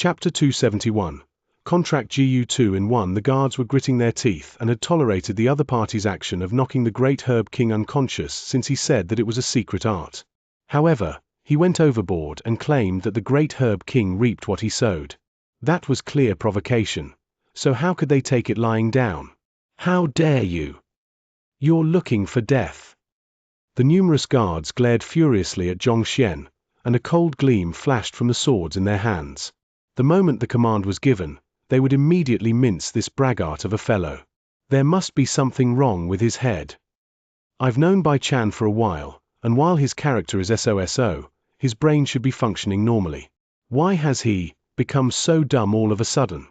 Chapter 271. Contract GU2 in 1. The guards were gritting their teeth and had tolerated the other party's action of knocking the great Herb King unconscious since he said that it was a secret art. However, he went overboard and claimed that the great Herb King reaped what he sowed. That was clear provocation. So how could they take it lying down? How dare you? You're looking for death. The numerous guards glared furiously at Xianxia, and a cold gleam flashed from the swords in their hands. The moment the command was given, they would immediately mince this braggart of a fellow. There must be something wrong with his head. I've known Bai Chan for a while, and while his character is SOSO, his brain should be functioning normally. Why has he become so dumb all of a sudden?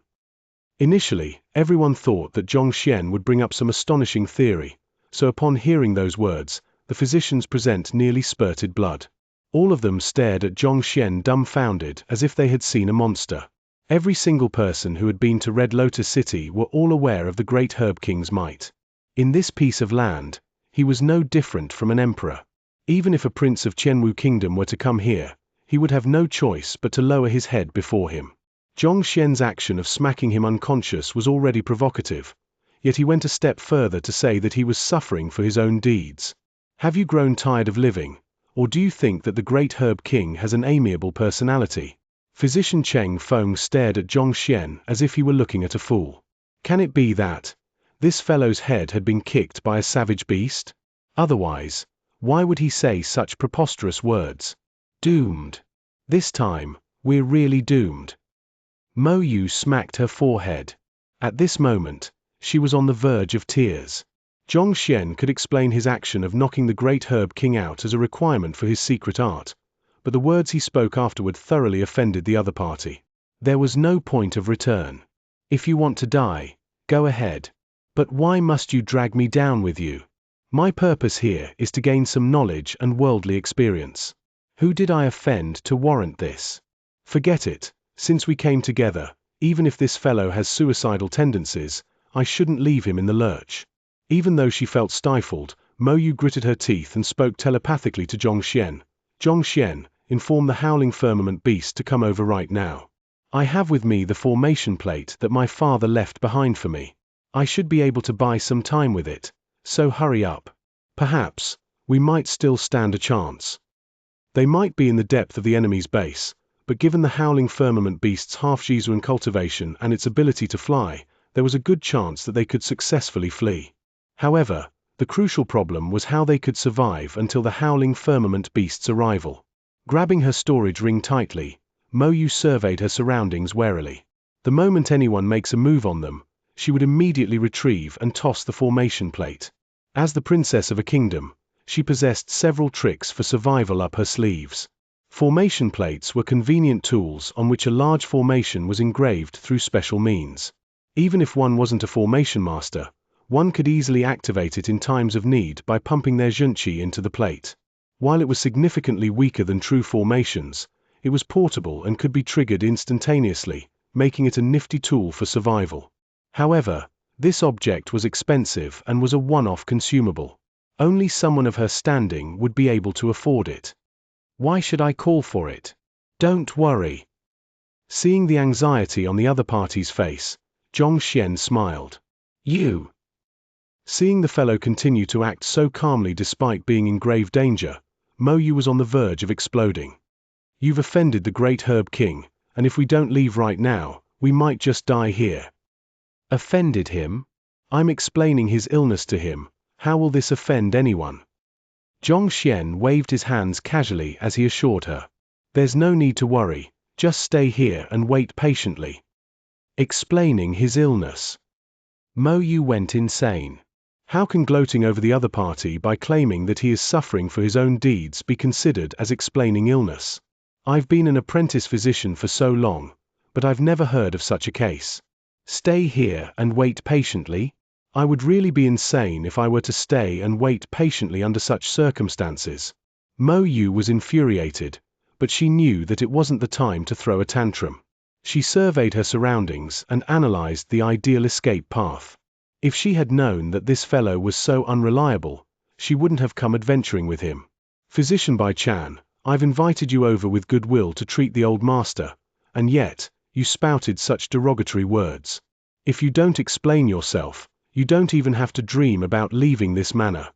Initially, everyone thought that Xianxia would bring up some astonishing theory, so upon hearing those words, the physicians present nearly spurted blood. All of them stared at Xianxia dumbfounded as if they had seen a monster. Every single person who had been to Red Lotus City were all aware of the great Herb King's might. In this piece of land, he was no different from an emperor. Even if a prince of Qianwu Kingdom were to come here, he would have no choice but to lower his head before him. Xianxia's action of smacking him unconscious was already provocative, yet he went a step further to say that he was suffering for his own deeds. Have you grown tired of living, or do you think that the great Herb King has an amiable personality? Physician Cheng Feng stared at Xianxia as if he were looking at a fool. Can it be that this fellow's head had been kicked by a savage beast? Otherwise, why would he say such preposterous words? Doomed. This time, we're really doomed. Mo Yu smacked her forehead. At this moment, she was on the verge of tears. Xianxia could explain his action of knocking the great Herb King out as a requirement for his secret art, but the words he spoke afterward thoroughly offended the other party. There was no point of return. If you want to die, go ahead. But why must you drag me down with you? My purpose here is to gain some knowledge and worldly experience. Who did I offend to warrant this? Forget it, since we came together, even if this fellow has suicidal tendencies, I shouldn't leave him in the lurch. Even though she felt stifled, Mo Yu gritted her teeth and spoke telepathically to Xianxia. Xianxia, inform the howling firmament beast to come over right now. I have with me the formation plate that my father left behind for me. I should be able to buy some time with it, so hurry up. Perhaps, we might still stand a chance. They might be in the depth of the enemy's base, but given the howling firmament beast's half-Jizuan cultivation and its ability to fly, there was a good chance that they could successfully flee. However, the crucial problem was how they could survive until the howling firmament beast's arrival. Grabbing her storage ring tightly, Mo Yu surveyed her surroundings warily. The moment anyone makes a move on them, she would immediately retrieve and toss the formation plate. As the princess of a kingdom, she possessed several tricks for survival up her sleeves. Formation plates were convenient tools on which a large formation was engraved through special means. Even if one wasn't a formation master, one could easily activate it in times of need by pumping their Xianxia into the plate. While it was significantly weaker than true formations, it was portable and could be triggered instantaneously, making it a nifty tool for survival. However, this object was expensive and was a one-off consumable. Only someone of her standing would be able to afford it. Why should I call for it? Don't worry. Seeing the anxiety on the other party's face, Xianxia smiled. You. Seeing the fellow continue to act so calmly despite being in grave danger, Mo Yu was on the verge of exploding. You've offended the great Herb King, and if we don't leave right now, we might just die here. Offended him? I'm explaining his illness to him. How will this offend anyone? Xianxia waved his hands casually as he assured her. There's no need to worry, just stay here and wait patiently. Explaining his illness. Mo Yu went insane. How can gloating over the other party by claiming that he is suffering for his own deeds be considered as explaining illness? I've been an apprentice physician for so long, but I've never heard of such a case. Stay here and wait patiently? I would really be insane if I were to stay and wait patiently under such circumstances. Mo Yu was infuriated, but she knew that it wasn't the time to throw a tantrum. She surveyed her surroundings and analyzed the ideal escape path. If she had known that this fellow was so unreliable, she wouldn't have come adventuring with him. Physician Bai Chan, I've invited you over with goodwill to treat the old master, and yet, you spouted such derogatory words. If you don't explain yourself, you don't even have to dream about leaving this manor."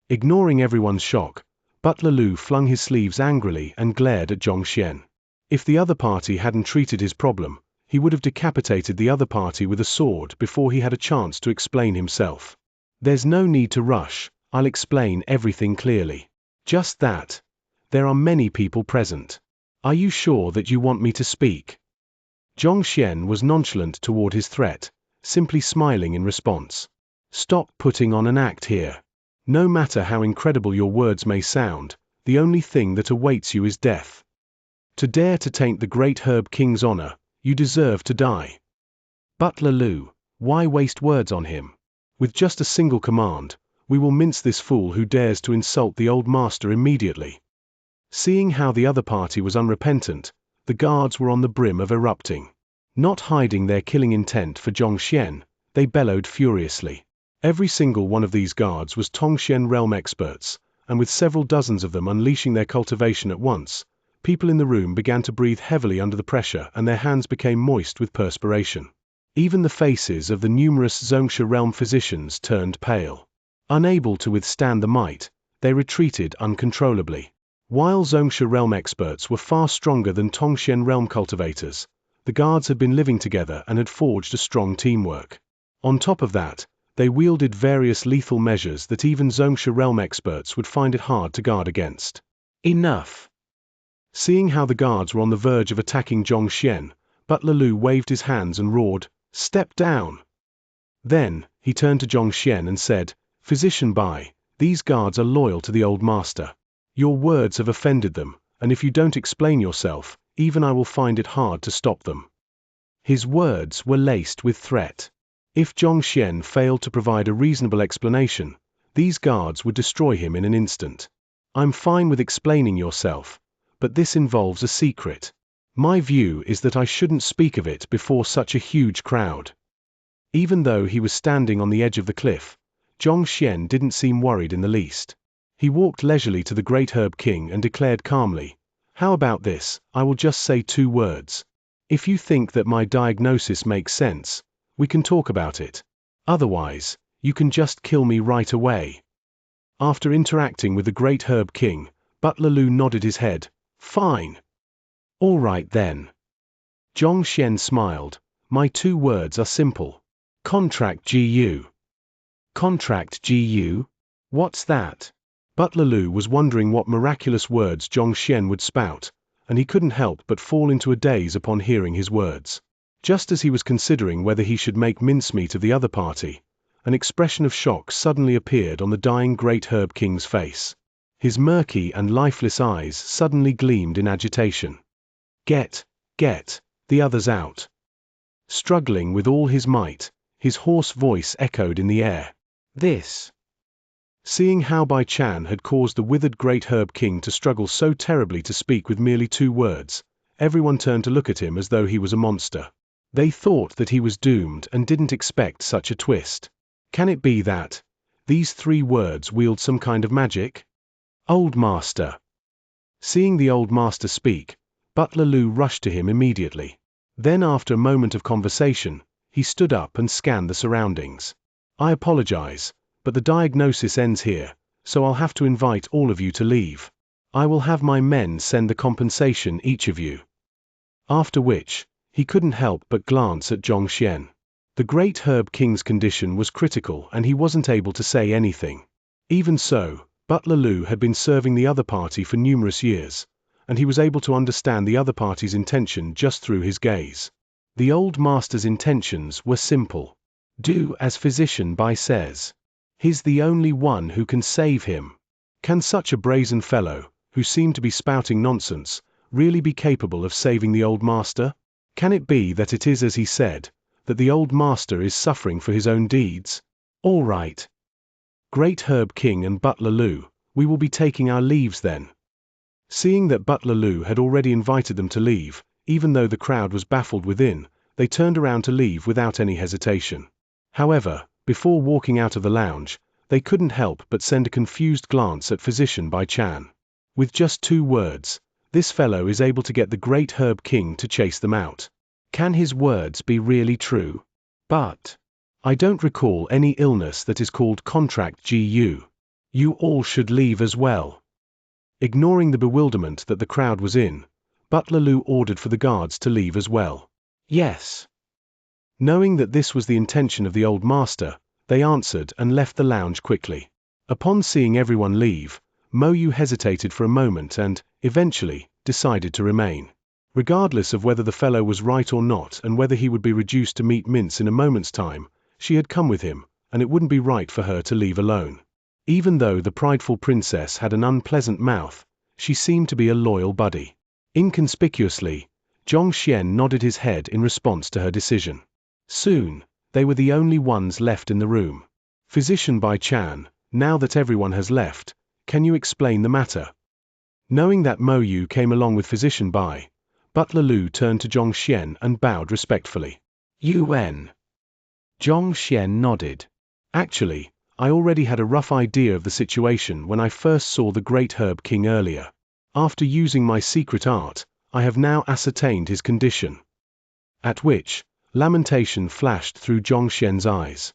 Ignoring everyone's shock, Butler Lu flung his sleeves angrily and glared at Xianxia. If the other party hadn't treated his problem, he would have decapitated the other party with a sword before he had a chance to explain himself. "There's no need to rush, I'll explain everything clearly." "Just that. There are many people present. Are you sure that you want me to speak?" Xianxia was nonchalant toward his threat, simply smiling in response. "Stop putting on an act here. No matter how incredible your words may sound, the only thing that awaits you is death. To dare to taint the great Herb King's honor, you deserve to die." "Butler Lu, why waste words on him? With just a single command, we will mince this fool who dares to insult the old master immediately." Seeing how the other party was unrepentant, the guards were on the brim of erupting. Not hiding their killing intent for Xianxia, they bellowed furiously. Every single one of these guards was Tongxian realm experts, and with several dozens of them unleashing their cultivation at once, people in the room began to breathe heavily under the pressure and their hands became moist with perspiration. Even the faces of the numerous Xianxia realm physicians turned pale. Unable to withstand the might, they retreated uncontrollably. While Xianxia realm experts were far stronger than Tongxian realm cultivators, the guards had been living together and had forged a strong teamwork. On top of that, they wielded various lethal measures that even Xianxia realm experts would find it hard to guard against. "Enough!" Seeing how the guards were on the verge of attacking Xianxia, Butler Lu waved his hands and roared, "Step down!" Then, he turned to Xianxia and said, "Physician Bai, these guards are loyal to the old master. Your words have offended them, and if you don't explain yourself, even I will find it hard to stop them." His words were laced with threat. If Xianxia failed to provide a reasonable explanation, these guards would destroy him in an instant. "I'm fine with explaining yourself, but this involves a secret. My view is that I shouldn't speak of it before such a huge crowd." Even though he was standing on the edge of the cliff, Xianxia didn't seem worried in the least. He walked leisurely to the great Herb King and declared calmly, "How about this? I will just say 2 words. If you think that my diagnosis makes sense, we can talk about it. Otherwise, you can just kill me right away." After interacting with the great Herb King, Butler Lu nodded his head. "Fine. All right then." Xianxia smiled. "My 2 words are simple. Contract GU. Contract GU? What's that?" Butler Lu was wondering what miraculous words Xianxia would spout, and he couldn't help but fall into a daze upon hearing his words. Just as he was considering whether he should make mincemeat of the other party, an expression of shock suddenly appeared on the dying great Herb King's face. His murky and lifeless eyes suddenly gleamed in agitation. Get the others out." Struggling with all his might, his hoarse voice echoed in the air. "This." Seeing how Bai Chan had caused the withered great Herb King to struggle so terribly to speak with merely 2 words, everyone turned to look at him as though he was a monster. They thought that he was doomed and didn't expect such a twist. Can it be that these 3 words wield some kind of magic? "Old Master." Seeing the old master speak, Butler Lu rushed to him immediately. Then after a moment of conversation, he stood up and scanned the surroundings. "I apologize, but the diagnosis ends here, so I'll have to invite all of you to leave. I will have my men send the compensation each of you." After which, he couldn't help but glance at Xianxia. The great Herb King's condition was critical and he wasn't able to say anything. Even so, Butler Lu had been serving the other party for numerous years, and he was able to understand the other party's intention just through his gaze. The old master's intentions were simple. Do as Physician Bai says. He's the only one who can save him. Can such a brazen fellow, who seemed to be spouting nonsense, really be capable of saving the old master? Can it be that it is as he said, that the old master is suffering for his own deeds? All right. Great Herb King and Butler Lu, we will be taking our leaves then. Seeing that Butler Lu had already invited them to leave, even though the crowd was baffled within, they turned around to leave without any hesitation. However, before walking out of the lounge, they couldn't help but send a confused glance at Physician Bai Chan. With just 2 words, this fellow is able to get the great Herb King to chase them out. Can his words be really true? But I don't recall any illness that is called contract GU. You all should leave as well. Ignoring the bewilderment that the crowd was in, Butler Lou ordered for the guards to leave as well. Yes. Knowing that this was the intention of the old master, they answered and left the lounge quickly. Upon seeing everyone leave, Mo Yu hesitated for a moment and, eventually, decided to remain. Regardless of whether the fellow was right or not and whether he would be reduced to meat mince in a moment's time, she had come with him, and it wouldn't be right for her to leave alone. Even though the prideful princess had an unpleasant mouth, she seemed to be a loyal buddy. Inconspicuously, Xianxia nodded his head in response to her decision. Soon, they were the only ones left in the room. Physician Bai Chan, now that everyone has left, can you explain the matter? Knowing that Mo Yu came along with Physician Bai, Butler Lou turned to Xianxia and bowed respectfully. UN. Xianxia nodded. Actually, I already had a rough idea of the situation when I first saw the Great Herb King earlier. After using my secret art, I have now ascertained his condition. At which, lamentation flashed through Xianxia's eyes.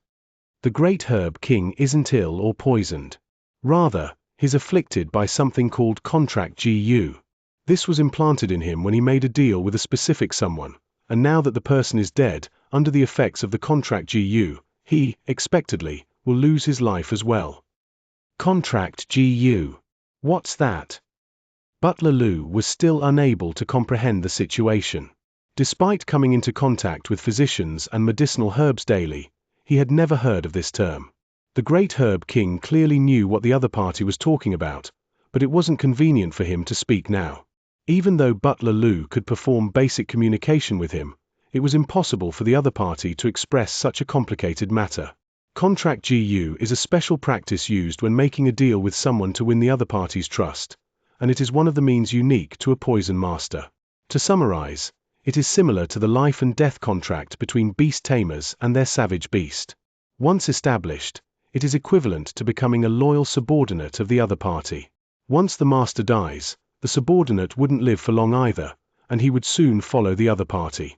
The Great Herb King isn't ill or poisoned. Rather, he's afflicted by something called contract GU. This was implanted in him when he made a deal with a specific someone, and now that the person is dead, under the effects of the contract GU, he, expectedly, will lose his life as well. Contract GU. What's that? Butler Lou was still unable to comprehend the situation. Despite coming into contact with physicians and medicinal herbs daily, he had never heard of this term. The Great Herb King clearly knew what the other party was talking about, but it wasn't convenient for him to speak now. Even though Butler Lou could perform basic communication with him, it was impossible for the other party to express such a complicated matter. Contract GU is a special practice used when making a deal with someone to win the other party's trust, and it is one of the means unique to a poison master. To summarize, it is similar to the life and death contract between beast tamers and their savage beast. Once established, it is equivalent to becoming a loyal subordinate of the other party. Once the master dies, the subordinate wouldn't live for long either, and he would soon follow the other party.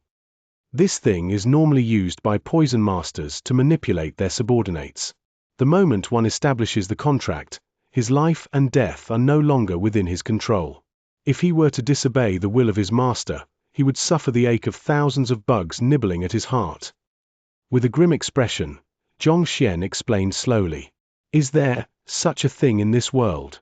This thing is normally used by poison masters to manipulate their subordinates. The moment one establishes the contract, his life and death are no longer within his control. If he were to disobey the will of his master, he would suffer the ache of thousands of bugs nibbling at his heart. With a grim expression, Xianxia explained slowly. Is there such a thing in this world?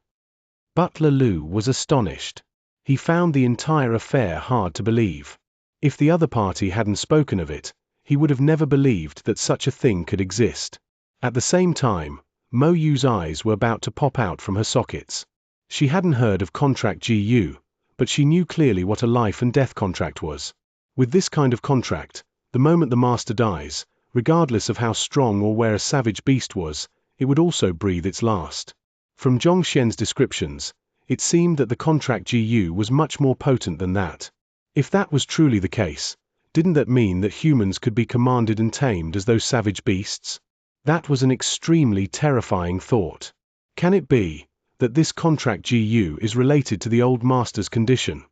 Butler Lou was astonished. He found the entire affair hard to believe. If the other party hadn't spoken of it, he would have never believed that such a thing could exist. At the same time, Mo Yu's eyes were about to pop out from her sockets. She hadn't heard of contract GU, but she knew clearly what a life and death contract was. With this kind of contract, the moment the master dies, regardless of how strong or where a savage beast was, it would also breathe its last. From Xianxia's descriptions, it seemed that the contract GU was much more potent than that. If that was truly the case, didn't that mean that humans could be commanded and tamed as those savage beasts? That was an extremely terrifying thought. Can it be that this contract GU is related to the old master's condition?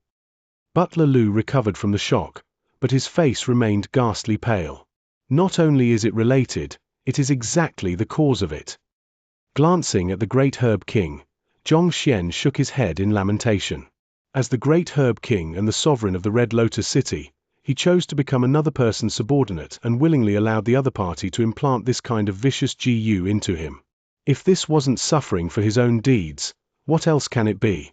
Butler Lou recovered from the shock, but his face remained ghastly pale. Not only is it related, it is exactly the cause of it. Glancing at the Great Herb King, Xianxia shook his head in lamentation. As the Great Herb King and the sovereign of the Red Lotus City, he chose to become another person's subordinate and willingly allowed the other party to implant this kind of vicious GU into him. If this wasn't suffering for his own deeds, what else can it be?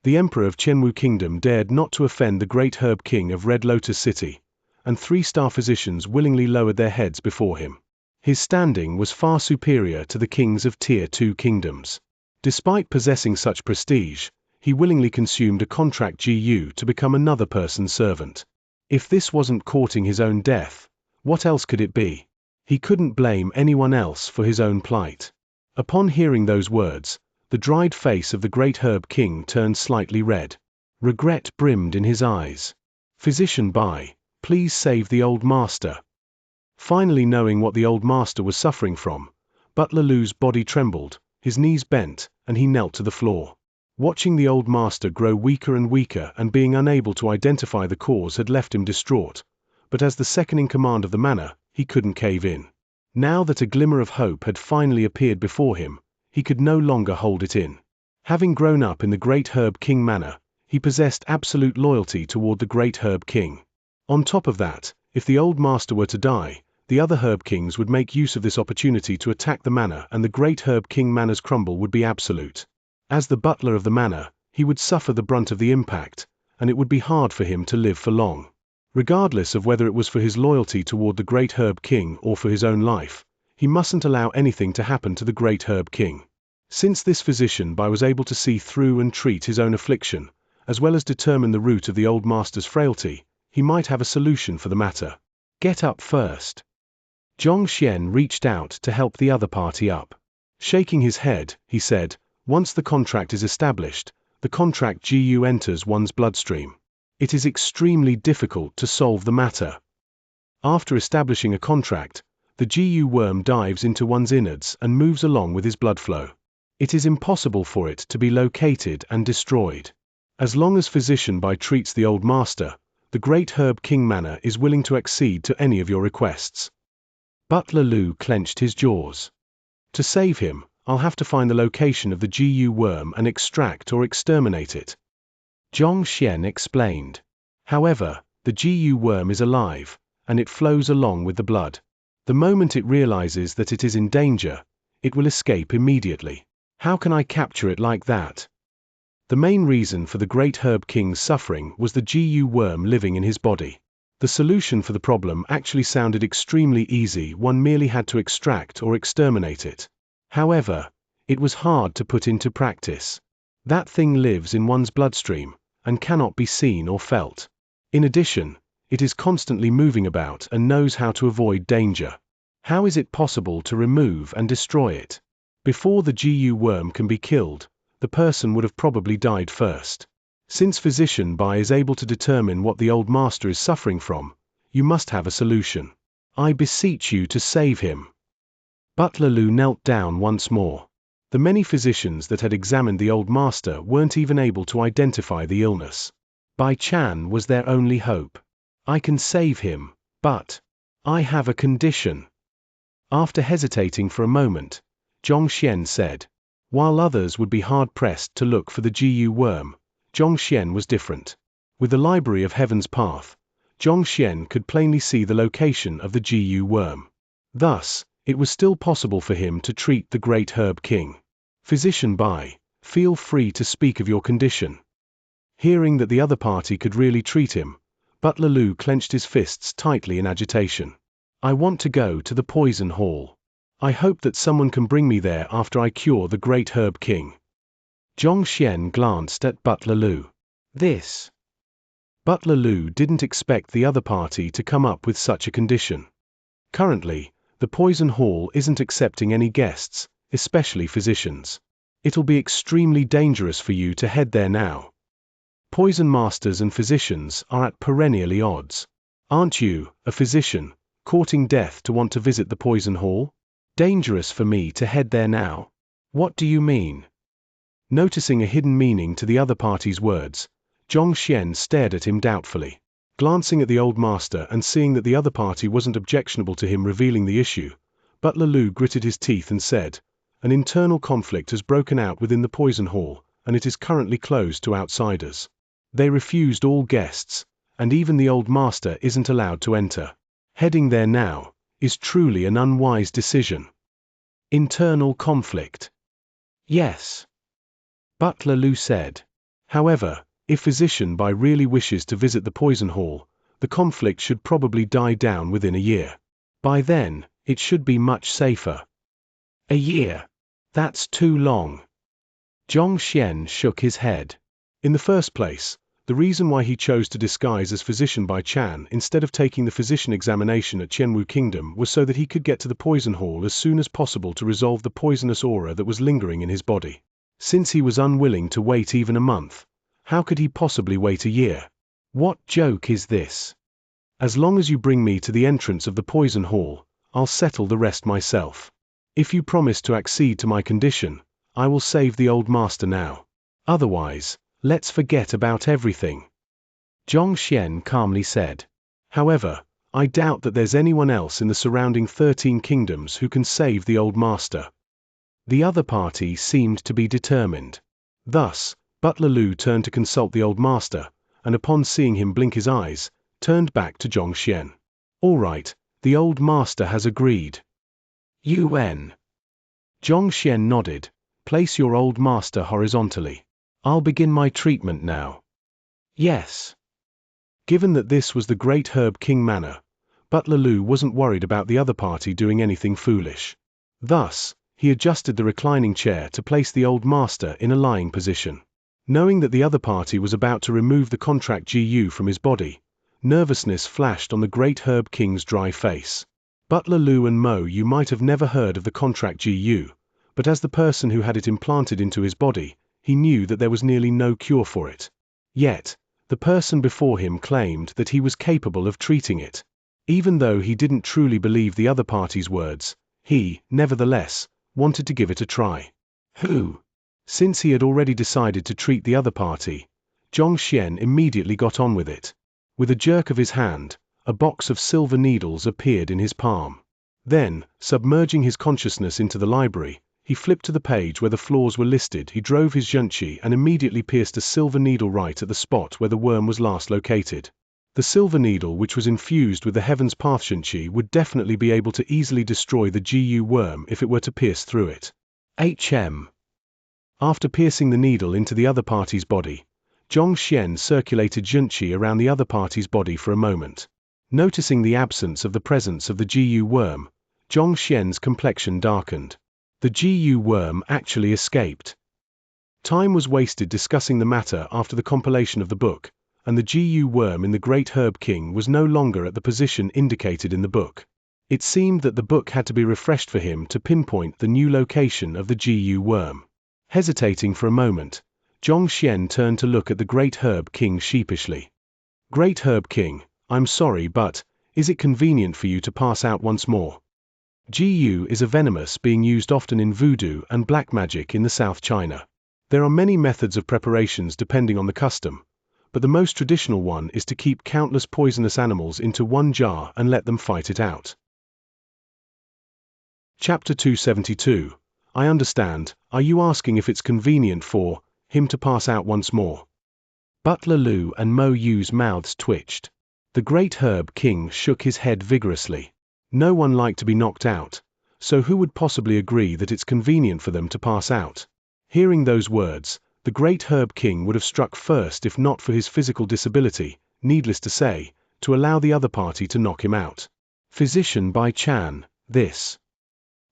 The Emperor of Qianwu Kingdom dared not to offend the Great Herb King of Red Lotus City, and 3-star physicians willingly lowered their heads before him. His standing was far superior to the kings of Tier 2 kingdoms. Despite possessing such prestige, he willingly consumed a contract GU to become another person's servant. If this wasn't courting his own death, what else could it be? He couldn't blame anyone else for his own plight. Upon hearing those words, the dried face of the Great Herb King turned slightly red. Regret brimmed in his eyes. Physician Bai, please save the old master. Finally knowing what the old master was suffering from, Butler Lou's body trembled, his knees bent, and he knelt to the floor. Watching the old master grow weaker and weaker and being unable to identify the cause had left him distraught, but as the second in command of the manor, he couldn't cave in. Now that a glimmer of hope had finally appeared before him, he could no longer hold it in. Having grown up in the Great Herb King manor, he possessed absolute loyalty toward the Great Herb King. On top of that, if the old master were to die, the other Herb Kings would make use of this opportunity to attack the manor, and the Great Herb King manor's crumble would be absolute. As the butler of the manor, he would suffer the brunt of the impact, and it would be hard for him to live for long. Regardless of whether it was for his loyalty toward the Great Herb King or for his own life, he mustn't allow anything to happen to the Great Herb King. Since this physician was able to see through and treat his own affliction, as well as determine the root of the old master's frailty, he might have a solution for the matter. Get up first. Xianxia reached out to help the other party up. Shaking his head, he said, "Once the contract is established, the contract GU enters one's bloodstream. It is extremely difficult to solve the matter. After establishing a contract, the GU worm dives into one's innards and moves along with his blood flow. It is impossible for it to be located and destroyed. As long as Physician treats the old master, the Great Herb King Manor is willing to accede to any of your requests." Butler Lu clenched his jaws. "To save him, I'll have to find the location of the GU worm and extract or exterminate it," Xianxia explained. "However, the GU worm is alive, and it flows along with the blood. The moment it realizes that it is in danger, it will escape immediately. How can I capture it like that?" The main reason for the Great Herb King's suffering was the GU worm living in his body. The solution for the problem actually sounded extremely easy. One merely had to extract or exterminate it. However, it was hard to put into practice. That thing lives in one's bloodstream and cannot be seen or felt. In addition, it is constantly moving about and knows how to avoid danger. How is it possible to remove and destroy it? Before the GU worm can be killed, the person would have probably died first. Since Physician is able to determine what the old master is suffering from, you must have a solution. I beseech you to save him." Butler Lu knelt down once more. The many physicians that had examined the old master weren't even able to identify the illness. Bai Chan was their only hope. "I can save him, but I have a condition." After hesitating for a moment, Xianxia said. While others would be hard-pressed to look for the GU worm, Xianxia was different. With the Library of Heaven's Path, Xianxia could plainly see the location of the GU worm. Thus, it was still possible for him to treat the Great Herb King. "Physician feel free to speak of your condition." Hearing that the other party could really treat him, Butler Lu clenched his fists tightly in agitation. "I want to go to the Poison Hall. I hope that someone can bring me there after I cure the Great Herb King." Xianxia glanced at Butler Lu. This. Butler Lu didn't expect the other party to come up with such a condition. Currently, the Poison Hall isn't accepting any guests, especially physicians. It'll be extremely dangerous for you to head there now. Poison masters and physicians are at perennially odds. Aren't you, a physician, courting death to want to visit the Poison Hall? Dangerous for me to head there now? What do you mean? Noticing a hidden meaning to the other party's words, Xianxia stared at him doubtfully. Glancing at the old master and seeing that the other party wasn't objectionable to him revealing the issue, Butler Lu gritted his teeth and said, "An internal conflict has broken out within the Poison Hall, and it is currently closed to outsiders. They refused all guests, and even the old master isn't allowed to enter. Heading there now is truly an unwise decision." Internal conflict. Yes. Butler Lu said. However, if Physician really wishes to visit the Poison Hall, the conflict should probably die down within a year. By then, it should be much safer. A year? That's too long. Xianxia shook his head. In the first place, the reason why he chose to disguise as Physician Bai Chan instead of taking the physician examination at Qianwu Kingdom was so that he could get to the Poison Hall as soon as possible to resolve the poisonous aura that was lingering in his body. Since he was unwilling to wait even a month, how could he possibly wait a year? What joke is this? As long as you bring me to the entrance of the Poison Hall, I'll settle the rest myself. If you promise to accede to my condition, I will save the old master now. Otherwise, let's forget about everything," Xianxia calmly said. "However, I doubt that there's anyone else in the surrounding 13 kingdoms who can save the old master. The other party seemed to be determined. Thus, Butler Lu turned to consult the old master, and upon seeing him blink his eyes, turned back to Xianxia. All right, the old master has agreed. UN. Xianxia nodded. Place your old master horizontally. I'll begin my treatment now. Yes. Given that this was the Great Herb King manor, Butler Lu wasn't worried about the other party doing anything foolish. Thus, he adjusted the reclining chair to place the old master in a lying position. Knowing that the other party was about to remove the contract GU from his body, nervousness flashed on the Great Herb King's dry face. Butler Lu and Mo, you might have never heard of the contract GU, but as the person who had it implanted into his body, he knew that there was nearly no cure for it. Yet, the person before him claimed that he was capable of treating it. Even though he didn't truly believe the other party's words, he, nevertheless, wanted to give it a try. Who? Since he had already decided to treat the other party, Xianxia immediately got on with it. With a jerk of his hand, a box of silver needles appeared in his palm. Then, submerging his consciousness into the library, he flipped to the page where the floors were listed. He drove his Xianxia and immediately pierced a silver needle right at the spot where the worm was last located. The silver needle, which was infused with the Heaven's Path Xianxia, would definitely be able to easily destroy the GU worm if it were to pierce through it. After piercing the needle into the other party's body, Xianxia circulated Xianxia around the other party's body for a moment. Noticing the absence of the presence of the GU worm, Xianxia's complexion darkened. The GU worm actually escaped. Time was wasted discussing the matter after the compilation of the book, and the GU worm in the Great Herb King was no longer at the position indicated in the book. It seemed that the book had to be refreshed for him to pinpoint the new location of the GU worm. Hesitating for a moment, Xianxia turned to look at the Great Herb King sheepishly. Great Herb King, I'm sorry, but is it convenient for you to pass out once more? GU is a venomous being used often in voodoo and black magic in the South China. There are many methods of preparations depending on the custom, but the most traditional one is to keep countless poisonous animals into one jar and let them fight it out. Chapter 272. I understand. Are you asking if it's convenient for him to pass out once more? Butler Lu and Mo Yu's mouths twitched. The Great Herb King shook his head vigorously. No one liked to be knocked out, so who would possibly agree that it's convenient for them to pass out? Hearing those words, the Great Herb King would have struck first if not for his physical disability, needless to say, to allow the other party to knock him out. Physician Bai Chan, this.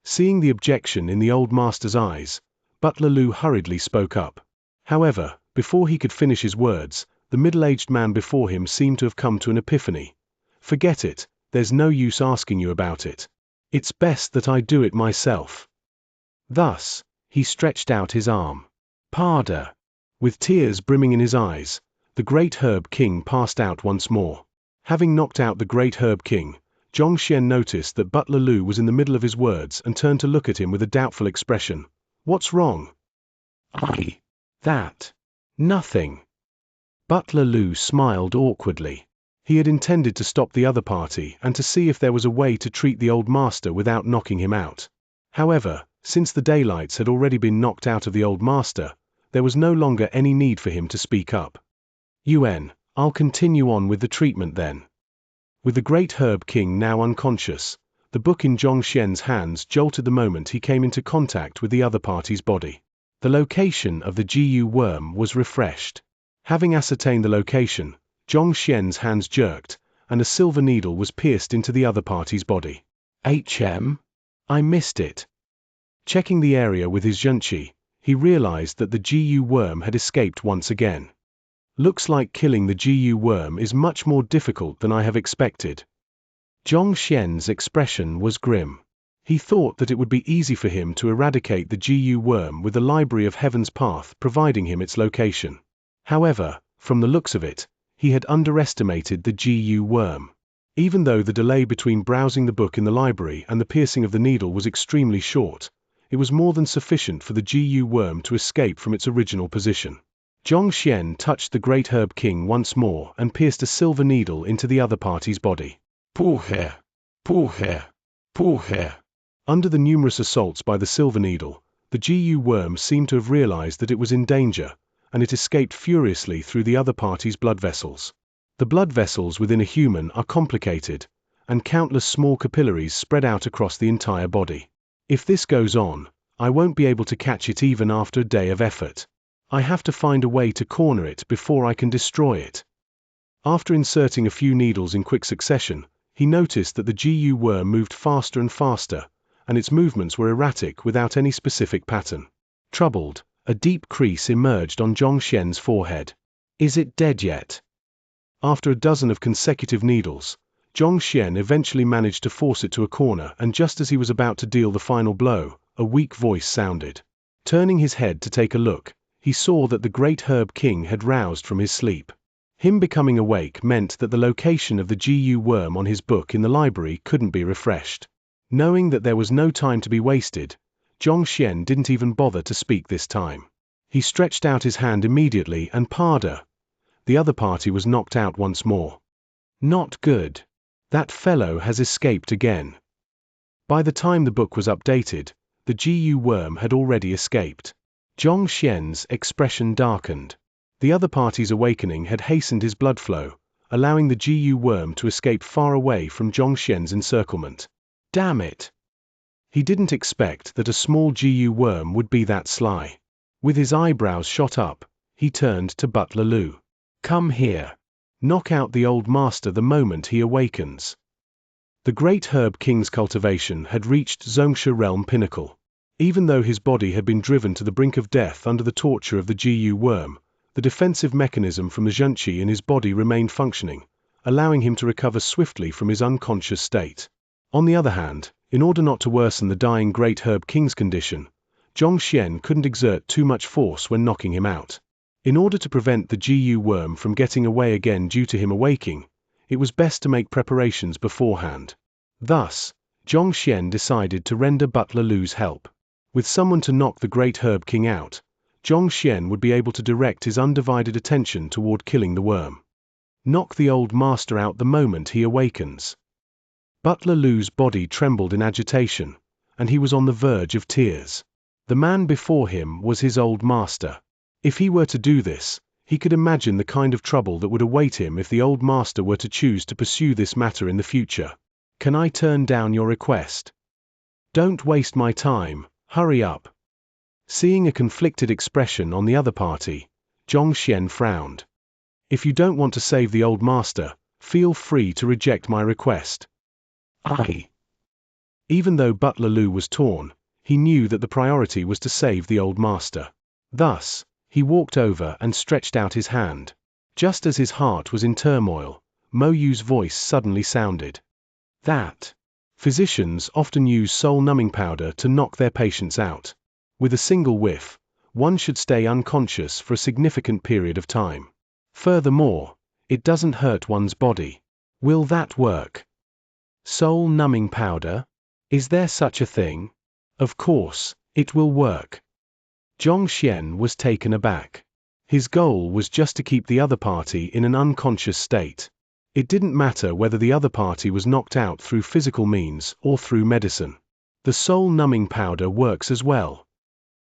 Seeing the objection in the old master's eyes, Butler Lu hurriedly spoke up. However, before he could finish his words, the middle-aged man before him seemed to have come to an epiphany. Forget it, there's no use asking you about it. It's best that I do it myself. Thus, he stretched out his arm. Pada. With tears brimming in his eyes, the Great Herb King passed out once more. Having knocked out the Great Herb King, Xianxia noticed that Butler Lu was in the middle of his words and turned to look at him with a doubtful expression. What's wrong? Nothing. Butler Lu smiled awkwardly. He had intended to stop the other party and to see if there was a way to treat the old master without knocking him out. However, since the daylights had already been knocked out of the old master, there was no longer any need for him to speak up. I'll continue on with the treatment then. With the Great Herb King now unconscious, the book in Xianxia's hands jolted the moment he came into contact with the other party's body. The location of the GU worm was refreshed. Having ascertained the location, Xianxia's hands jerked, and a silver needle was pierced into the other party's body. I missed it. Checking the area with his Xianxia, he realized that the GU worm had escaped once again. Looks like killing the GU worm is much more difficult than I have expected. Xianxia's expression was grim. He thought that it would be easy for him to eradicate the GU worm with the Library of Heaven's Path providing him its location. However, from the looks of it, he had underestimated the GU worm. Even though the delay between browsing the book in the library and the piercing of the needle was extremely short, it was more than sufficient for the GU worm to escape from its original position. Xianxia touched the Great Herb King once more and pierced a silver needle into the other party's body. Poor hair, poor hair, poor hair. Under the numerous assaults by the silver needle, the GU worm seemed to have realized that it was in danger, and it escaped furiously through the other party's blood vessels. The blood vessels within a human are complicated, and countless small capillaries spread out across the entire body. If this goes on, I won't be able to catch it even after a day of effort. I have to find a way to corner it before I can destroy it. After inserting a few needles in quick succession, he noticed that the GU worm moved faster and faster, and its movements were erratic without any specific pattern. Troubled, a deep crease emerged on Xianxia's forehead. Is it dead yet? After a dozen of consecutive needles, Xianxia eventually managed to force it to a corner, and just as he was about to deal the final blow, a weak voice sounded. Turning his head to take a look, he saw that the great herb king had roused from his sleep. Him becoming awake meant that the location of the GU worm on his book in the library couldn't be refreshed. Knowing that there was no time to be wasted, Xianxia didn't even bother to speak this time. He stretched out his hand immediately and Pada. The other party was knocked out once more. Not good. That fellow has escaped again. By the time the book was updated, the GU worm had already escaped. Xianxia's expression darkened. The other party's awakening had hastened his blood flow, allowing the GU worm to escape far away from Xianxia's encirclement. Damn it! He didn't expect that a small GU worm would be that sly. With his eyebrows shot up, he turned to Butler Lu. Come here. Knock out the old master the moment he awakens. The great herb king's cultivation had reached Xianxia realm pinnacle. Even though his body had been driven to the brink of death under the torture of the GU worm, the defensive mechanism from the Xianxia in his body remained functioning, allowing him to recover swiftly from his unconscious state. On the other hand, in order not to worsen the dying great herb king's condition, Xianxia couldn't exert too much force when knocking him out. In order to prevent the GU worm from getting away again due to him awaking, it was best to make preparations beforehand. Thus, Xianxia decided to render Butler Lu's help. With someone to knock the great herb king out, Xianxia would be able to direct his undivided attention toward killing the worm. Knock the old master out the moment he awakens. Butler Lu's body trembled in agitation, and he was on the verge of tears. The man before him was his old master. If he were to do this, he could imagine the kind of trouble that would await him if the old master were to choose to pursue this matter in the future. Can I turn down your request? Don't waste my time, hurry up. Seeing a conflicted expression on the other party, Xianxia frowned. If you don't want to save the old master, feel free to reject my request. Aye. Even though Butler Lu was torn, he knew that the priority was to save the old master. Thus, he walked over and stretched out his hand. Just as his heart was in turmoil, Mo Yu's voice suddenly sounded. That. Physicians often use soul-numbing powder to knock their patients out. With a single whiff, one should stay unconscious for a significant period of time. Furthermore, it doesn't hurt one's body. Will that work? Soul-numbing powder? Is there such a thing? Of course, it will work. Xianxia was taken aback. His goal was just to keep the other party in an unconscious state. It didn't matter whether the other party was knocked out through physical means or through medicine. The soul-numbing powder works as well.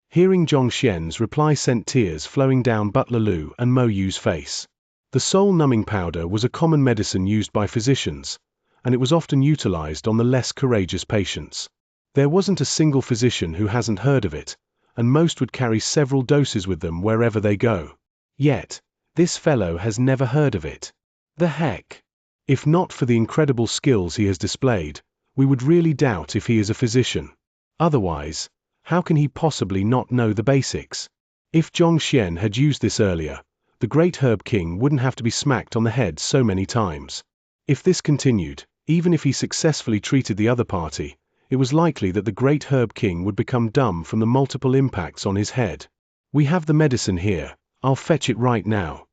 Hearing Xianxia's reply sent tears flowing down Butler Lu and Mo Yu's face. The soul-numbing powder was a common medicine used by physicians, and it was often utilized on the less courageous patients. There wasn't a single physician who hasn't heard of it, and most would carry several doses with them wherever they go. Yet, this fellow has never heard of it. The heck? If not for the incredible skills he has displayed, we would really doubt if he is a physician. Otherwise, how can he possibly not know the basics? If Xianxia had used this earlier, the great herb king wouldn't have to be smacked on the head so many times. If this continued, even if he successfully treated the other party, it was likely that the great herb king would become dumb from the multiple impacts on his head. We have the medicine here, I'll fetch it right now.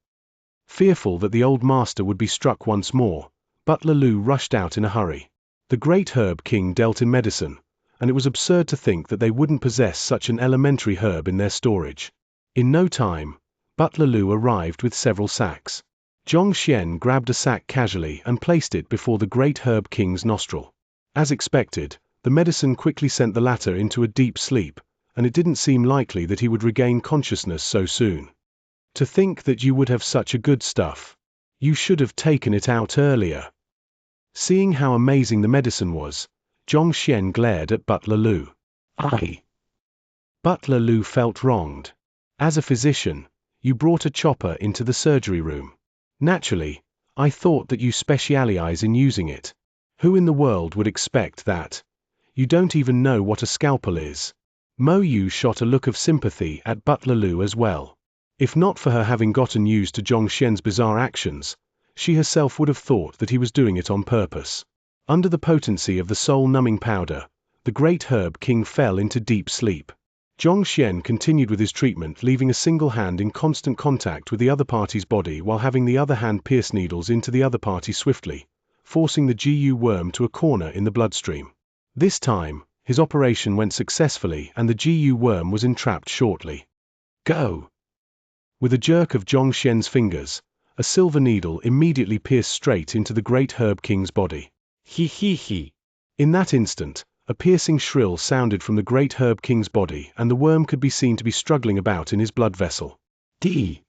Fearful that the old master would be struck once more, Butler Lu rushed out in a hurry. The great herb king dealt in medicine, and it was absurd to think that they wouldn't possess such an elementary herb in their storage. In no time, Butler Lu arrived with several sacks. Xianxia grabbed a sack casually and placed it before the great herb king's nostril. As expected, the medicine quickly sent the latter into a deep sleep, and it didn't seem likely that he would regain consciousness so soon. To think that you would have such a good stuff. You should have taken it out earlier. Seeing how amazing the medicine was, Xianxia glared at Butler Lu. Aye. Butler Lu felt wronged. As a physician, you brought a chopper into the surgery room. Naturally, I thought that you specialize in using it. Who in the world would expect that? You don't even know what a scalpel is. Mo Yu shot a look of sympathy at Butler Lu as well. If not for her having gotten used to Xianxia's bizarre actions, she herself would have thought that he was doing it on purpose. Under the potency of the soul-numbing powder, the great herb king fell into deep sleep. Xianxia continued with his treatment, leaving a single hand in constant contact with the other party's body while having the other hand pierce needles into the other party swiftly, forcing the GU worm to a corner in the bloodstream. This time, his operation went successfully and the GU worm was entrapped shortly. Go! With a jerk of Xianxia's fingers, a silver needle immediately pierced straight into the great herb king's body. He. In that instant, a piercing shrill sounded from the great herb king's body and the worm could be seen to be struggling about in his blood vessel. D.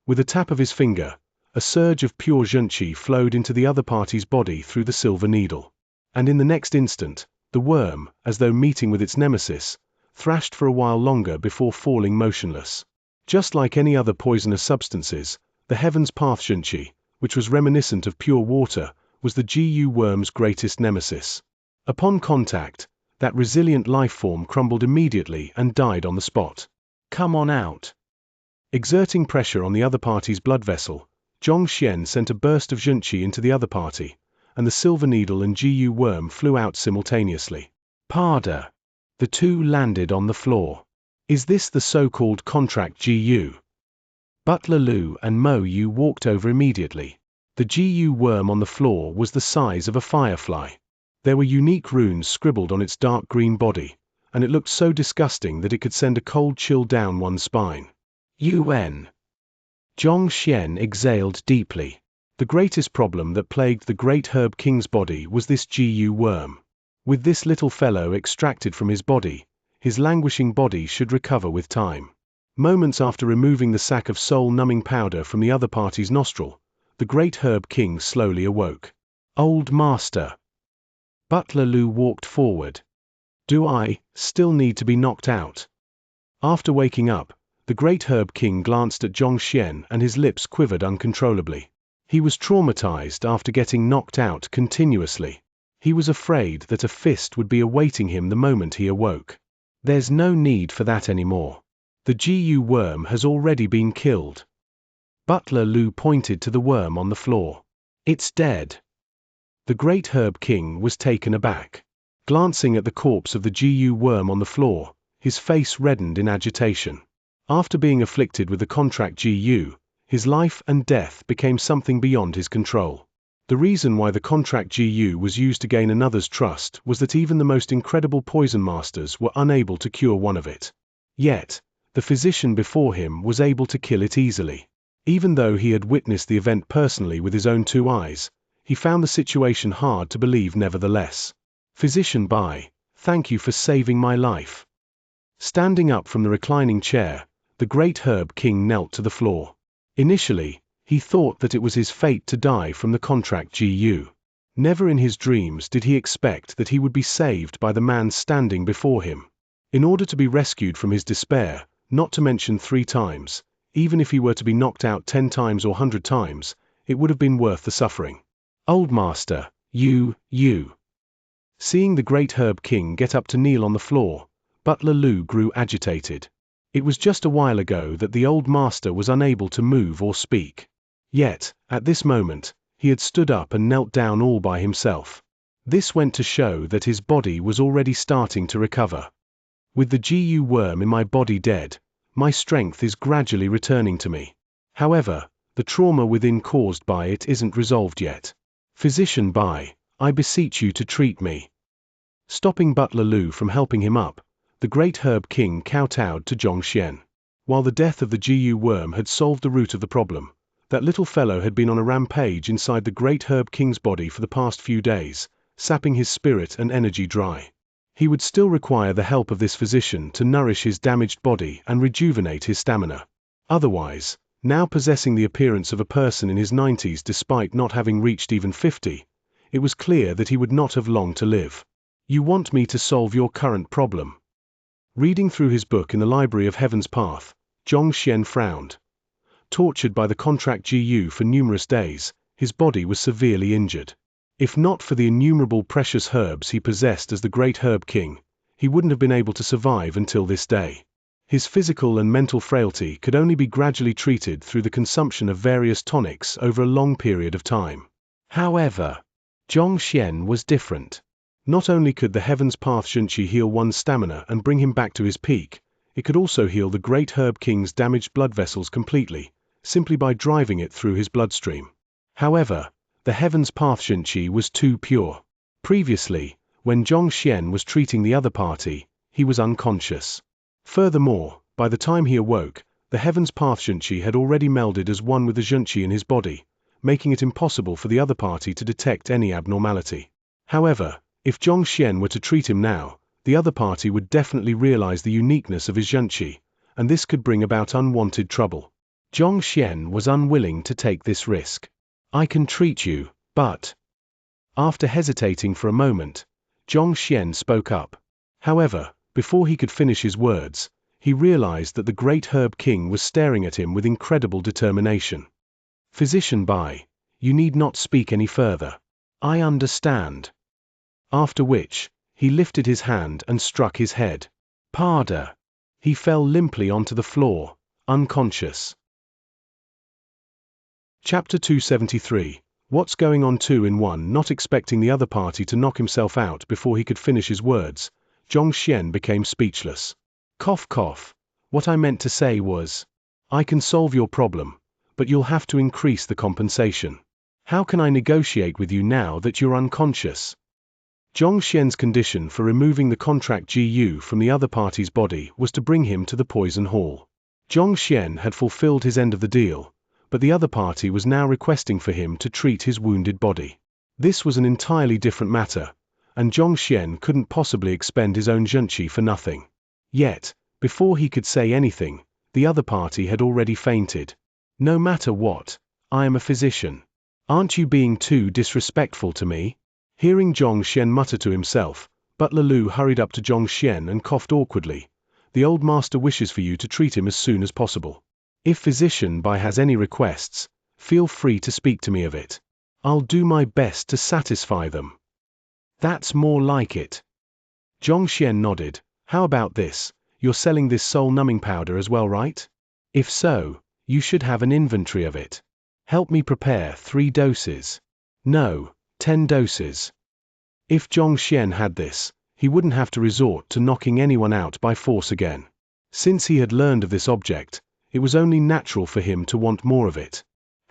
With a tap of his finger, a surge of pure Xianxia flowed into the other party's body through the silver needle. And in the next instant, the worm, as though meeting with its nemesis, thrashed for a while longer before falling motionless. Just like any other poisonous substances, the Heaven's Path Xianxia, which was reminiscent of pure water, was the GU worm's greatest nemesis. Upon contact, that resilient life form crumbled immediately and died on the spot. Come on out. Exerting pressure on the other party's blood vessel, Xianxia sent a burst of Xianxia into the other party, and the silver needle and GU worm flew out simultaneously. Pada. The two landed on the floor. Is this the so-called contract GU? Butler Lu and Mo Yu walked over immediately. The GU worm on the floor was the size of a firefly. There were unique runes scribbled on its dark green body, and it looked so disgusting that it could send a cold chill down one's spine. UN. Xianxia exhaled deeply. The greatest problem that plagued the great herb king's body was this GU worm. With this little fellow extracted from his body, his languishing body should recover with time. Moments after removing the sack of soul-numbing powder from the other party's nostril, the great herb king slowly awoke. Old master. Butler Lu walked forward. Do I still need to be knocked out? After waking up, the great herb king glanced at Xianxia and his lips quivered uncontrollably. He was traumatized after getting knocked out continuously. He was afraid that a fist would be awaiting him the moment he awoke. There's no need for that anymore. The GU worm has already been killed. Butler Lu pointed to the worm on the floor. It's dead. The great herb king was taken aback. Glancing at the corpse of the GU worm on the floor, his face reddened in agitation. After being afflicted with the contract GU, his life and death became something beyond his control. The reason why the contract GU was used to gain another's trust was that even the most incredible poison masters were unable to cure one of it. Yet, the physician before him was able to kill it easily. Even though he had witnessed the event personally with his own two eyes, he found the situation hard to believe nevertheless. Physician Bai, thank you for saving my life. Standing up from the reclining chair, the great herb king knelt to the floor. Initially, he thought that it was his fate to die from the contract GU. Never in his dreams did he expect that he would be saved by the man standing before him. In order to be rescued from his despair, not to mention 3 times, even if he were to be knocked out 10 times or 100 times, it would have been worth the suffering. Old master, you. Seeing the great herb king get up to kneel on the floor, Butler Lu grew agitated. It was just a while ago that the old master was unable to move or speak. Yet, at this moment, he had stood up and knelt down all by himself. This went to show that his body was already starting to recover. With the GU worm in my body dead, my strength is gradually returning to me. However, the trauma within caused by it isn't resolved yet. Physician Bai, I beseech you to treat me. Stopping Butler Lu from helping him up, the great herb king kowtowed to Xianxia. While the death of the GU worm had solved the root of the problem, That little fellow had been on a rampage inside the great Herb King's body for the past few days, sapping his spirit and energy dry. He would still require the help of this physician to nourish his damaged body and rejuvenate his stamina. Otherwise, now possessing the appearance of a person in his 90s despite not having reached even 50, it was clear that he would not have long to live. You want me to solve your current problem? Reading through his book in the Library of Heaven's Path, Xianxia frowned. Tortured by the contract GU for numerous days, his body was severely injured. If not for the innumerable precious herbs he possessed as the great Herb King, he wouldn't have been able to survive until this day. His physical and mental frailty could only be gradually treated through the consumption of various tonics over a long period of time. However, Xianxia was different. Not only could the Heaven's Path Xianxia heal one's stamina and bring him back to his peak, it could also heal the great Herb King's damaged blood vessels completely, simply by driving it through his bloodstream. However, the Heaven's Path Xianxia was too pure. Previously, when Xianxia was treating the other party, he was unconscious. Furthermore, by the time he awoke, the Heaven's Path Xianxia had already melded as one with the Xianxia in his body, making it impossible for the other party to detect any abnormality. However, if Xianxia were to treat him now, the other party would definitely realize the uniqueness of his Xianxia, and this could bring about unwanted trouble. Xianxia was unwilling to take this risk. I can treat you, but... After hesitating for a moment, Xianxia spoke up. However, before he could finish his words, he realized that the great Herb King was staring at him with incredible determination. Physician Bai, you need not speak any further. I understand. After which, he lifted his hand and struck his head. Pada. He fell limply onto the floor, unconscious. Chapter 273. What's going on 2-in-1? Not expecting the other party to knock himself out before he could finish his words, Xianxia became speechless. Cough cough. What I meant to say was, I can solve your problem, but you'll have to increase the compensation. How can I negotiate with you now that you're unconscious? Xianxia's condition for removing the contract GU from the other party's body was to bring him to the poison hall. Xianxia had fulfilled his end of the deal, but the other party was now requesting for him to treat his wounded body. This was an entirely different matter, and Xianxia couldn't possibly expend his own Xianxia for nothing. Yet, before he could say anything, the other party had already fainted. No matter what, I am a physician. Aren't you being too disrespectful to me? Hearing Xianxia mutter to himself, Butler Lu hurried up to Xianxia and coughed awkwardly. The old master wishes for you to treat him as soon as possible. If Physician Bai has any requests, feel free to speak to me of it. I'll do my best to satisfy them. That's more like it. Xianxia nodded. How about this? You're selling this soul-numbing powder as well, right? If so, you should have an inventory of it. Help me prepare 3 doses. No, 10 doses. If Xianxia had this, he wouldn't have to resort to knocking anyone out by force again. Since he had learned of this object, it was only natural for him to want more of it.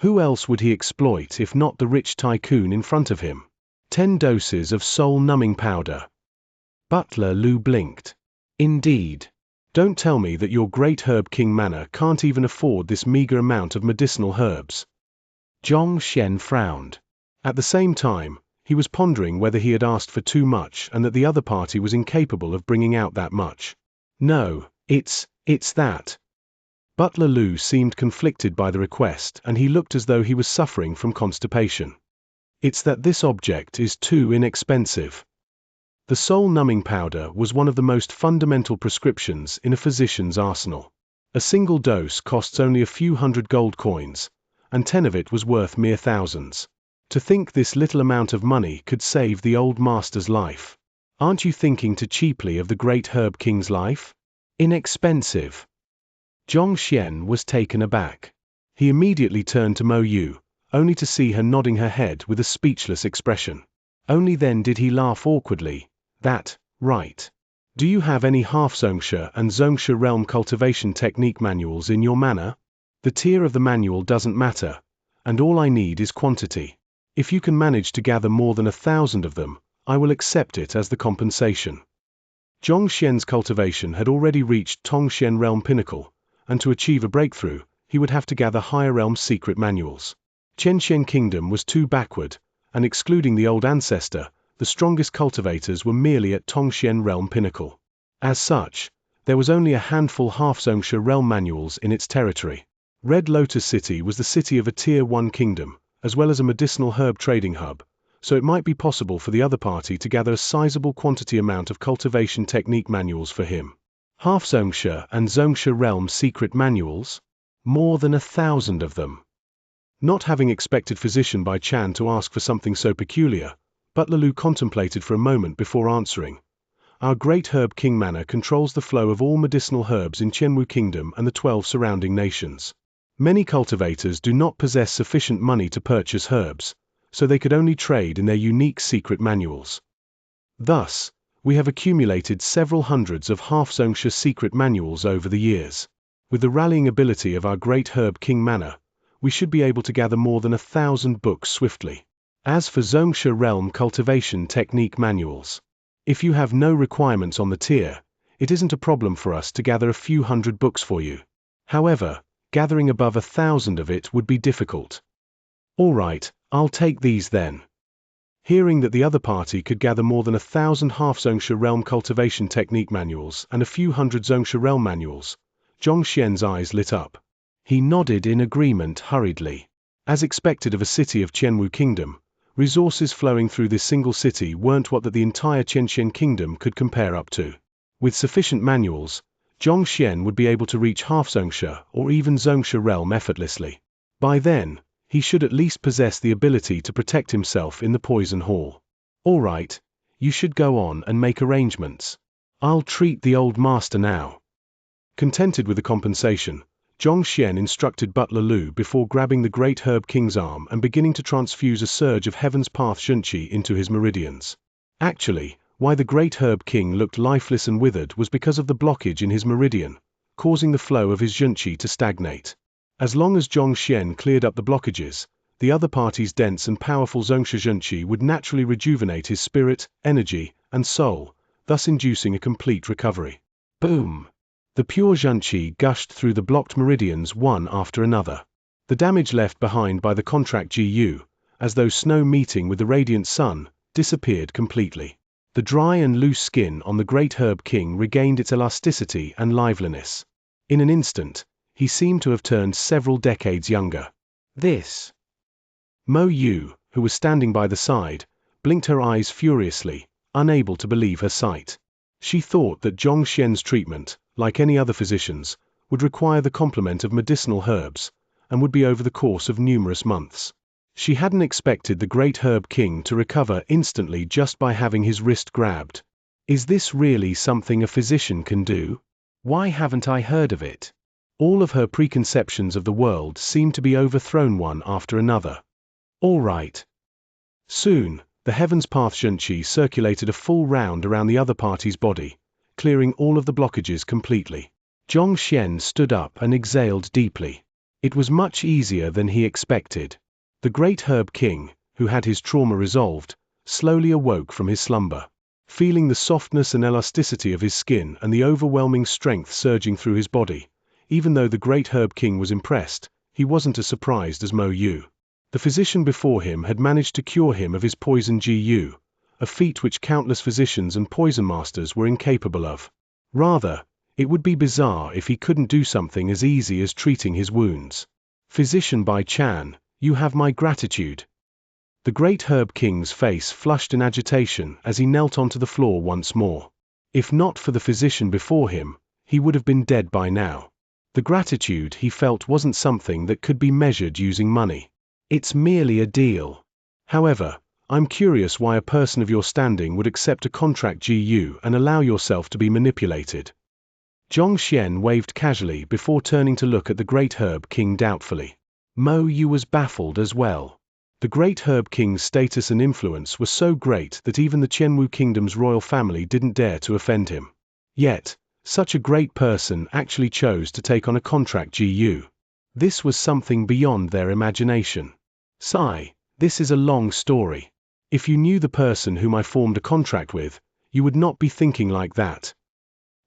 Who else would he exploit if not the rich tycoon in front of him? 10 doses of soul-numbing powder. Butler Lu blinked. Indeed. Don't tell me that your great Herb King manor can't even afford this meager amount of medicinal herbs. Xianxia frowned. At the same time, he was pondering whether he had asked for too much and that the other party was incapable of bringing out that much. No, it's that. Butler Lu seemed conflicted by the request and he looked as though he was suffering from constipation. It's that this object is too inexpensive. The soul-numbing powder was one of the most fundamental prescriptions in a physician's arsenal. A single dose costs only a few hundred gold coins, and 10 of it was worth mere thousands. To think this little amount of money could save the old master's life. Aren't you thinking too cheaply of the great Herb King's life? Inexpensive. Xianxia was taken aback. He immediately turned to Mo Yu, only to see her nodding her head with a speechless expression. Only then did he laugh awkwardly. That, right. Do you have any half-Xianxia and Xianxia realm cultivation technique manuals in your manor? The tier of the manual doesn't matter, and all I need is quantity. If you can manage to gather more than 1,000 of them, I will accept it as the compensation. Xianxia's cultivation had already reached Tongxian realm pinnacle, and to achieve a breakthrough, he would have to gather higher realm secret manuals. Xianxia Kingdom was too backward, and excluding the old ancestor, the strongest cultivators were merely at Tongxian realm pinnacle. As such, there was only a handful half-Xianxia realm manuals in its territory. Red Lotus City was the city of a Tier 1 kingdom, as well as a medicinal herb trading hub, so it might be possible for the other party to gather a sizable quantity amount of cultivation technique manuals for him. Half-Xianxia and Xianxia realm secret manuals? More than 1,000 of them. Not having expected Physician Bai Chan to ask for something so peculiar, Butler Lu contemplated for a moment before answering. Our great herb king manor controls the flow of all medicinal herbs in Qianwu Kingdom and the 12 surrounding nations. Many cultivators do not possess sufficient money to purchase herbs, so they could only trade in their unique secret manuals. Thus, we have accumulated several hundreds of half-Xianxia secret manuals over the years. With the rallying ability of our great herb king manor, we should be able to gather more than 1,000 books swiftly. As for Xianxia realm cultivation technique manuals, if you have no requirements on the tier, it isn't a problem for us to gather a few hundred books for you. However, gathering above 1,000 of it would be difficult. All right, I'll take these then. Hearing that the other party could gather more than 1,000 half-Xianxia realm cultivation technique manuals and a few hundred Xianxia realm manuals, Zhong Xian's eyes lit up. He nodded in agreement hurriedly. As expected of a city of Qianwu Kingdom, resources flowing through this single city weren't what the entire Qianxian Kingdom could compare up to. With sufficient manuals, Zhong Xian would be able to reach half-Xianxia or even Xianxia realm effortlessly. By then, he should at least possess the ability to protect himself in the poison hall. All right, you should go on and make arrangements. I'll treat the old master now. Contented with the compensation, Zhong Xian instructed Butler Lu before grabbing the great herb king's arm and beginning to transfuse a surge of heaven's path Zhenqi into his meridians. Actually, why the great herb king looked lifeless and withered was because of the blockage in his meridian, causing the flow of his Zhenqi to stagnate. As long as Zhong Xian cleared up the blockages, the other party's dense and powerful Xianxia Zhenqi would naturally rejuvenate his spirit, energy, and soul, thus inducing a complete recovery. Boom! The pure Zhenqi gushed through the blocked meridians one after another. The damage left behind by the contract GU, as though snow meeting with the radiant sun, disappeared completely. The dry and loose skin on the great herb king regained its elasticity and liveliness. In an instant, he seemed to have turned several decades younger. This. Mo Yu, who was standing by the side, blinked her eyes furiously, unable to believe her sight. She thought that Zhong Xian's treatment, like any other physician's, would require the complement of medicinal herbs, and would be over the course of numerous months. She hadn't expected the great herb king to recover instantly just by having his wrist grabbed. Is this really something a physician can do? Why haven't I heard of it? All of her preconceptions of the world seemed to be overthrown one after another. All right. Soon, the Heaven's Path Zhenqi circulated a full round around the other party's body, clearing all of the blockages completely. Zhong Xian stood up and exhaled deeply. It was much easier than he expected. The great herb king, who had his trauma resolved, slowly awoke from his slumber. Feeling the softness and elasticity of his skin and the overwhelming strength surging through his body, even though the great herb king was impressed, he wasn't as surprised as Mo Yu. The physician before him had managed to cure him of his poison GU, a feat which countless physicians and poison masters were incapable of. Rather, it would be bizarre if he couldn't do something as easy as treating his wounds. Physician Bai Chan, you have my gratitude. The great herb king's face flushed in agitation as he knelt onto the floor once more. If not for the physician before him, he would have been dead by now. The gratitude he felt wasn't something that could be measured using money. It's merely a deal. However, I'm curious why a person of your standing would accept a contract GU and allow yourself to be manipulated. Zhong Xian waved casually before turning to look at the great herb king doubtfully. Mo Yu was baffled as well. The great herb king's status and influence were so great that even the Qianwu Kingdom's royal family didn't dare to offend him. Yet, such a great person actually chose to take on a contract GU. This was something beyond their imagination. Sigh, this is a long story. If you knew the person whom I formed a contract with, you would not be thinking like that.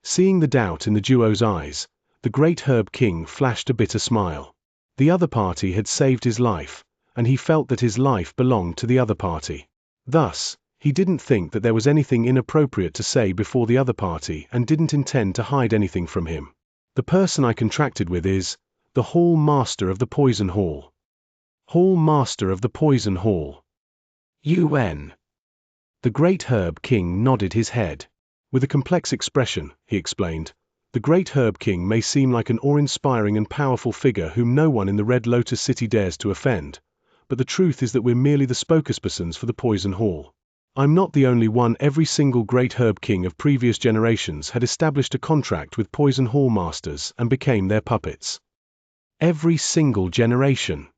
Seeing the doubt in the duo's eyes, The great Herb King flashed a bitter smile. The other party had saved his life, and he felt that his life belonged to the other party. Thus, he didn't think that there was anything inappropriate to say before the other party and didn't intend to hide anything from him. The person I contracted with is the Hall Master of the Poison Hall. Hall Master of the Poison Hall. UN. The great Herb King nodded his head. With a complex expression, he explained, the great Herb King may seem like an awe-inspiring and powerful figure whom no one in the Red Lotus City dares to offend, but the truth is that we're merely the spokespersons for the Poison Hall. I'm not the only one. Every single great Herb King of previous generations had established a contract with Poison Hall Masters and became their puppets. Every single generation.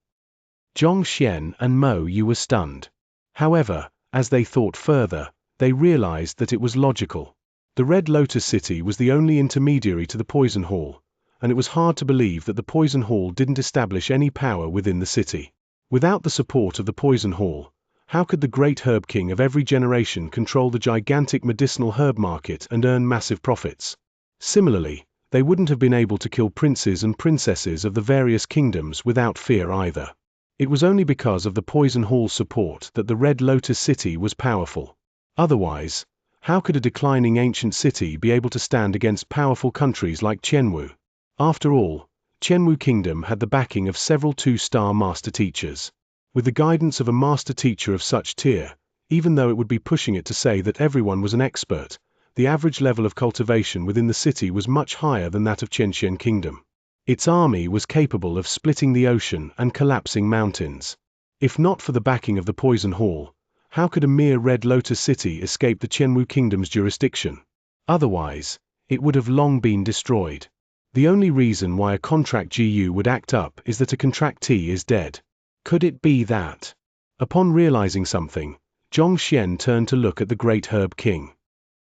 Xianxia and Mo Yu were stunned. However, as they thought further, they realized that it was logical. The Red Lotus City was the only intermediary to the Poison Hall, and it was hard to believe that the Poison Hall didn't establish any power within the city. Without the support of the Poison Hall, how could the great Herb King of every generation control the gigantic medicinal herb market and earn massive profits? Similarly, they wouldn't have been able to kill princes and princesses of the various kingdoms without fear either. It was only because of the Poison Hall's support that the Red Lotus City was powerful. Otherwise, how could a declining ancient city be able to stand against powerful countries like Qianwu? After all, Qianwu Kingdom had the backing of several two-star master teachers. With the guidance of a master teacher of such tier, even though it would be pushing it to say that everyone was an expert, the average level of cultivation within the city was much higher than that of Xianxia Kingdom. Its army was capable of splitting the ocean and collapsing mountains. If not for the backing of the Poison Hall, how could a mere Red Lotus City escape the Qianwu Kingdom's jurisdiction? Otherwise, it would have long been destroyed. The only reason why a contract GU would act up is that a contractee is dead. Could it be that? Upon realizing something, Xianxia turned to look at the great Herb King.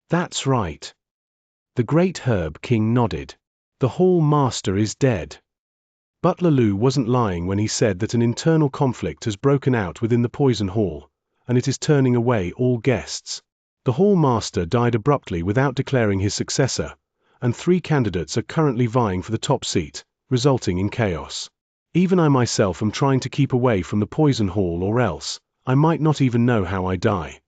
That's right. The great Herb King nodded. The Hall Master is dead. Butler Lu wasn't lying when he said that an internal conflict has broken out within the Poison Hall, and it is turning away all guests. The Hall Master died abruptly without declaring his successor, and 3 candidates are currently vying for the top seat, resulting in chaos. Even I myself am trying to keep away from the Poison Hall, or else I might not even know how I die.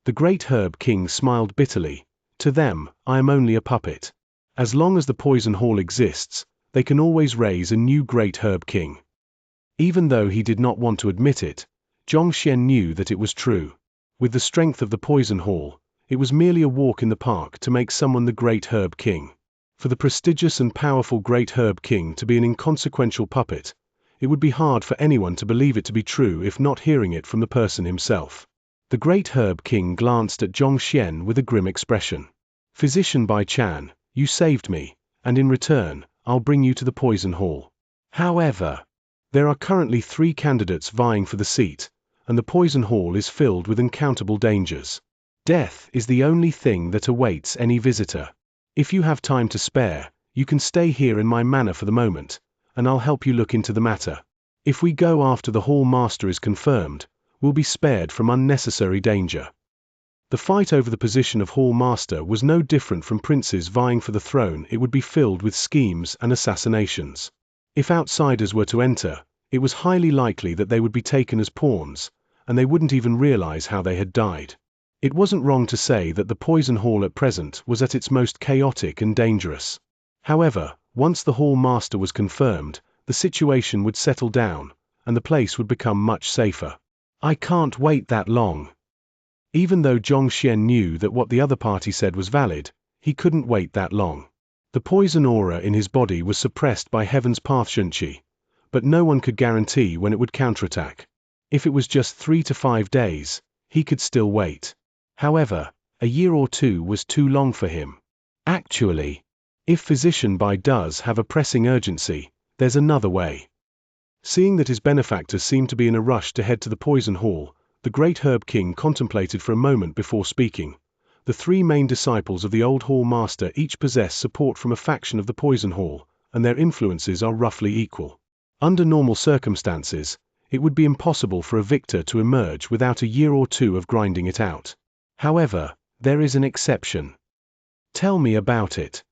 The great Herb King smiled bitterly. To them, I am only a puppet. As long as the Poison Hall exists, they can always raise a new great Herb King. Even though he did not want to admit it, Xianxia knew that it was true. With the strength of the Poison Hall, it was merely a walk in the park to make someone the great Herb King. For the prestigious and powerful great Herb King to be an inconsequential puppet, it would be hard for anyone to believe it to be true if not hearing it from the person himself. The great Herb King glanced at Xianxia with a grim expression. Physician Bai Chan, you saved me, and in return, I'll bring you to the Poison Hall. However, there are currently 3 candidates vying for the seat, and the Poison Hall is filled with uncountable dangers. Death is the only thing that awaits any visitor. If you have time to spare, you can stay here in my manor for the moment, and I'll help you look into the matter. If we go after the Hall Master is confirmed, we'll be spared from unnecessary danger. The fight over the position of Hall Master was no different from princes vying for the throne. It would be filled with schemes and assassinations. If outsiders were to enter, it was highly likely that they would be taken as pawns, and they wouldn't even realize how they had died. It wasn't wrong to say that the Poison Hall at present was at its most chaotic and dangerous. However, once the Hall Master was confirmed, the situation would settle down, and the place would become much safer. I can't wait that long. Even though Xianxia knew that what the other party said was valid, he couldn't wait that long. The poison aura in his body was suppressed by Heaven's Path Shunqi, but no one could guarantee when it would counterattack. If it was just 3 to 5 days, he could still wait. However, a year or 2 was too long for him. Actually, if Physician Bai does have a pressing urgency, there's another way. Seeing that his benefactor seemed to be in a rush to head to the Poison Hall, the great Herb King contemplated for a moment before speaking. The 3 main disciples of the old Hall Master each possess support from a faction of the Poison Hall, and their influences are roughly equal. Under normal circumstances, it would be impossible for a victor to emerge without a year or 2 of grinding it out. However, there is an exception. Tell me about it.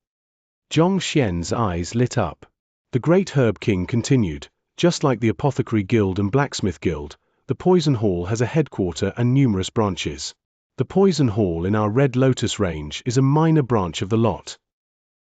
Xianxia's eyes lit up. The great Herb King continued, just like the Apothecary Guild and Blacksmith Guild, the Poison Hall has a headquarter and numerous branches. The Poison Hall in our Red Lotus range is a minor branch of the lot.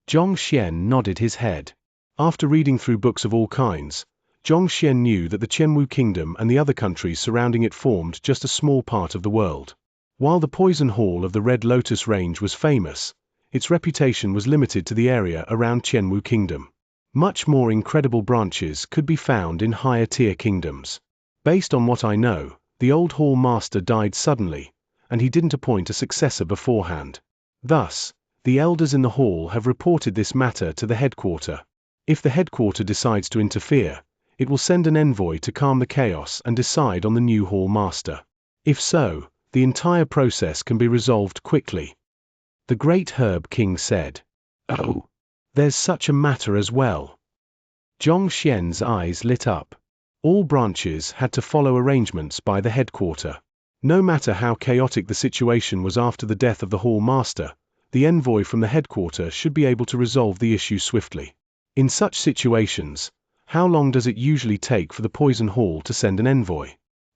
Xianxia nodded his head. After reading through books of all kinds, Xianxia knew that the Qianwu Kingdom and the other countries surrounding it formed just a small part of the world. While the Poison Hall of the Red Lotus range was famous, its reputation was limited to the area around Qianwu Kingdom. Much more incredible branches could be found in higher-tier kingdoms. Based on what I know, the old hall master died suddenly, and he didn't appoint a successor beforehand. Thus, the elders in the hall have reported this matter to the headquarter. If the headquarter decides to interfere, it will send an envoy to calm the chaos and decide on the new hall master. If so, the entire process can be resolved quickly. The great Herb King said. Oh, there's such a matter as well. Xianxia's eyes lit up. All branches had to follow arrangements by the headquarter. No matter how chaotic the situation was after the death of the hall master, the envoy from the headquarter should be able to resolve the issue swiftly. In such situations, how long does it usually take for the Poison Hall to send an envoy?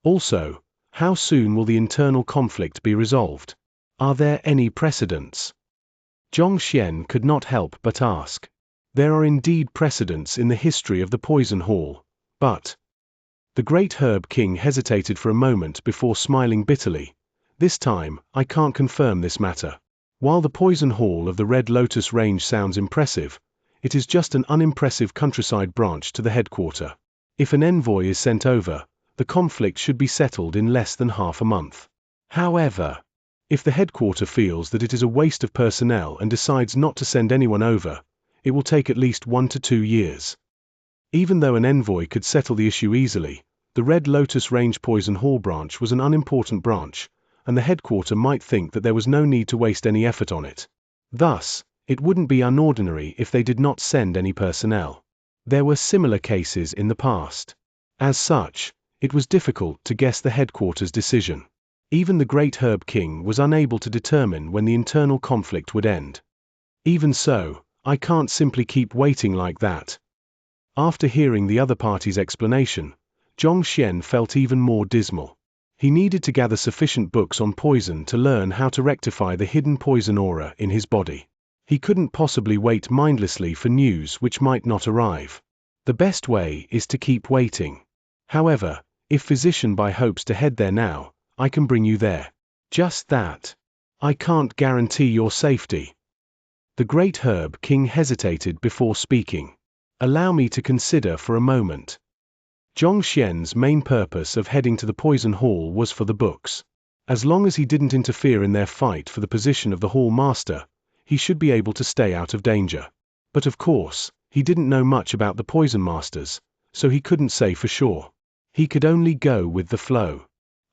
Also, how soon will the internal conflict be resolved? Are there any precedents? Xianxia could not help but ask. There are indeed precedents in the history of the Poison Hall, but... The great Herb King hesitated for a moment before smiling bitterly. This time, I can't confirm this matter. While the Poison Hall of the Red Lotus range sounds impressive, it is just an unimpressive countryside branch to the headquarter. If an envoy is sent over, the conflict should be settled in less than half a month. However, if the headquarter feels that it is a waste of personnel and decides not to send anyone over, it will take at least 1 to 2 years. Even though an envoy could settle the issue easily, the Red Lotus Range Poison Hall branch was an unimportant branch, and the headquarter might think that there was no need to waste any effort on it. Thus, it wouldn't be unordinary if they did not send any personnel. There were similar cases in the past. As such, it was difficult to guess the headquarter's decision. Even the great Herb King was unable to determine when the internal conflict would end. Even so, I can't simply keep waiting like that. After hearing the other party's explanation, Xianxia felt even more dismal. He needed to gather sufficient books on poison to learn how to rectify the hidden poison aura in his body. He couldn't possibly wait mindlessly for news which might not arrive. The best way is to keep waiting. However, if Physician Bai hopes to head there now, I can bring you there. Just that. I can't guarantee your safety. The great Herb King hesitated before speaking. Allow me to consider for a moment. Xianxia's main purpose of heading to the Poison Hall was for the books. As long as he didn't interfere in their fight for the position of the Hall Master, he should be able to stay out of danger. But of course, he didn't know much about the Poison Masters, so he couldn't say for sure. He could only go with the flow.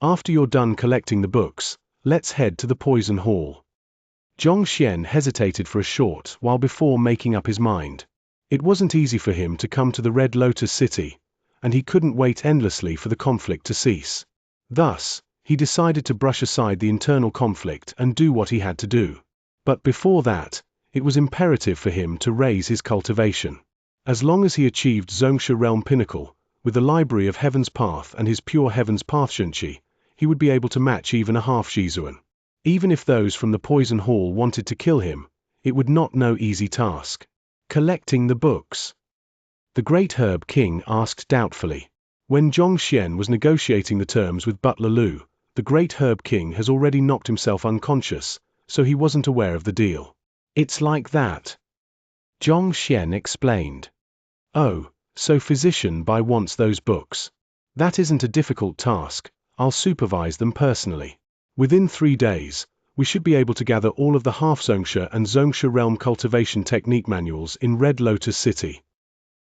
After you're done collecting the books, let's head to the Poison Hall. Xianxia hesitated for a short while before making up his mind. It wasn't easy for him to come to the Red Lotus City, and he couldn't wait endlessly for the conflict to cease. Thus, he decided to brush aside the internal conflict and do what he had to do. But before that, it was imperative for him to raise his cultivation. As long as he achieved Xianxia Realm Pinnacle, with the Library of Heaven's Path and his Pure Heaven's Path Xianxia, he would be able to match even a half Xizuan. Even if those from the Poison Hall wanted to kill him, it would not no easy task. Collecting the books. The great Herb King asked doubtfully. When Xianxia was negotiating the terms with Butler Lu, the great Herb King has already knocked himself unconscious, so he wasn't aware of the deal. It's like that. Xianxia explained. Oh, so Physician Bai wants those books. That isn't a difficult task, I'll supervise them personally. Within 3 days, we should be able to gather all of the half Xianxia and Xianxia Realm cultivation technique manuals in Red Lotus City.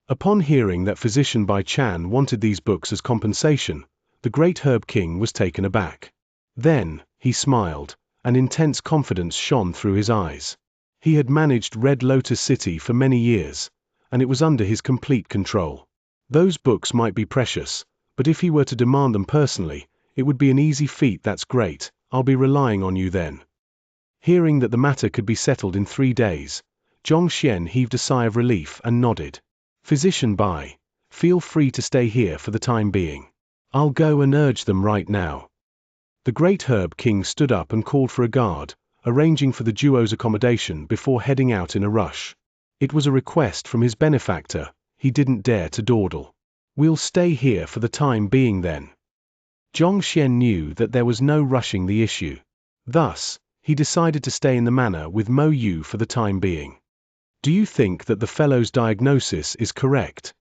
Upon hearing that Physician Bai Chan wanted these books as compensation, the great Herb King was taken aback. Then, he smiled, and intense confidence shone through his eyes. He had managed Red Lotus City for many years, and it was under his complete control. Those books might be precious, but if he were to demand them personally, it would be an easy feat. That's great, I'll be relying on you then. Hearing that the matter could be settled in 3 days, Xianxia heaved a sigh of relief and nodded. Physician Bai, feel free to stay here for the time being. I'll go and urge them right now. The great Herb King stood up and called for a guard, arranging for the duo's accommodation before heading out in a rush. It was a request from his benefactor, he didn't dare to dawdle. We'll stay here for the time being then. Xianxia knew that there was no rushing the issue. Thus, he decided to stay in the manor with Mo Yu for the time being. Do you think that the fellow's diagnosis is correct?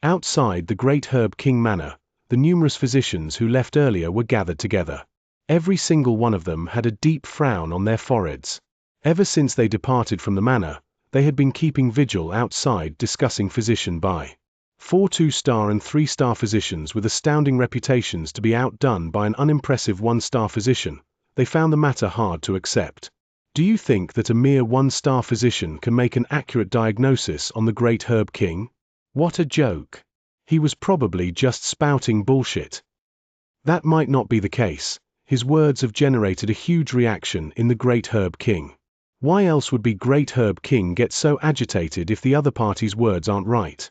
Outside the great Herb King manor, the numerous physicians who left earlier were gathered together. Every single one of them had a deep frown on their foreheads. Ever since they departed from the manor, they had been keeping vigil outside discussing Physician Bai. 4 2-star and 3-star physicians with astounding reputations to be outdone by an unimpressive 1-star physician, they found the matter hard to accept. Do you think that a mere 1-star physician can make an accurate diagnosis on the great Herb King? What a joke. He was probably just spouting bullshit. That might not be the case. His words have generated a huge reaction in the great Herb King. Why else would be great Herb King get so agitated if the other party's words aren't right?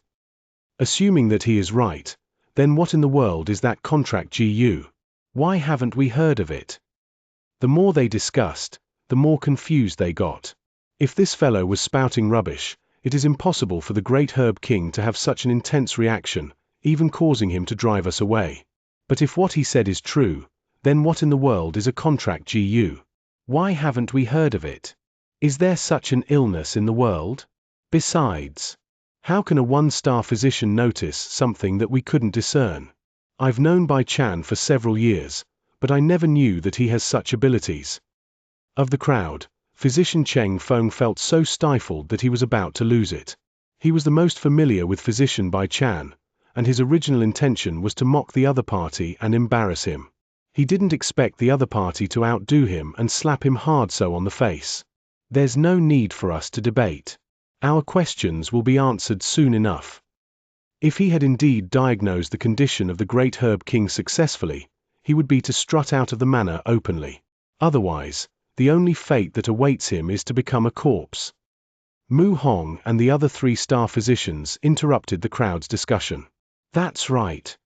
Assuming that he is right, then what in the world is that contract GU? Why haven't we heard of it? The more they discussed, the more confused they got. If this fellow was spouting rubbish, it is impossible for the great Herb King to have such an intense reaction, even causing him to drive us away. But if what he said is true, then what in the world is a contract GU? Why haven't we heard of it? Is there such an illness in the world? Besides, how can a 1-star physician notice something that we couldn't discern? I've known Bai Chan for several years, but I never knew that he has such abilities. Of the crowd, Physician Cheng Feng felt so stifled that he was about to lose it. He was the most familiar with Physician Bai Chan, and his original intention was to mock the other party and embarrass him. He didn't expect the other party to outdo him and slap him hard so on the face. There's no need for us to debate. Our questions will be answered soon enough. If he had indeed diagnosed the condition of the great Herb King successfully, he would be to strut out of the manor openly. Otherwise, the only fate that awaits him is to become a corpse. Mu Hong and the other 3-star physicians interrupted the crowd's discussion. That's right.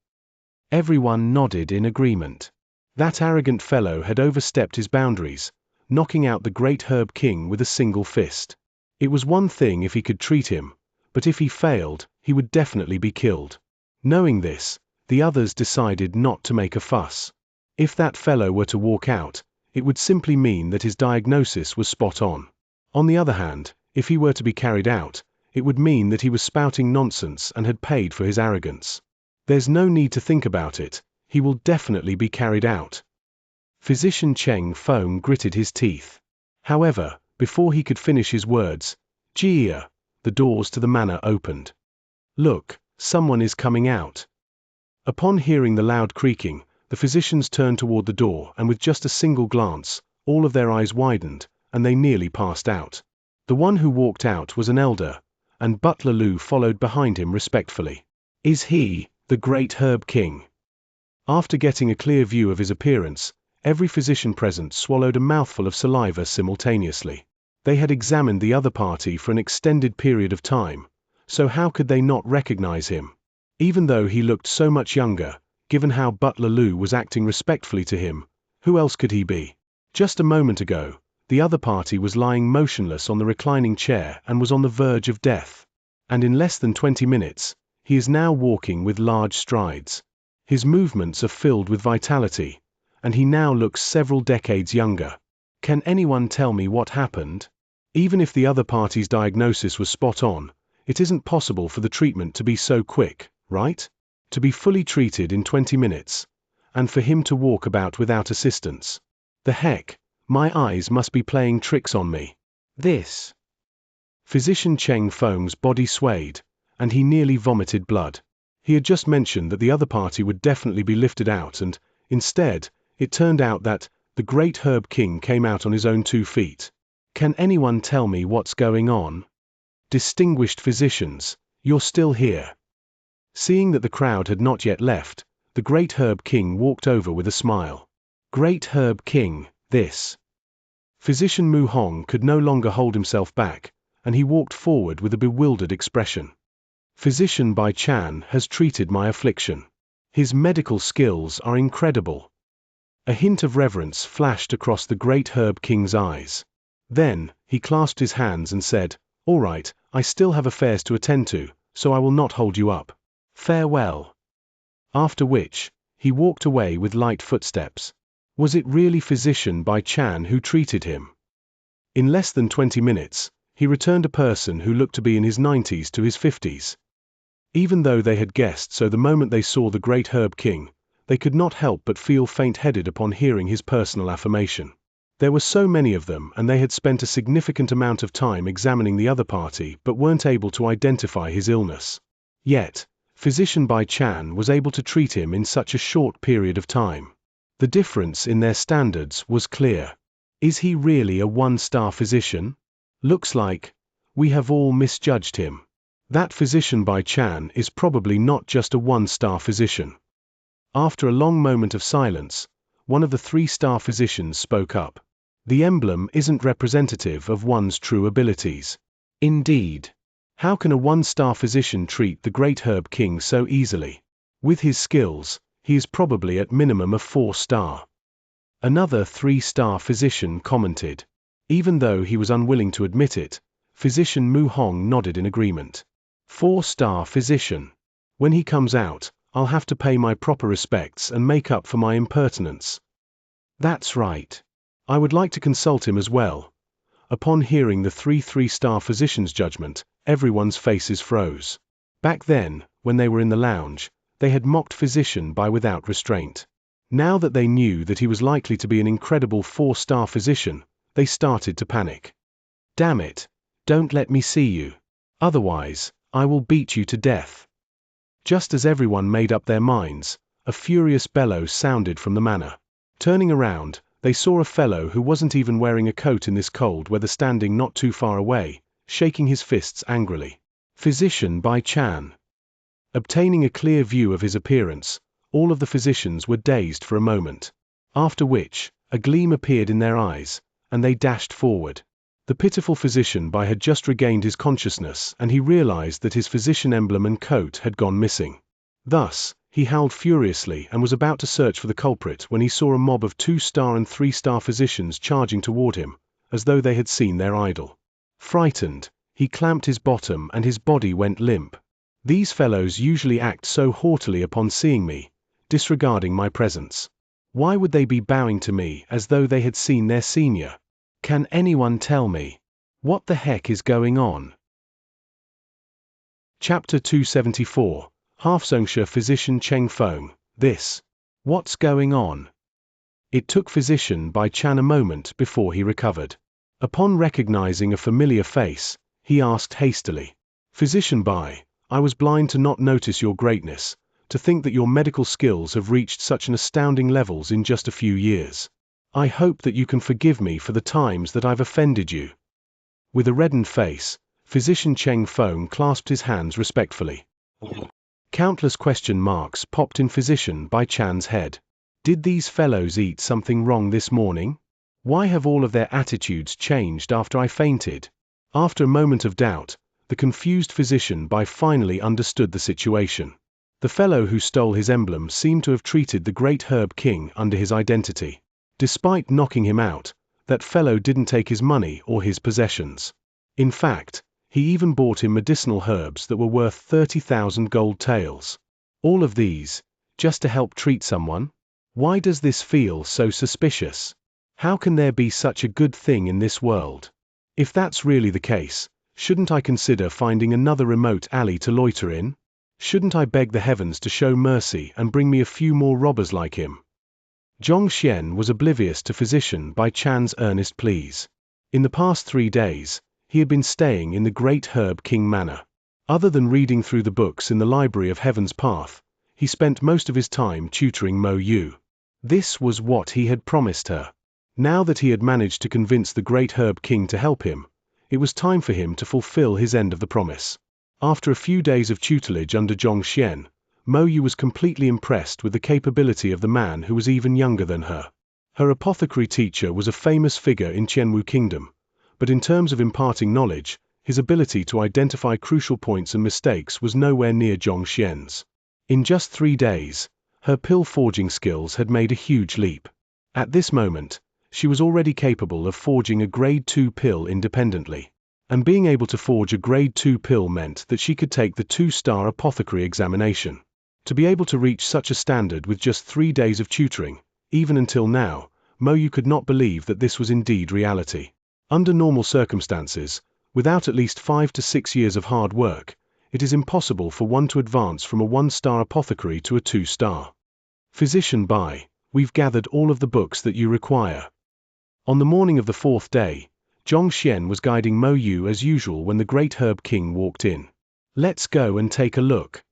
Everyone nodded in agreement. That arrogant fellow had overstepped his boundaries, knocking out the great Herb King with a single fist. It was one thing if he could treat him, but if he failed, he would definitely be killed. Knowing this, the others decided not to make a fuss. If that fellow were to walk out, it would simply mean that his diagnosis was spot on. On the other hand, if he were to be carried out, it would mean that he was spouting nonsense and had paid for his arrogance. There's no need to think about it, he will definitely be carried out. Physician Cheng Feng gritted his teeth. However, before he could finish his words, Jia, the doors to the manor opened. Look, someone is coming out. Upon hearing the loud creaking, the physicians turned toward the door and with just a single glance, all of their eyes widened, and they nearly passed out. The one who walked out was an elder, and Butler Lu followed behind him respectfully. Is he, the great Herb King? After getting a clear view of his appearance, every physician present swallowed a mouthful of saliva simultaneously. They had examined the other party for an extended period of time, so how could they not recognize him? Even though he looked so much younger, given how Butler Lu was acting respectfully to him, who else could he be? Just a moment ago, the other party was lying motionless on the reclining chair and was on the verge of death. And in less than 20 minutes, he is now walking with large strides. His movements are filled with vitality, and he now looks several decades younger. Can anyone tell me what happened? Even if the other party's diagnosis was spot on, it isn't possible for the treatment to be so quick, right? To be fully treated in 20 minutes, and for him to walk about without assistance. The heck, my eyes must be playing tricks on me. This. Physician Cheng Feng's body swayed, and he nearly vomited blood. He had just mentioned that the other party would definitely be lifted out and, instead, it turned out that the great Herb King came out on his own 2 feet. Can anyone tell me what's going on? Distinguished physicians, you're still here. Seeing that the crowd had not yet left, the great Herb King walked over with a smile. Great Herb King, this. Physician Mu Hong could no longer hold himself back, and he walked forward with a bewildered expression. Physician Bai Chan has treated my affliction. His medical skills are incredible. A hint of reverence flashed across the great Herb King's eyes. Then, he clasped his hands and said, "All right, I still have affairs to attend to, so I will not hold you up. Farewell." After which, he walked away with light footsteps. Was it really Physician Bai Chan who treated him? In less than 20 minutes, he returned a person who looked to be in his 90s to his 50s. Even though they had guessed so the moment they saw the great Herb King, they could not help but feel faint-headed upon hearing his personal affirmation. There were so many of them, and they had spent a significant amount of time examining the other party but weren't able to identify his illness. Yet, Physician Bai Chan was able to treat him in such a short period of time. The difference in their standards was clear. Is he really a one-star physician? Looks like we have all misjudged him. That Physician Bai Chan is probably not just a one-star physician. After a long moment of silence, one of the 3-star physicians spoke up. The emblem isn't representative of one's true abilities. Indeed. How can a 1-star physician treat the great Herb King so easily? With his skills, he is probably at minimum a 4-star. Another 3-star physician commented. Even though he was unwilling to admit it, Physician Mu Hong nodded in agreement. 4-star physician. When he comes out, I'll have to pay my proper respects and make up for my impertinence. That's right. I would like to consult him as well. Upon hearing the 3-star physician's judgment, everyone's faces froze. Back then, when they were in the lounge, they had mocked Physician Bai without restraint. Now that they knew that he was likely to be an incredible 4-star physician, they started to panic. Damn it, don't let me see you. Otherwise, I will beat you to death. Just as everyone made up their minds, a furious bellow sounded from the manor. Turning around, they saw a fellow who wasn't even wearing a coat in this cold weather standing not too far away, shaking his fists angrily. Physician Bai Chan. Obtaining a clear view of his appearance, all of the physicians were dazed for a moment. After which, a gleam appeared in their eyes, and they dashed forward. The pitiful Physician Bai had just regained his consciousness, and he realized that his physician emblem and coat had gone missing. Thus, he howled furiously and was about to search for the culprit when he saw a mob of 2-star and 3-star physicians charging toward him, as though they had seen their idol. Frightened, he clamped his bottom and his body went limp. These fellows usually act so haughtily upon seeing me, disregarding my presence. Why would they be bowing to me as though they had seen their senior? Can anyone tell me what the heck is going on? Chapter 274, Xianxia Physician Cheng Feng, this. What's going on? It took Physician Bai Chan a moment before he recovered. Upon recognizing a familiar face, he asked hastily, Physician Bai, I was blind to not notice your greatness, to think that your medical skills have reached such an astounding levels in just a few years. I hope that you can forgive me for the times that I've offended you. With a reddened face, Physician Cheng Feng clasped his hands respectfully. Countless question marks popped in Physician Bai Chan's head. Did these fellows eat something wrong this morning? Why have all of their attitudes changed after I fainted? After a moment of doubt, the confused Physician Bai finally understood the situation. The fellow who stole his emblem seemed to have treated the great Herb King under his identity. Despite knocking him out, that fellow didn't take his money or his possessions. In fact, he even bought him medicinal herbs that were worth 30,000 gold taels. All of these, just to help treat someone? Why does this feel so suspicious? How can there be such a good thing in this world? If that's really the case, shouldn't I consider finding another remote alley to loiter in? Shouldn't I beg the heavens to show mercy and bring me a few more robbers like him? Xianxia was oblivious to Physician Bai Chan's earnest pleas. In the past 3 days, he had been staying in the great Herb King Manor. Other than reading through the books in the Library of Heaven's Path, he spent most of his time tutoring Mo Yu. This was what he had promised her. Now that he had managed to convince the great Herb King to help him, it was time for him to fulfill his end of the promise. After a few days of tutelage under Xianxia, Mo Yu was completely impressed with the capability of the man who was even younger than her. Her apothecary teacher was a famous figure in Qianwu Kingdom, but in terms of imparting knowledge, his ability to identify crucial points and mistakes was nowhere near Xianxia's. In just 3 days, her pill forging skills had made a huge leap. At this moment, she was already capable of forging a grade 2 pill independently. And being able to forge a grade 2 pill meant that she could take the 2-star apothecary examination. To be able to reach such a standard with just 3 days of tutoring, even until now, Moyu could not believe that this was indeed reality. Under normal circumstances, without at least 5 to 6 years of hard work, it is impossible for one to advance from a 1-star apothecary to a 2-star. Physician Bai, we've gathered all of the books that you require. On the morning of the 4th day, Xianxia was guiding Mo Yu as usual when the great Herb King walked in. Let's go and take a look.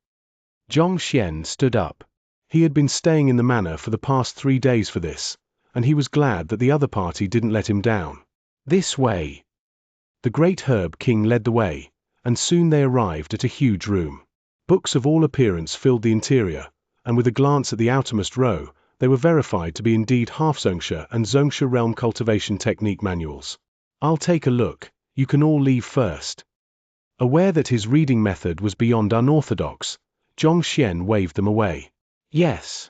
Xianxia stood up. He had been staying in the manor for the past 3 days for this, and he was glad that the other party didn't let him down. This way. The great Herb King led the way, and soon they arrived at a huge room. Books of all appearance filled the interior, and with a glance at the outermost row, they were verified to be indeed Xianxia and Xianxia realm cultivation technique manuals. I'll take a look, you can all leave first. Aware that his reading method was beyond unorthodox, Xianxia waved them away. Yes.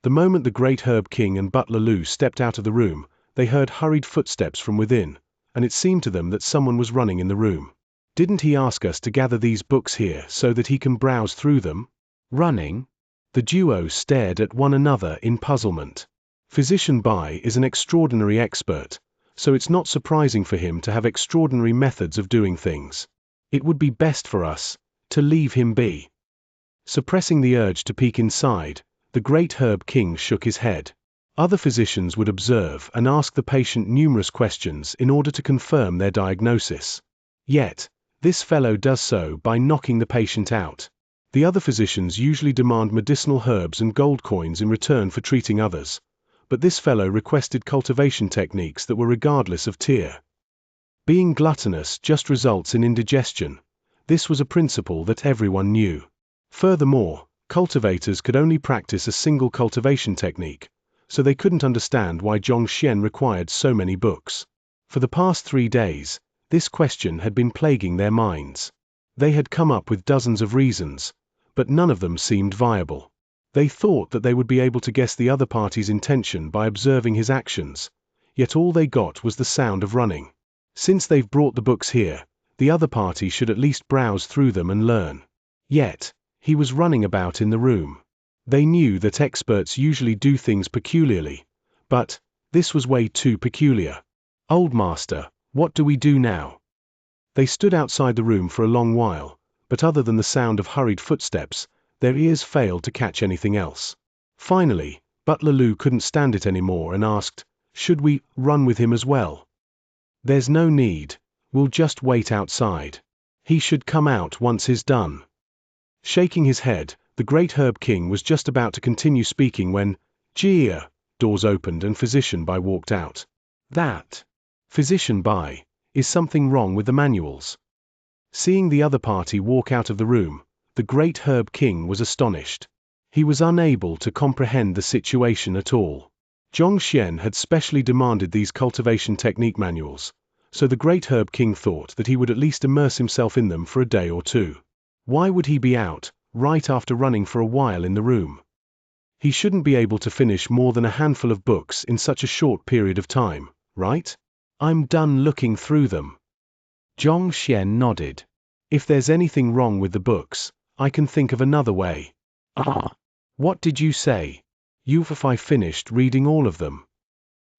The moment the great Herb King and Butler Lu stepped out of the room, they heard hurried footsteps from within, and it seemed to them that someone was running in the room. Didn't he ask us to gather these books here so that he can browse through them? Running? The duo stared at one another in puzzlement. Physician Bai is an extraordinary expert, so it's not surprising for him to have extraordinary methods of doing things. It would be best for us to leave him be. Suppressing the urge to peek inside, the great Herb King shook his head. Other physicians would observe and ask the patient numerous questions in order to confirm their diagnosis. Yet, this fellow does so by knocking the patient out. The other physicians usually demand medicinal herbs and gold coins in return for treating others, but this fellow requested cultivation techniques that were regardless of tier. Being gluttonous just results in indigestion. This was a principle that everyone knew. Furthermore, cultivators could only practice a single cultivation technique, so they couldn't understand why Xianxia required so many books. For the past 3 days, this question had been plaguing their minds. They had come up with dozens of reasons, but none of them seemed viable. They thought that they would be able to guess the other party's intention by observing his actions, yet all they got was the sound of running. Since they've brought the books here, the other party should at least browse through them and learn. Yet, he was running about in the room. They knew that experts usually do things peculiarly, but this was way too peculiar. Old Master, what do we do now? They stood outside the room for a long while, but other than the sound of hurried footsteps, their ears failed to catch anything else. Finally, Butler Lu couldn't stand it anymore and asked, should we run with him as well? There's no need, we'll just wait outside. He should come out once he's done. Shaking his head, the great Herb King was just about to continue speaking when, Gia, doors opened and Physician Bai walked out. That, Physician Bai, is something wrong with the manuals? Seeing the other party walk out of the room, the great Herb King was astonished. He was unable to comprehend the situation at all. Xianxia had specially demanded these cultivation technique manuals, so the great Herb King thought that he would at least immerse himself in them for a day or two. Why would he be out, right after running for a while in the room? He shouldn't be able to finish more than a handful of books in such a short period of time, right? I'm done looking through them. Xianxia nodded. If there's anything wrong with the books, I can think of another way. Ah! What did you say? If I finished reading all of them.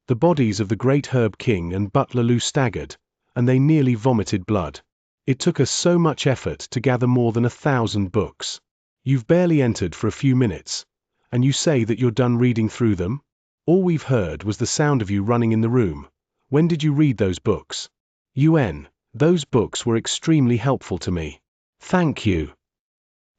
The bodies of the great Herb King and Butler Lu staggered, and they nearly vomited blood. It took us so much effort to gather more than 1,000 books. You've barely entered for a few minutes, and you say that you're done reading through them? All we've heard was the sound of you running in the room. When did you read those books? Those books were extremely helpful to me. Thank you.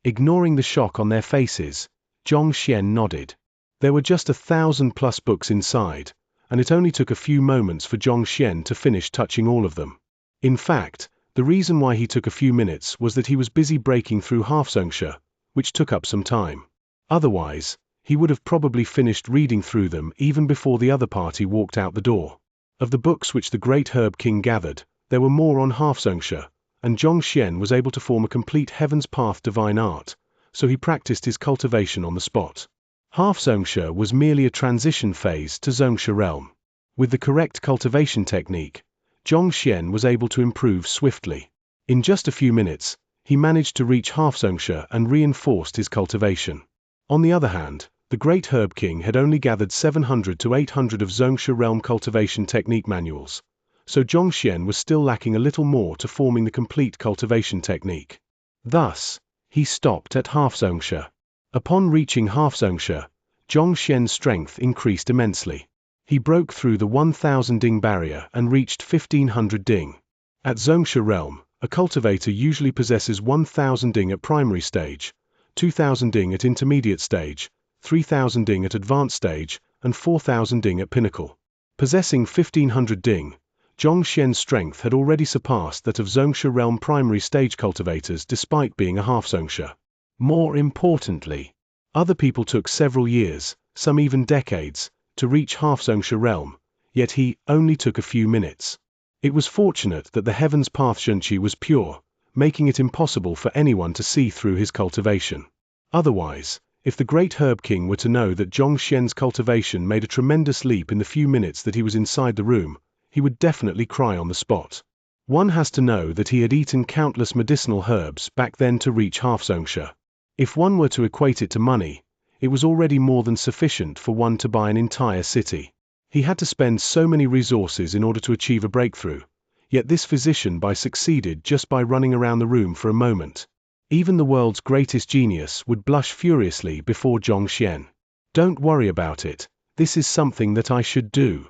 Ignoring the shock on their faces, Xianxia nodded. There were just 1,000+ books inside, and it only took a few moments for Xianxia to finish touching all of them. In fact, the reason why he took a few minutes was that he was busy breaking through Xianxia, which took up some time. Otherwise, he would have probably finished reading through them even before the other party walked out the door. Of the books which the great Herb King gathered, there were more on Xianxia, and Xianxia was able to form a complete Heaven's Path divine art, so he practiced his cultivation on the spot. Half Xianxia was merely a transition phase to Xianxia realm. With the correct cultivation technique, Xianxia was able to improve swiftly. In just a few minutes, he managed to reach half Xianxia and reinforced his cultivation. On the other hand, the great Herb King had only gathered 700 to 800 of Xianxia realm cultivation technique manuals, so Xianxia was still lacking a little more to forming the complete cultivation technique. Thus, he stopped at half Xianxia. Upon reaching half Xianxia, Xianxia's strength increased immensely. He broke through the 1000 ding barrier and reached 1500 ding. At Xianxia realm, a cultivator usually possesses 1000 ding at primary stage, 2000 ding at intermediate stage, 3000 ding at advanced stage, and 4000 ding at pinnacle. Possessing 1500 ding, Xianxia's strength had already surpassed that of Xianxia realm primary stage cultivators despite being a half Xianxia. More importantly, other people took several years, some even decades, to reach half Xianxia realm, yet he only took a few minutes. It was fortunate that the Heaven's Path Xianxia was pure, making it impossible for anyone to see through his cultivation. Otherwise, if the great Herb King were to know that Xianxia's cultivation made a tremendous leap in the few minutes that he was inside the room, he would definitely cry on the spot. One has to know that he had eaten countless medicinal herbs back then to reach half Xianxia. If one were to equate it to money, it was already more than sufficient for one to buy an entire city. He had to spend so many resources in order to achieve a breakthrough, yet this physician succeeded just by running around the room for a moment. Even the world's greatest genius would blush furiously before Xianxia. Don't worry about it, this is something that I should do.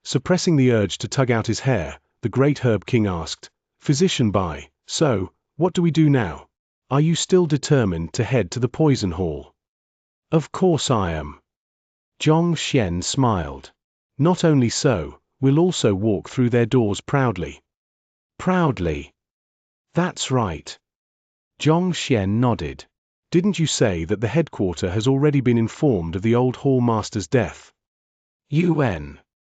Suppressing the urge to tug out his hair, the great Herb King asked, "Physician Bai, so, what do we do now? Are you still determined to head to the poison hall?" "Of course I am." Xianxia smiled. "Not only so, we'll also walk through their doors proudly." "Proudly?" "That's right." Xianxia nodded. "Didn't you say that the headquarter has already been informed of the old hall master's death?"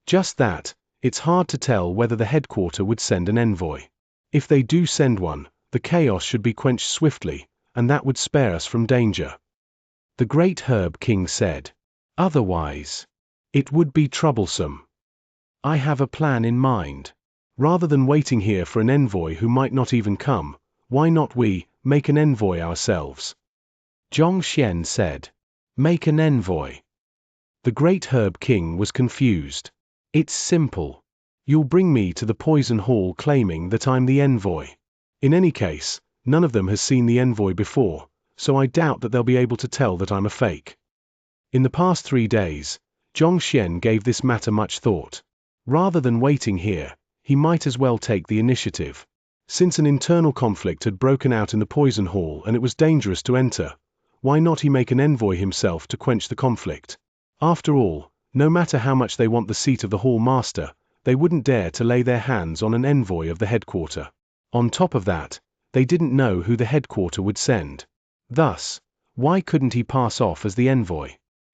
Just that, it's hard to tell whether the headquarter would send an envoy. If they do send one, the chaos should be quenched swiftly, and that would spare us from danger. The great Herb King said. Otherwise, it would be troublesome. I have a plan in mind. Rather than waiting here for an envoy who might not even come, why not we make an envoy ourselves? Xianxia said. Make an envoy. The great Herb King was confused. It's simple. You'll bring me to the poison hall claiming that I'm the envoy. In any case, none of them has seen the envoy before, so I doubt that they'll be able to tell that I'm a fake. In the past 3 days, Xianxia gave this matter much thought. Rather than waiting here, he might as well take the initiative. Since an internal conflict had broken out in the poison hall and it was dangerous to enter, why not he make an envoy himself to quench the conflict? After all, no matter how much they want the seat of the hall master, they wouldn't dare to lay their hands on an envoy of the headquarter. On top of that, they didn't know who the headquarter would send. Thus, why couldn't he pass off as the envoy?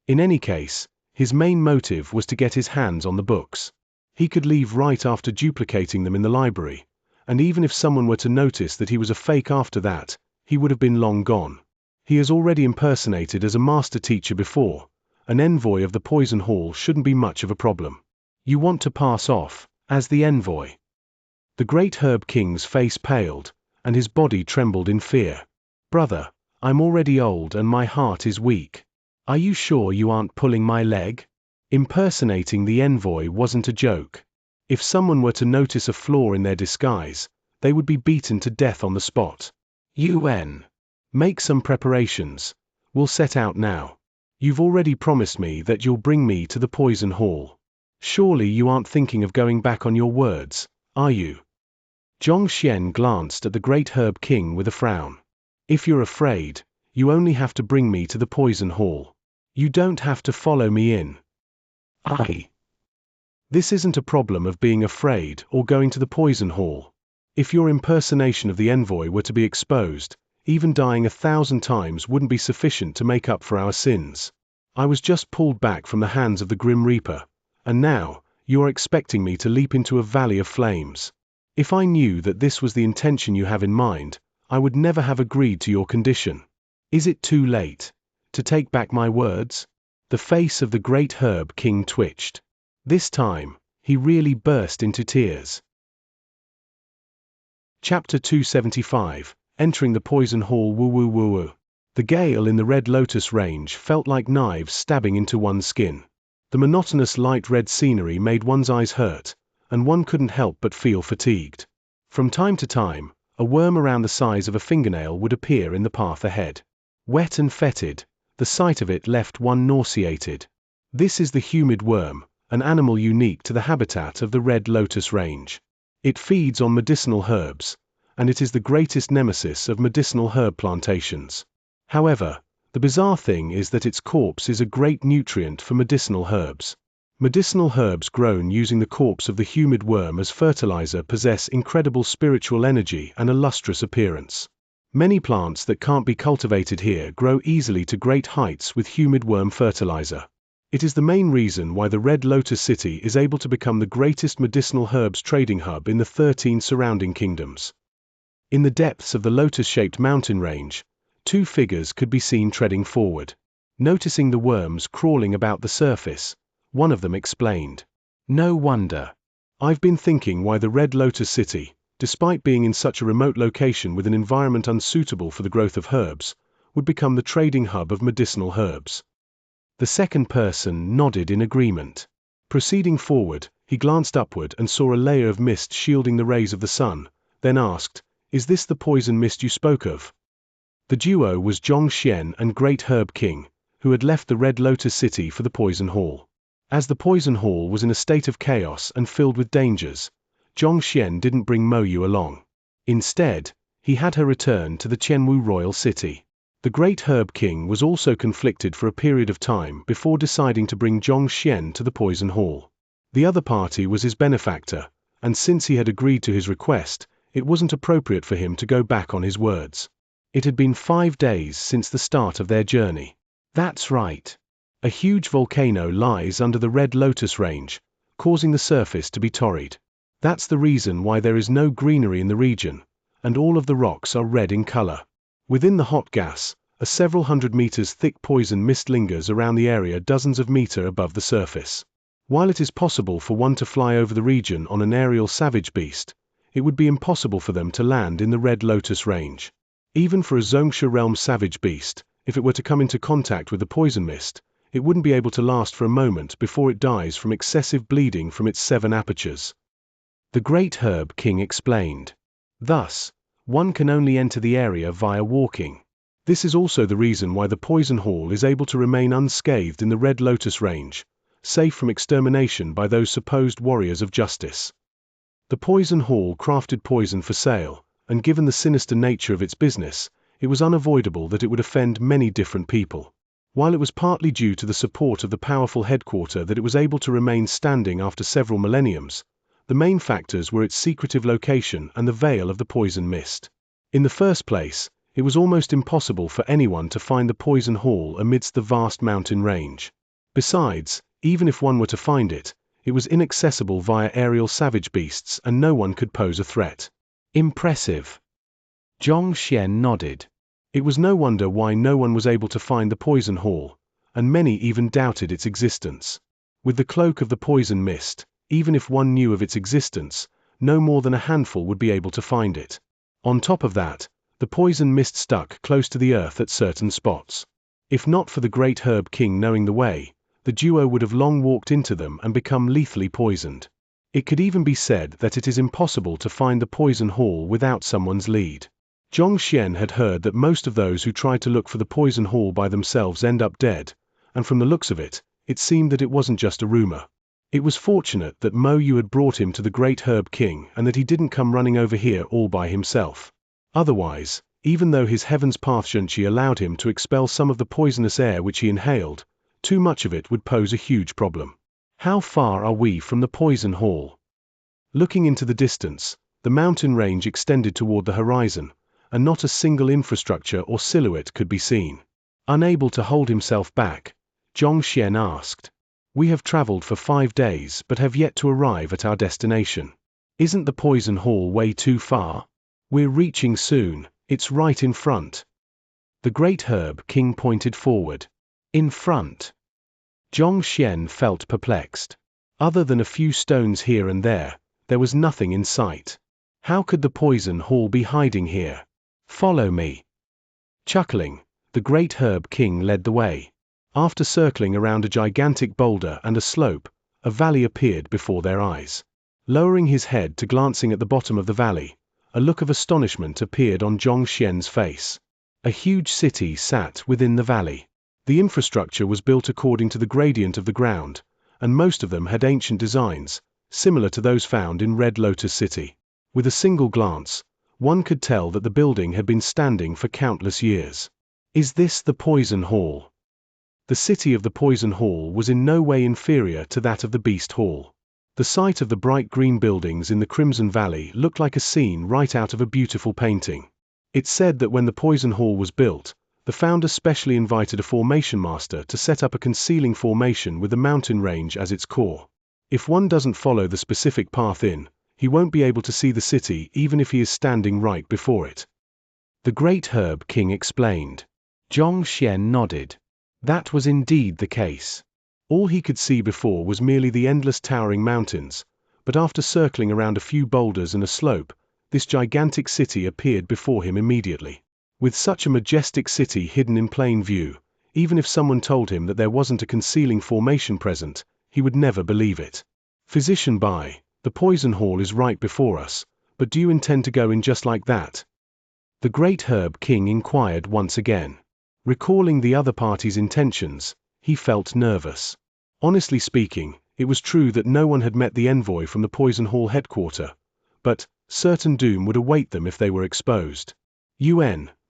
In any case, his main motive was to get his hands on the books. He could leave right after duplicating them in the library, and even if someone were to notice that he was a fake after that, he would have been long gone. He has already impersonated as a master teacher before. An envoy of the poison hall shouldn't be much of a problem. You want to pass off as the envoy? The great Herb King's face paled, and his body trembled in fear. Brother, I'm already old and my heart is weak. Are you sure you aren't pulling my leg? Impersonating the envoy wasn't a joke. If someone were to notice a flaw in their disguise, they would be beaten to death on the spot. Make some preparations. We'll set out now. You've already promised me that you'll bring me to the poison hall. Surely you aren't thinking of going back on your words, are you? Xianxia glanced at the great Herb King with a frown. If you're afraid, you only have to bring me to the poison hall. You don't have to follow me in. This isn't a problem of being afraid or going to the poison hall. If your impersonation of the envoy were to be exposed, even dying 1,000 times wouldn't be sufficient to make up for our sins. I was just pulled back from the hands of the Grim Reaper, and now, you are expecting me to leap into a valley of flames. If I knew that this was the intention you have in mind, I would never have agreed to your condition. Is it too late to take back my words? The face of the great Herb King twitched. This time, he really burst into tears. Chapter 275, Entering the Poison Hall. Woo woo woo woo. The gale in the Red Lotus Range felt like knives stabbing into one's skin. The monotonous light red scenery made one's eyes hurt, and one couldn't help but feel fatigued. From time to time, a worm around the size of a fingernail would appear in the path ahead. Wet and fetid, the sight of it left one nauseated. This is the humid worm, an animal unique to the habitat of the Red Lotus Range. It feeds on medicinal herbs, and it is the greatest nemesis of medicinal herb plantations. However, the bizarre thing is that its corpse is a great nutrient for medicinal herbs. Medicinal herbs grown using the corpse of the humid worm as fertilizer possess incredible spiritual energy and a lustrous appearance. Many plants that can't be cultivated here grow easily to great heights with humid worm fertilizer. It is the main reason why the Red Lotus City is able to become the greatest medicinal herbs trading hub in the 13 surrounding kingdoms. In the depths of the lotus-shaped mountain range, two figures could be seen treading forward. Noticing the worms crawling about the surface, one of them explained, "No wonder. I've been thinking why the Red Lotus City, despite being in such a remote location with an environment unsuitable for the growth of herbs, would become the trading hub of medicinal herbs." The second person nodded in agreement. Proceeding forward, he glanced upward and saw a layer of mist shielding the rays of the sun, then asked, "Is this the poison mist you spoke of?" The duo was Xianxia and Great Herb King, who had left the Red Lotus City for the Poison Hall. As the Poison Hall was in a state of chaos and filled with dangers, Xianxia didn't bring Mo Yu along. Instead, he had her return to the Qianwu Royal City. The Great Herb King was also conflicted for a period of time before deciding to bring Xianxia to the Poison Hall. The other party was his benefactor, and since he had agreed to his request, it wasn't appropriate for him to go back on his words. It had been 5 days since the start of their journey. That's right. A huge volcano lies under the Red Lotus Range, causing the surface to be torrid. That's the reason why there is no greenery in the region, and all of the rocks are red in color. Within the hot gas, a several hundred meters thick poison mist lingers around the area dozens of meters above the surface. While it is possible for one to fly over the region on an aerial savage beast, it would be impossible for them to land in the Red Lotus Range. Even for a Xianxia realm savage beast, if it were to come into contact with the poison mist, it wouldn't be able to last for a moment before it dies from excessive bleeding from its 7 apertures. The Great Herb King explained. Thus, one can only enter the area via walking. This is also the reason why the Poison Hall is able to remain unscathed in the Red Lotus Range, safe from extermination by those supposed warriors of justice. The Poison Hall crafted poison for sale, and given the sinister nature of its business, it was unavoidable that it would offend many different people. While it was partly due to the support of the powerful headquarters that it was able to remain standing after several millenniums, the main factors were its secretive location and the veil of the poison mist. In the first place, it was almost impossible for anyone to find the Poison Hall amidst the vast mountain range. Besides, even if one were to find it, it was inaccessible via aerial savage beasts and no one could pose a threat. Impressive. Xianxia nodded. It was no wonder why no one was able to find the Poison Hall, and many even doubted its existence. With the cloak of the poison mist, even if one knew of its existence, no more than a handful would be able to find it. On top of that, the poison mist stuck close to the earth at certain spots. If not for the Great Herb King knowing the way, the duo would have long walked into them and become lethally poisoned. It could even be said that it is impossible to find the Poison Hall without someone's lead. Xianxia had heard that most of those who try to look for the Poison Hall by themselves end up dead, and from the looks of it, it seemed that it wasn't just a rumor. It was fortunate that Mo Yu had brought him to the Great Herb King and that he didn't come running over here all by himself. Otherwise, even though his Heaven's Path Xianxia allowed him to expel some of the poisonous air which he inhaled, too much of it would pose a huge problem. How far are we from the Poison Hall? Looking into the distance, the mountain range extended toward the horizon, and not a single infrastructure or silhouette could be seen. Unable to hold himself back, Xianxia asked, "We have traveled for 5 days but have yet to arrive at our destination. Isn't the poison hall way too far? We're reaching soon, it's right in front. The great herb king pointed forward. In front. Xianxia felt perplexed. Other than a few stones here and there was nothing in sight. How could the poison hall be hiding here? Follow me. Chuckling, the great herb king led the way. After circling around a gigantic boulder and a slope, a valley appeared before their eyes. Lowering his head to glancing at the bottom of the valley, a look of astonishment appeared on Xianxia's face. A huge city sat within the valley. The infrastructure was built according to the gradient of the ground, and most of them had ancient designs, similar to those found in Red Lotus City. With a single glance, one could tell that the building had been standing for countless years. Is this the Poison Hall? The city of the Poison Hall was in no way inferior to that of the Beast Hall. The sight of the bright green buildings in the Crimson Valley looked like a scene right out of a beautiful painting. It's said that when the Poison Hall was built, the founder specially invited a formation master to set up a concealing formation with the mountain range as its core. If one doesn't follow the specific path in, he won't be able to see the city even if he is standing right before it. The great herb king explained. Xianxia nodded. That was indeed the case. All he could see before was merely the endless towering mountains, but after circling around a few boulders and a slope, this gigantic city appeared before him immediately. With such a majestic city hidden in plain view, even if someone told him that there wasn't a concealing formation present, he would never believe it. Physician Bai, the Poison Hall is right before us, but do you intend to go in just like that? The great herb king inquired once again. Recalling the other party's intentions, he felt nervous. Honestly speaking, it was true that no one had met the envoy from the Poison Hall headquarters, but certain doom would await them if they were exposed.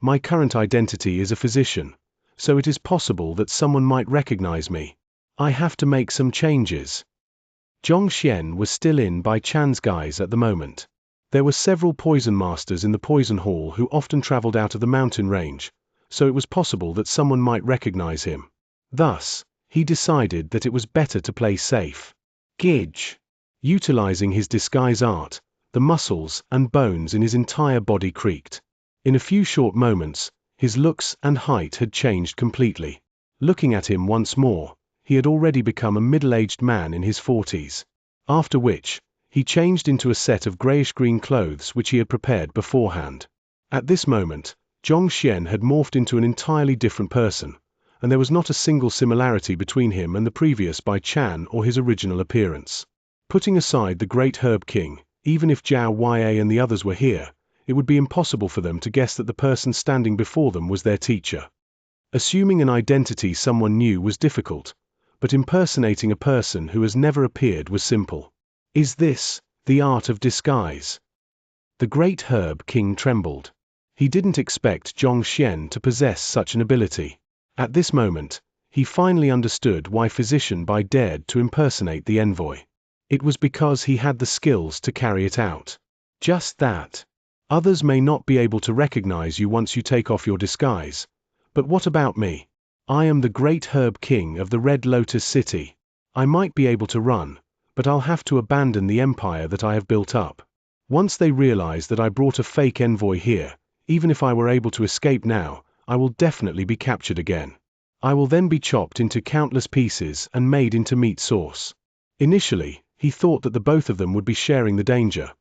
My current identity is a physician, so it is possible that someone might recognize me. I have to make some changes. Xianxia was still in Bai Chan's guise at the moment. There were several poison masters in the Poison Hall who often traveled out of the mountain range, so it was possible that someone might recognize him. Thus, he decided that it was better to play safe. Gidge. Utilizing his disguise art, the muscles and bones in his entire body creaked. In a few short moments, his looks and height had changed completely. Looking at him once more, he had already become a middle-aged man in his 40s. After which, he changed into a set of grayish-green clothes which he had prepared beforehand. At this moment, Xianxia had morphed into an entirely different person, and there was not a single similarity between him and the previous Bai Chan or his original appearance. Putting aside the great herb king, even if Zhao Ya and the others were here, it would be impossible for them to guess that the person standing before them was their teacher. Assuming an identity someone knew was difficult, but impersonating a person who has never appeared was simple. Is this the art of disguise? The great herb king trembled. He didn't expect Xianxia to possess such an ability. At this moment, he finally understood why Physician Bai dared to impersonate the envoy. It was because he had the skills to carry it out. Just that. Others may not be able to recognize you once you take off your disguise. But what about me? I am the great herb king of the Red Lotus City. I might be able to run, but I'll have to abandon the empire that I have built up. Once they realize that I brought a fake envoy here, even if I were able to escape now, I will definitely be captured again. I will then be chopped into countless pieces and made into meat sauce. Initially, he thought that the both of them would be sharing the danger,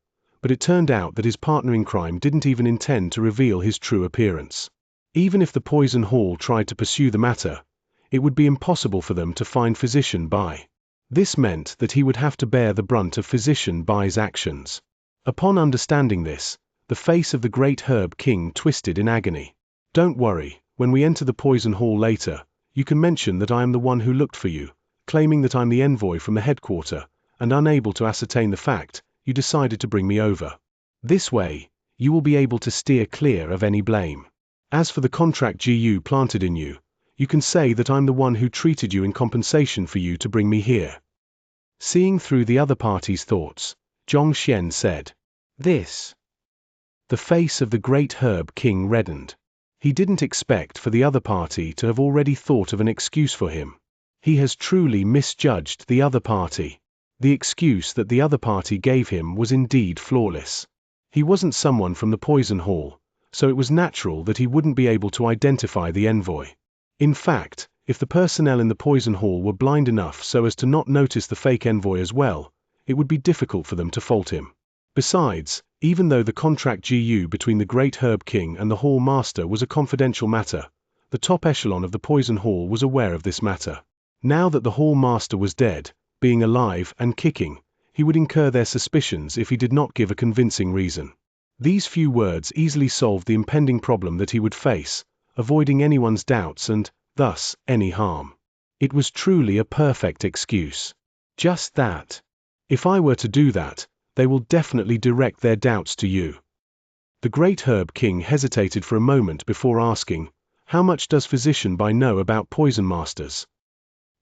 but it turned out that his partner in crime didn't even intend to reveal his true appearance. Even if the Poison Hall tried to pursue the matter, it would be impossible for them to find Physician Bai. This meant that he would have to bear the brunt of Physician Bai's actions. Upon understanding this, the face of the great herb king twisted in agony. Don't worry, when we enter the Poison Hall later, you can mention that I am the one who looked for you, claiming that I'm the envoy from the headquarters, and unable to ascertain the fact, you decided to bring me over. This way, you will be able to steer clear of any blame. As for the contract GU planted in you, you can say that I'm the one who treated you in compensation for you to bring me here. Seeing through the other party's thoughts, Xianxia said, This. The face of the great herb king reddened. He didn't expect for the other party to have already thought of an excuse for him. He has truly misjudged the other party. The excuse that the other party gave him was indeed flawless. He wasn't someone from the poison hall, so it was natural that he wouldn't be able to identify the envoy. In fact, if the personnel in the poison hall were blind enough so as to not notice the fake envoy as well, it would be difficult for them to fault him. Besides, even though the contract GU between the Great Herb King and the Hall Master was a confidential matter, the top echelon of the poison hall was aware of this matter. Now that the Hall Master was dead, being alive and kicking, he would incur their suspicions if he did not give a convincing reason. These few words easily solved the impending problem that he would face, avoiding anyone's doubts and, thus, any harm. It was truly a perfect excuse. Just that. If I were to do that, they will definitely direct their doubts to you. The Great Herb King hesitated for a moment before asking, "How much does Physician Bai know about poison masters?"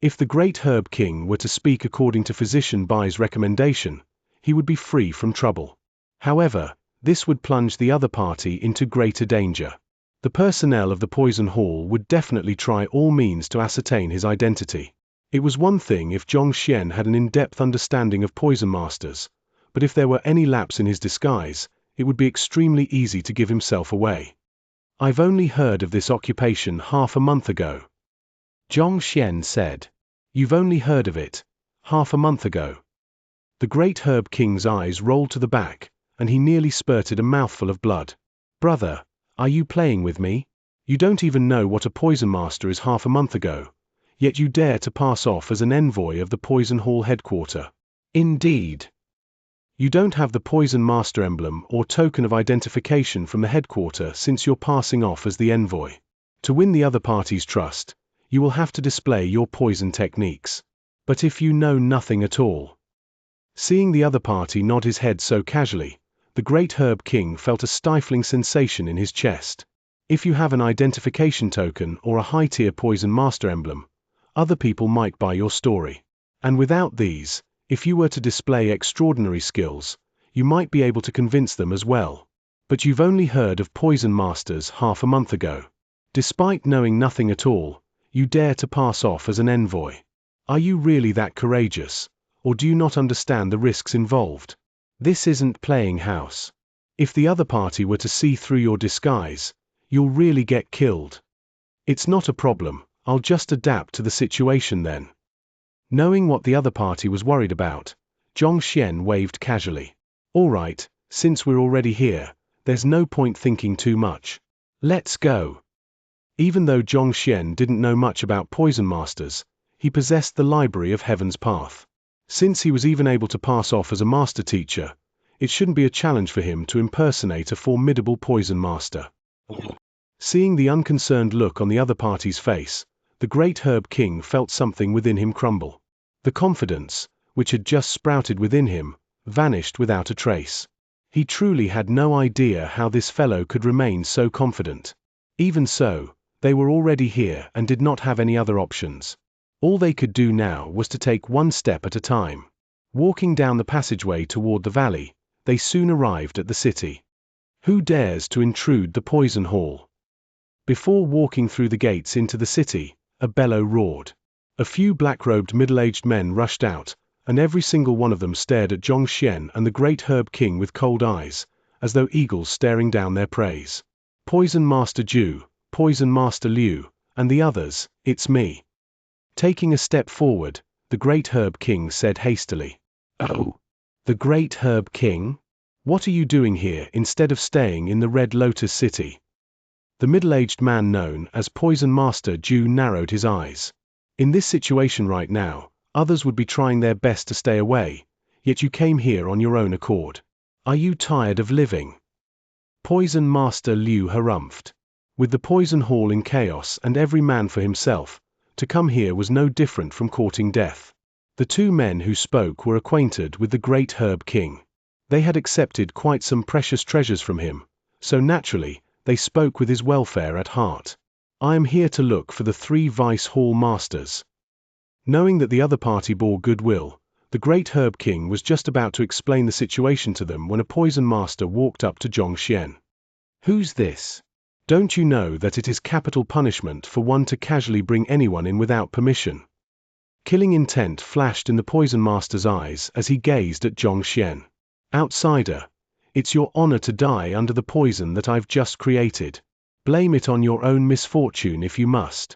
If the Great Herb King were to speak according to Physician Bai's recommendation, he would be free from trouble. However, this would plunge the other party into greater danger. The personnel of the poison hall would definitely try all means to ascertain his identity. It was one thing if Xianxia had an in-depth understanding of poison masters, but if there were any lapse in his disguise, it would be extremely easy to give himself away. "I've only heard of this occupation half a month ago," Xianxia said. "You've only heard of it half a month ago?" The Great Herb King's eyes rolled to the back, and he nearly spurted a mouthful of blood. "Brother, are you playing with me? You don't even know what a poison master is half a month ago, yet you dare to pass off as an envoy of the poison hall headquarter. Indeed. You don't have the poison master emblem or token of identification from the headquarter since you're passing off as the envoy. To win the other party's trust, you will have to display your poison techniques. But if you know nothing at all..." Seeing the other party nod his head so casually, the Great Herb King felt a stifling sensation in his chest. If you have an identification token or a high-tier poison master emblem, other people might buy your story. And without these, if you were to display extraordinary skills, you might be able to convince them as well. But you've only heard of poison masters half a month ago. Despite knowing nothing at all, you dare to pass off as an envoy. Are you really that courageous, or do you not understand the risks involved? This isn't playing house. If the other party were to see through your disguise, you'll really get killed. It's not a problem, I'll just adapt to the situation then. Knowing what the other party was worried about, Xianxia waved casually. "All right, since we're already here, there's no point thinking too much. Let's go." Even though Xianxia didn't know much about poison masters, he possessed the library of Heaven's Path. Since he was even able to pass off as a master teacher, it shouldn't be a challenge for him to impersonate a formidable poison master. Seeing the unconcerned look on the other party's face, the Great Herb King felt something within him crumble. The confidence, which had just sprouted within him, vanished without a trace. He truly had no idea how this fellow could remain so confident. Even so, they were already here and did not have any other options. All they could do now was to take one step at a time. Walking down the passageway toward the valley, they soon arrived at the city. Who dares to intrude the poison hall? Before walking through the gates into the city, a bellow roared. A few black-robed middle-aged men rushed out, and every single one of them stared at Xianxia and the Great Herb King with cold eyes, as though eagles staring down their preys. "Poison Master Ju, Poison Master Liu, and the others, it's me." Taking a step forward, the Great Herb King said hastily, "Oh, the Great Herb King? What are you doing here instead of staying in the Red Lotus City?" The middle-aged man known as Poison Master Ju narrowed his eyes. In this situation right now, others would be trying their best to stay away, yet you came here on your own accord. Are you tired of living? Poison Master Liu harumphed. With the poison hall in chaos and every man for himself, to come here was no different from courting death. The two men who spoke were acquainted with the Great Herb King. They had accepted quite some precious treasures from him, so naturally, they spoke with his welfare at heart. "I am here to look for the 3 Vice Hall Masters." Knowing that the other party bore goodwill, the Great Herb King was just about to explain the situation to them when a poison master walked up to Xianxia. "Who's this? Don't you know that it is capital punishment for one to casually bring anyone in without permission?" Killing intent flashed in the Poison Master's eyes as he gazed at Xianxia. Outsider, it's your honor to die under the poison that I've just created. Blame it on your own misfortune if you must.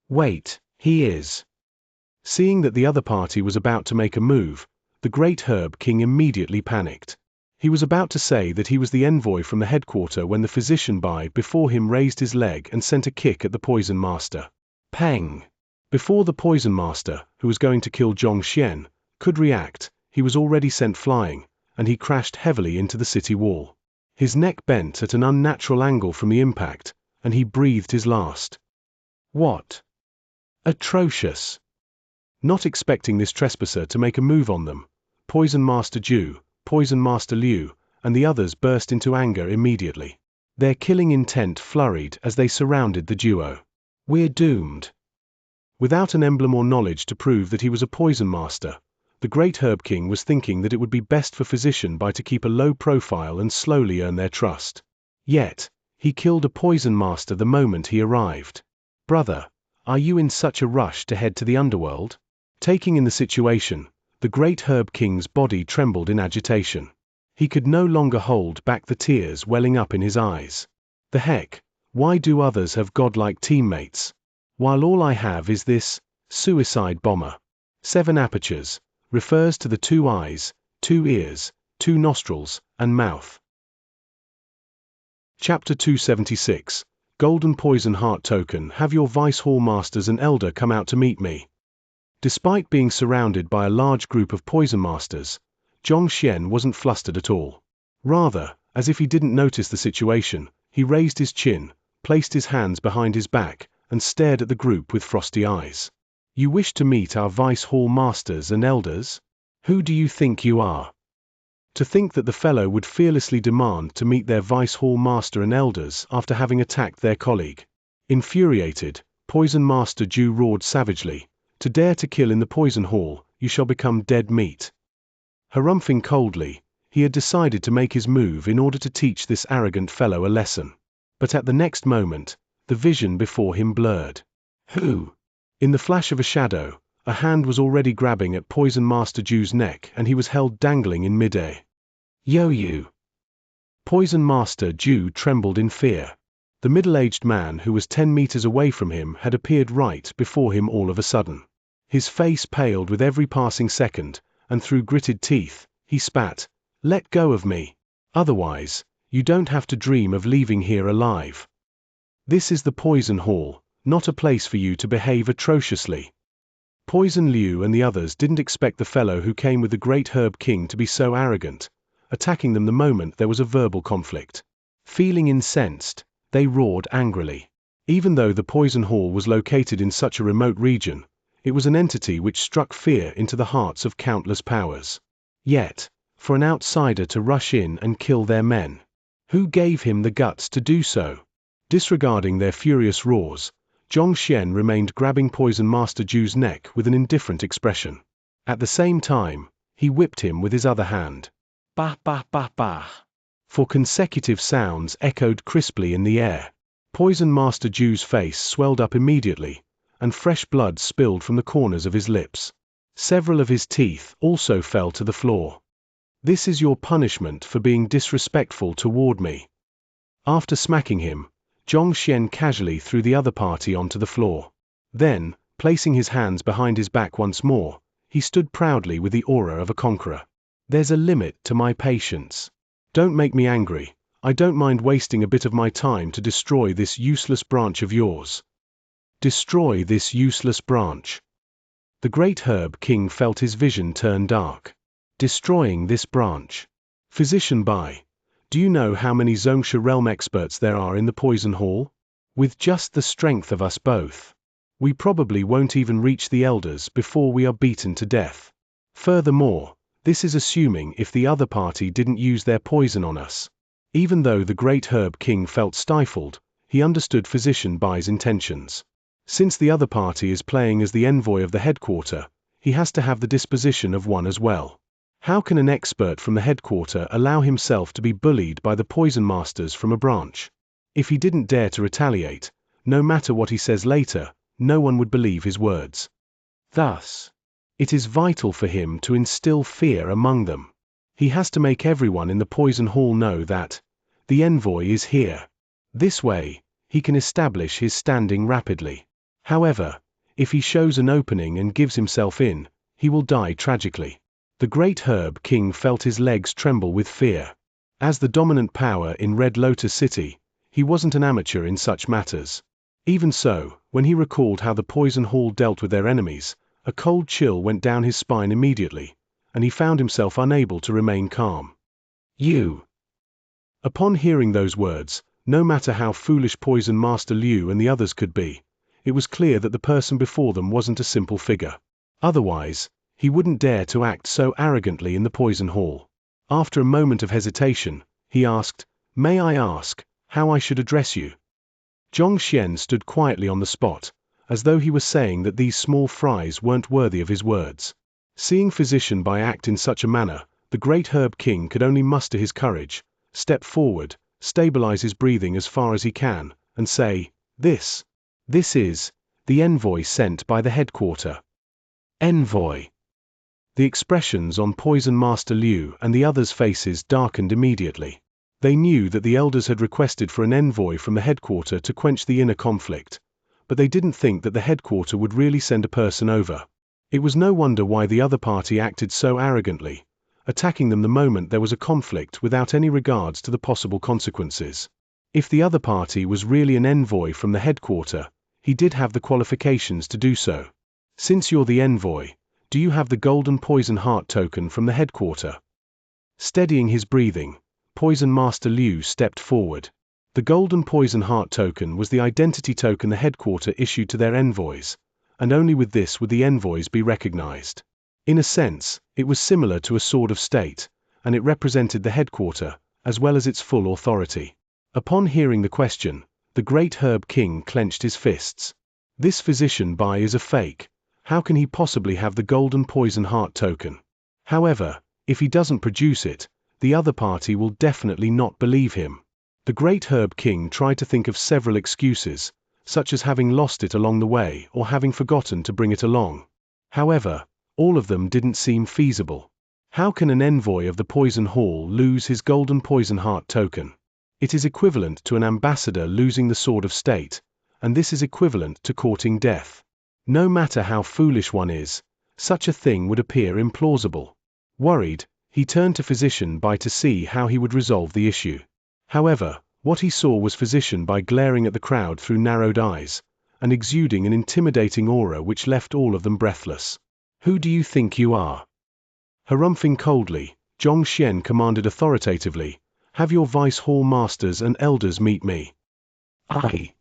Wait, he is. Seeing that the other party was about to make a move, the Great Herb King immediately panicked. He was about to say that he was the envoy from the headquarters when the physician before him raised his leg and sent a kick at the Poison Master. Pang! Before the Poison Master, who was going to kill Xianxia, could react, he was already sent flying, and he crashed heavily into the city wall. His neck bent at an unnatural angle from the impact, and he breathed his last. What? Atrocious! Not expecting this trespasser to make a move on them, Poison Master Ju, Poison Master Liu, and the others burst into anger immediately. Their killing intent flurried as they surrounded the duo. We're doomed. Without an emblem or knowledge to prove that he was a Poison Master, the Great Herb King was thinking that it would be best for Physician to keep a low profile and slowly earn their trust. Yet, he killed a Poison Master the moment he arrived. Brother, are you in such a rush to head to the underworld? Taking in the situation, the Great Herb King's body trembled in agitation. He could no longer hold back the tears welling up in his eyes. The heck, why do others have godlike teammates, while all I have is this suicide bomber? 7 apertures refers to the 2 eyes, 2 ears, 2 nostrils, and mouth. Chapter 276, Golden Poison Heart Token. Have your Vice Hall Masters and Elder come out to meet me. Despite being surrounded by a large group of Poison Masters, Xianxia wasn't flustered at all. Rather, as if he didn't notice the situation, he raised his chin, placed his hands behind his back, and stared at the group with frosty eyes. You wish to meet our Vice Hall Masters and Elders? Who do you think you are? To think that the fellow would fearlessly demand to meet their Vice Hall Master and Elders after having attacked their colleague. Infuriated, Poison Master Ju roared savagely, to dare to kill in the Poison Hall, you shall become dead meat. Harumphing coldly, he had decided to make his move in order to teach this arrogant fellow a lesson. But at the next moment, the vision before him blurred. Who? In the flash of a shadow, a hand was already grabbing at Poison Master Ju's neck and he was held dangling in midair. You! Poison Master Ju trembled in fear. The middle-aged man who was 10 meters away from him had appeared right before him all of a sudden. His face paled with every passing second, and through gritted teeth, he spat, "Let go of me. Otherwise, you don't have to dream of leaving here alive. This is the Poison Hall, not a place for you to behave atrociously." Poison Liu and the others didn't expect the fellow who came with the Great Herb King to be so arrogant, attacking them the moment there was a verbal conflict. Feeling incensed, they roared angrily. Even though the Poison Hall was located in such a remote region, it was an entity which struck fear into the hearts of countless powers. Yet, for an outsider to rush in and kill their men, who gave him the guts to do so? Disregarding their furious roars, Xianxia remained grabbing Poison Master Ju's neck with an indifferent expression. At the same time, he whipped him with his other hand. Bah bah bah bah. For consecutive sounds echoed crisply in the air. Poison Master Ju's face swelled up immediately, and fresh blood spilled from the corners of his lips. Several of his teeth also fell to the floor. This is your punishment for being disrespectful toward me. After smacking him, Xianxia casually threw the other party onto the floor. Then, placing his hands behind his back once more, he stood proudly with the aura of a conqueror. There's a limit to my patience. Don't make me angry. I don't mind wasting a bit of my time to destroy this useless branch of yours. Destroy this useless branch. The Great Herb King felt his vision turn dark. Destroying this branch. Physician do you know how many Xianxia realm experts there are in the Poison Hall? With just the strength of us both, we probably won't even reach the Elders before we are beaten to death. Furthermore, this is assuming if the other party didn't use their poison on us. Even though the Great Herb King felt stifled, he understood Physician Bai's intentions. Since the other party is playing as the envoy of the headquarter, he has to have the disposition of one as well. How can an expert from the headquarter allow himself to be bullied by the Poison Masters from a branch? If he didn't dare to retaliate, no matter what he says later, no one would believe his words. Thus, it is vital for him to instill fear among them. He has to make everyone in the Poison Hall know that the envoy is here. This way, he can establish his standing rapidly. However, if he shows an opening and gives himself in, he will die tragically. The great Herb King felt his legs tremble with fear. As the dominant power in Red Lotus City, he wasn't an amateur in such matters. Even so, when he recalled how the Poison Hall dealt with their enemies, a cold chill went down his spine immediately, and he found himself unable to remain calm. You. Upon hearing those words, no matter how foolish Poison Master Liu and the others could be, it was clear that the person before them wasn't a simple figure. Otherwise, he wouldn't dare to act so arrogantly in the Poison Hall. After a moment of hesitation, he asked, "May I ask how I should address you?" Xianxia stood quietly on the spot, as though he was saying that these small fries weren't worthy of his words. Seeing Physician Bai act in such a manner, the great Herb King could only muster his courage, step forward, stabilize his breathing as far as he can, and say, This is the envoy sent by the headquarter." Envoy. The expressions on Poison Master Liu and the others' faces darkened immediately. They knew that the elders had requested for an envoy from the headquarter to quench the inner conflict, but they didn't think that the headquarter would really send a person over. It was no wonder why the other party acted so arrogantly, attacking them the moment there was a conflict without any regards to the possible consequences. If the other party was really an envoy from the headquarter, he did have the qualifications to do so. "Since you're the envoy, do you have the golden poison heart token from the headquarter?" Steadying his breathing, Poison Master Liu stepped forward. The golden poison heart token was the identity token the headquarter issued to their envoys, and only with this would the envoys be recognized. In a sense, it was similar to a sword of state, and it represented the headquarter, as well as its full authority. Upon hearing the question, the great Herb King clenched his fists. This Physician Bai is a fake. How can he possibly have the golden poison heart token? However, if he doesn't produce it, the other party will definitely not believe him. The great Herb King tried to think of several excuses, such as having lost it along the way or having forgotten to bring it along. However, all of them didn't seem feasible. How can an envoy of the Poison Hall lose his golden poison heart token? It is equivalent to an ambassador losing the sword of state, and this is equivalent to courting death. No matter how foolish one is, such a thing would appear implausible. Worried, he turned to Physician Bai to see how he would resolve the issue. However, what he saw was Physician Bai glaring at the crowd through narrowed eyes, and exuding an intimidating aura which left all of them breathless. "Who do you think you are?" Harumphing coldly, Xianxia commanded authoritatively, "Have your Vice Hall Masters and Elders meet me." "Aye."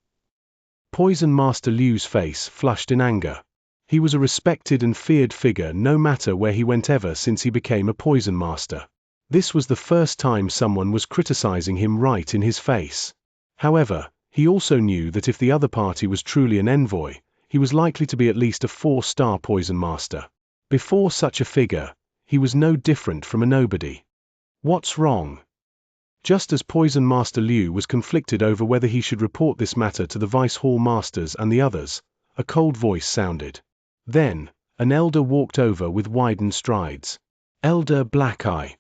Poison Master Liu's face flushed in anger. He was a respected and feared figure no matter where he went ever since he became a Poison Master. This was the first time someone was criticizing him right in his face. However, he also knew that if the other party was truly an envoy, he was likely to be at least a 4-star Poison Master. Before such a figure, he was no different from a nobody. What's wrong? Just as Poison Master Liu was conflicted over whether he should report this matter to the Vice Hall Masters and the others, a cold voice sounded. Then, an elder walked over with widened strides. Elder Black Eye.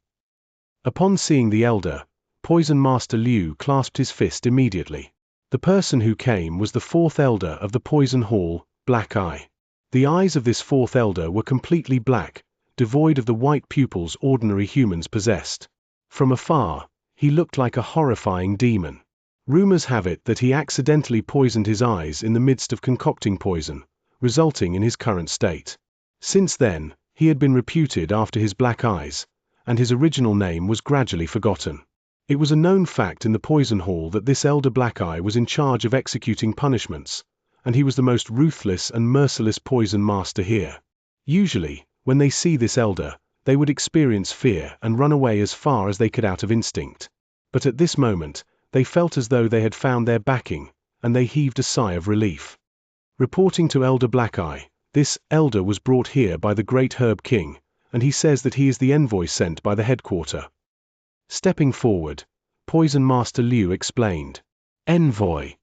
Upon seeing the elder, Poison Master Liu clasped his fist immediately. The person who came was the 4th elder of the Poison Hall, Black Eye. The eyes of this 4th elder were completely black, devoid of the white pupils ordinary humans possessed. From afar, he looked like a horrifying demon. Rumors have it that he accidentally poisoned his eyes in the midst of concocting poison, resulting in his current state. Since then, he had been reputed after his black eyes, and his original name was gradually forgotten. It was a known fact in the Poison Hall that this elder Black Eye was in charge of executing punishments, and he was the most ruthless and merciless poison master here. Usually, when they see this elder, they would experience fear and run away as far as they could out of instinct. But at this moment, they felt as though they had found their backing, and they heaved a sigh of relief. Reporting to Elder Black Eye, this elder was brought here by the great Herb King, and he says that he is the envoy sent by the headquarter. Stepping forward, Poison Master Liu explained. Envoy.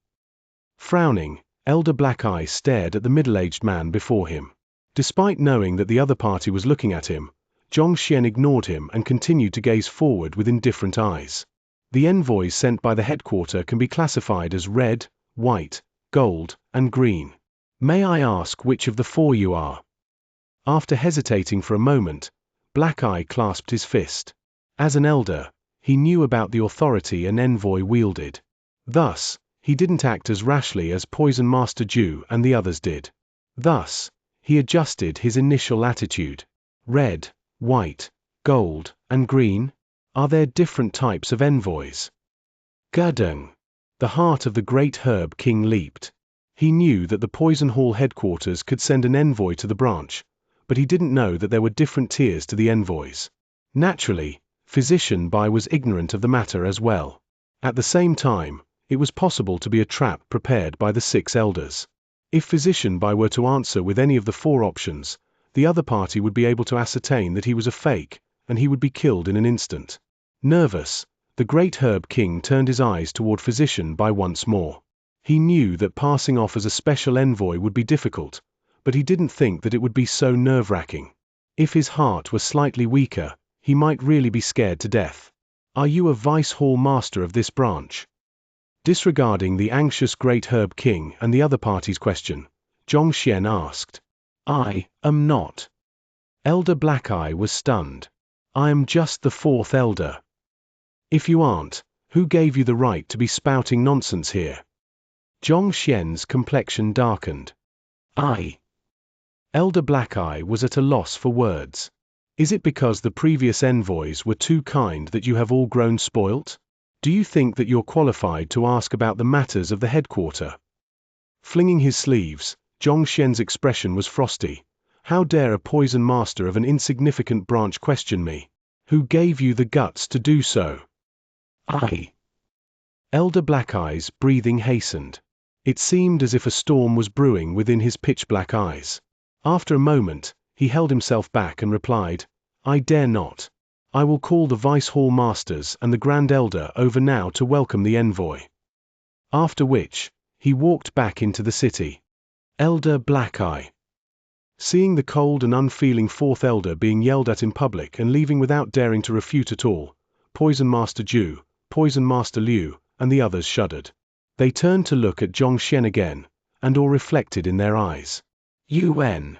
Frowning, Elder Black Eye stared at the middle-aged man before him. Despite knowing that the other party was looking at him, Xianxia ignored him and continued to gaze forward with indifferent eyes. The envoys sent by the headquarters can be classified as red, white, gold, and green. May I ask which of the four you are? After hesitating for a moment, Black Eye clasped his fist. As an elder, he knew about the authority an envoy wielded. Thus, he didn't act as rashly as Poison Master Jew and the others did. Thus, he adjusted his initial attitude. Red, white, gold, and green? Are there different types of envoys? Gerdung. The heart of the great Herb King leaped. He knew that the Poison Hall headquarters could send an envoy to the branch, but he didn't know that there were different tiers to the envoys. Naturally, Physician Bai was ignorant of the matter as well. At the same time, it was possible to be a trap prepared by the 6 elders. If Physician Bai were to answer with any of the 4 options, the other party would be able to ascertain that he was a fake, and he would be killed in an instant. Nervous, the great Herb King turned his eyes toward Physician Bai once more. He knew that passing off as a special envoy would be difficult, but he didn't think that it would be so nerve-wracking. If his heart were slightly weaker, he might really be scared to death. Are you a Vice Hall Master of this branch? Disregarding the anxious great Herb King and the other party's question, Xianxia asked. I am not. Elder Black Eye was stunned. I am just the 4th elder. If you aren't, who gave you the right to be spouting nonsense here? Xianxia's complexion darkened. I. Elder Black Eye was at a loss for words. Is it because the previous envoys were too kind that you have all grown spoilt? Do you think that you're qualified to ask about the matters of the headquarters? Flinging his sleeves, Xianxia's expression was frosty. How dare a poison master of an insignificant branch question me? Who gave you the guts to do so? I. Elder Black Eye's breathing hastened. It seemed as if a storm was brewing within his pitch-black eyes. After a moment, he held himself back and replied, I dare not. I will call the Vice Hall Masters and the Grand Elder over now to welcome the envoy. After which, he walked back into the city. Elder Black Eye. Seeing the cold and unfeeling 4th elder being yelled at in public and leaving without daring to refute at all, Poison Master Jew, Poison Master Liu, and the others shuddered. They turned to look at Xianxia again, and all reflected in their eyes. UN.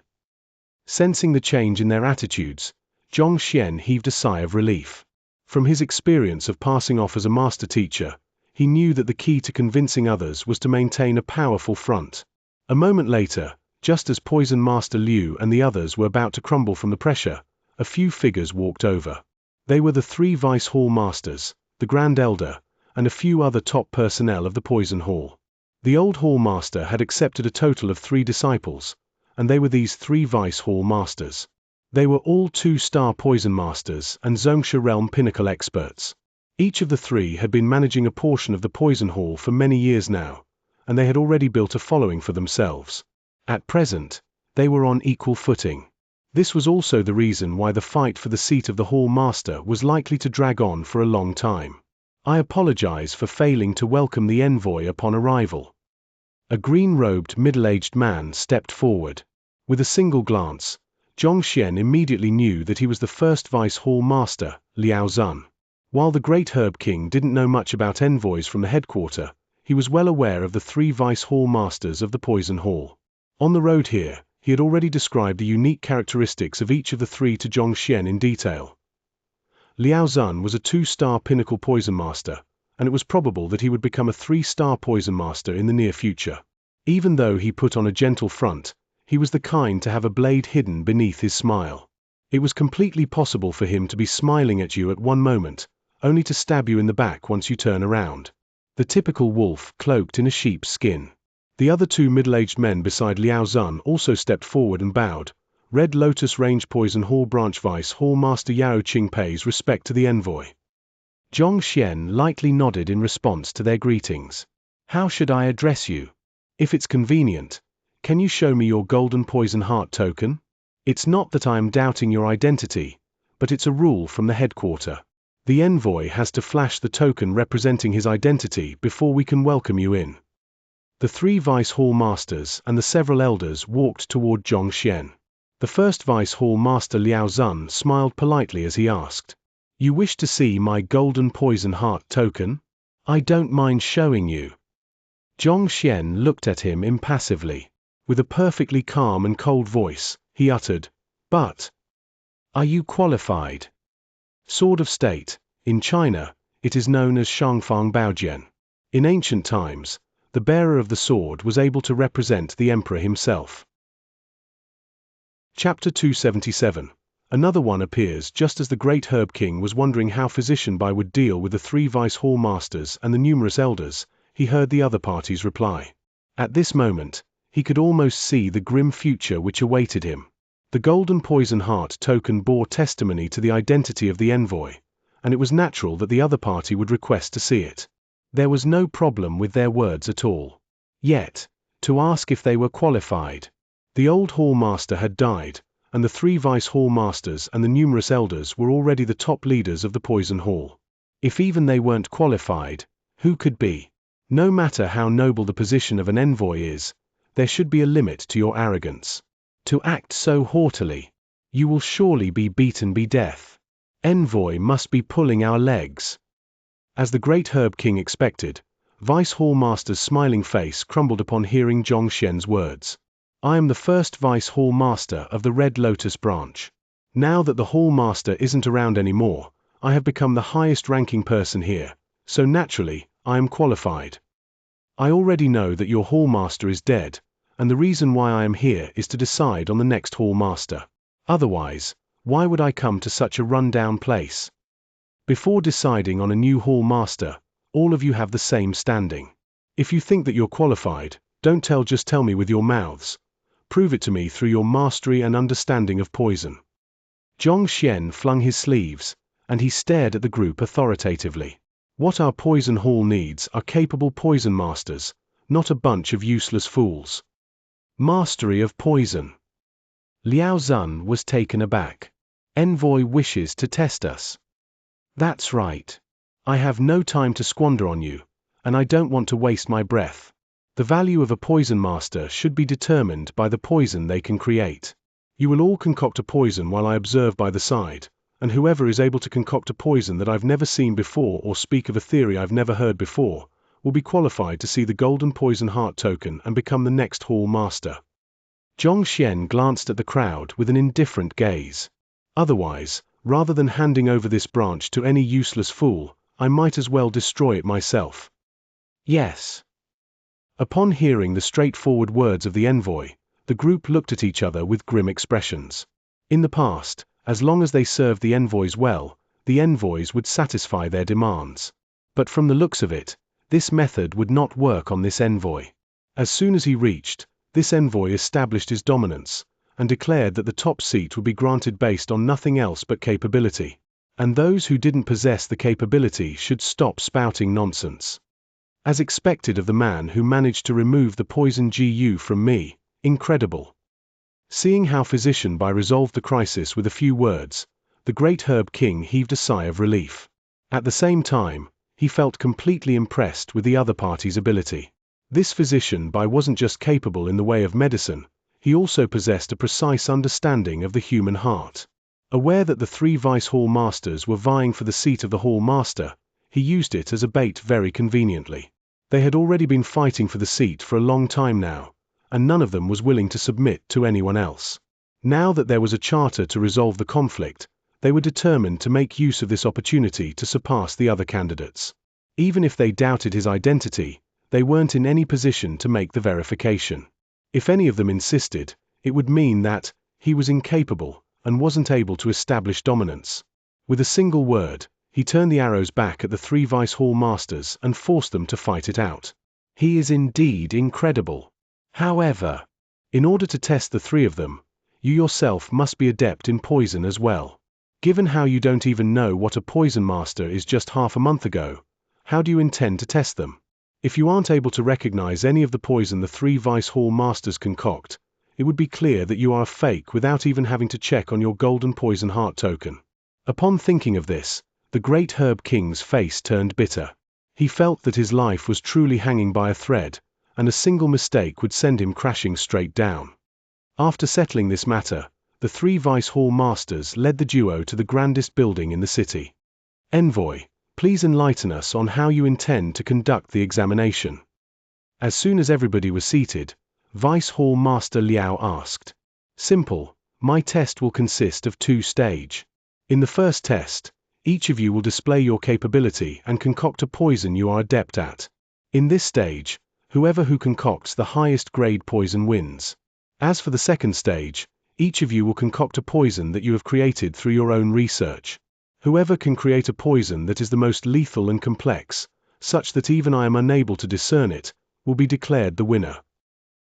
Sensing the change in their attitudes, Xianxia heaved a sigh of relief. From his experience of passing off as a master teacher, he knew that the key to convincing others was to maintain a powerful front. A moment later, just as Poison Master Liu and the others were about to crumble from the pressure, a few figures walked over. They were the 3 Vice Hall Masters, the Grand Elder, and a few other top personnel of the Poison Hall. The old Hall Master had accepted a total of 3 disciples, and they were these 3 Vice Hall Masters. They were all 2-star Poison Masters and Xianxia Realm Pinnacle experts. Each of the 3 had been managing a portion of the Poison Hall for many years now, and they had already built a following for themselves. At present, they were on equal footing. This was also the reason why the fight for the seat of the Hall Master was likely to drag on for a long time. I apologize for failing to welcome the envoy upon arrival. A green-robed middle-aged man stepped forward. With a single glance, Xianxia immediately knew that he was the first Vice Hall Master, Liao Zun. While the great Herb King didn't know much about envoys from the headquarters, he was well aware of the 3 Vice Hall Masters of the Poison Hall. On the road here, he had already described the unique characteristics of each of the 3 to Xianxia in detail. Liao Zun was a 2-star Pinnacle Poison Master, and it was probable that he would become a 3-star Poison Master in the near future. Even though he put on a gentle front, he was the kind to have a blade hidden beneath his smile. It was completely possible for him to be smiling at you at one moment, only to stab you in the back once you turn around. The typical wolf cloaked in a sheep's skin. The other 2 middle-aged men beside Liao Zun also stepped forward and bowed. Red Lotus Range Poison Hall Branch Vice Hall Master Yao Qing pays respect to the envoy. Xianxia lightly nodded in response to their greetings. How should I address you? If it's convenient, can you show me your golden poison heart token? It's not that I am doubting your identity, but it's a rule from the headquarters. The envoy has to flash the token representing his identity before we can welcome you in. The 3 Vice Hall Masters and the several elders walked toward Xianxia. The first Vice Hall Master Liao Zun smiled politely as he asked, "You wish to see my golden poison heart token? I don't mind showing you." Xianxia looked at him impassively. With a perfectly calm and cold voice, he uttered, "But are you qualified?" Sword of State. In China, it is known as Shangfang Baojian. In ancient times, the bearer of the sword was able to represent the emperor himself. Chapter 277. Another one appears just as the great Herb King was wondering how Physician Bai would deal with the 3 Vice Hall Masters and the numerous elders. He heard the other parties reply. At this moment, he could almost see the grim future which awaited him. The golden poison heart token bore testimony to the identity of the envoy, and it was natural that the other party would request to see it. There was no problem with their words at all. Yet, to ask if they were qualified. The old Hall Master had died, and the 3 Vice Hall Masters and the numerous elders were already the top leaders of the Poison Hall. If even they weren't qualified, who could be? No matter how noble the position of an envoy is, there should be a limit to your arrogance. To act so haughtily, you will surely be beaten by death. Envoy must be pulling our legs. As the great Herb King expected, Vice Hall Master's smiling face crumbled upon hearing Xianxia's words. "I am the first Vice Hall Master of the Red Lotus branch. Now that the Hall Master isn't around anymore, I have become the highest ranking person here, so naturally, I am qualified. I already know that your Hall Master is dead, and the reason why I am here is to decide on the next Hall Master. Otherwise, why would I come to such a run-down place? Before deciding on a new Hall Master, all of you have the same standing. If you think that you're qualified, don't just tell me with your mouths. Prove it to me through your mastery and understanding of poison." Xianxia flung his sleeves, and he stared at the group authoritatively. What our Poison Hall needs are capable poison masters, not a bunch of useless fools. Mastery of poison. Liao Zun was taken aback. Envoy wishes to test us. That's right. I have no time to squander on you, and I don't want to waste my breath. The value of a poison master should be determined by the poison they can create. You will all concoct a poison while I observe by the side, and whoever is able to concoct a poison that I've never seen before or speak of a theory I've never heard before, will be qualified to see the golden poison heart token and become the next Hall Master. Xianxia glanced at the crowd with an indifferent gaze. Otherwise, rather than handing over this branch to any useless fool, I might as well destroy it myself. Yes. Upon hearing the straightforward words of the envoy, the group looked at each other with grim expressions. In the past, as long as they served the envoys well, the envoys would satisfy their demands. But from the looks of it, this method would not work on this envoy. As soon as he reached, this envoy established his dominance, and declared that the top seat would be granted based on nothing else but capability. And those who didn't possess the capability should stop spouting nonsense. As expected of the man who managed to remove the poison GU from me, incredible. Seeing how Physician Bai resolved the crisis with a few words, the great Herb King heaved a sigh of relief. At the same time, he felt completely impressed with the other party's ability. This Physician Bai wasn't just capable in the way of medicine, he also possessed a precise understanding of the human heart. Aware that the 3 Vice Hall Masters were vying for the seat of the Hall Master, he used it as a bait very conveniently. They had already been fighting for the seat for a long time now, and none of them was willing to submit to anyone else. Now that there was a charter to resolve the conflict, they were determined to make use of this opportunity to surpass the other candidates. Even if they doubted his identity, they weren't in any position to make the verification. If any of them insisted, it would mean that he was incapable and wasn't able to establish dominance. With a single word, he turned the arrows back at the 3 Vice Hall Masters and forced them to fight it out. He is indeed incredible. However, in order to test the 3 of them, you yourself must be adept in poison as well. Given how you don't even know what a poison master is just half a month ago, how do you intend to test them? If you aren't able to recognize any of the poison the 3 Vice Hall Masters concoct, it would be clear that you are a fake without even having to check on your golden poison heart token. Upon thinking of this, the great Herb King's face turned bitter. He felt that his life was truly hanging by a thread, and a single mistake would send him crashing straight down. After settling this matter, the 3 Vice Hall Masters led the duo to the grandest building in the city. "Envoy, please enlighten us on how you intend to conduct the examination." As soon as everybody was seated, Vice Hall Master Liao asked. "Simple, my test will consist of 2 stages. In the first test, each of you will display your capability and concoct a poison you are adept at. In this stage, whoever who concocts the highest grade poison wins. As for the second stage, each of you will concoct a poison that you have created through your own research. Whoever can create a poison that is the most lethal and complex, such that even I am unable to discern it, will be declared the winner."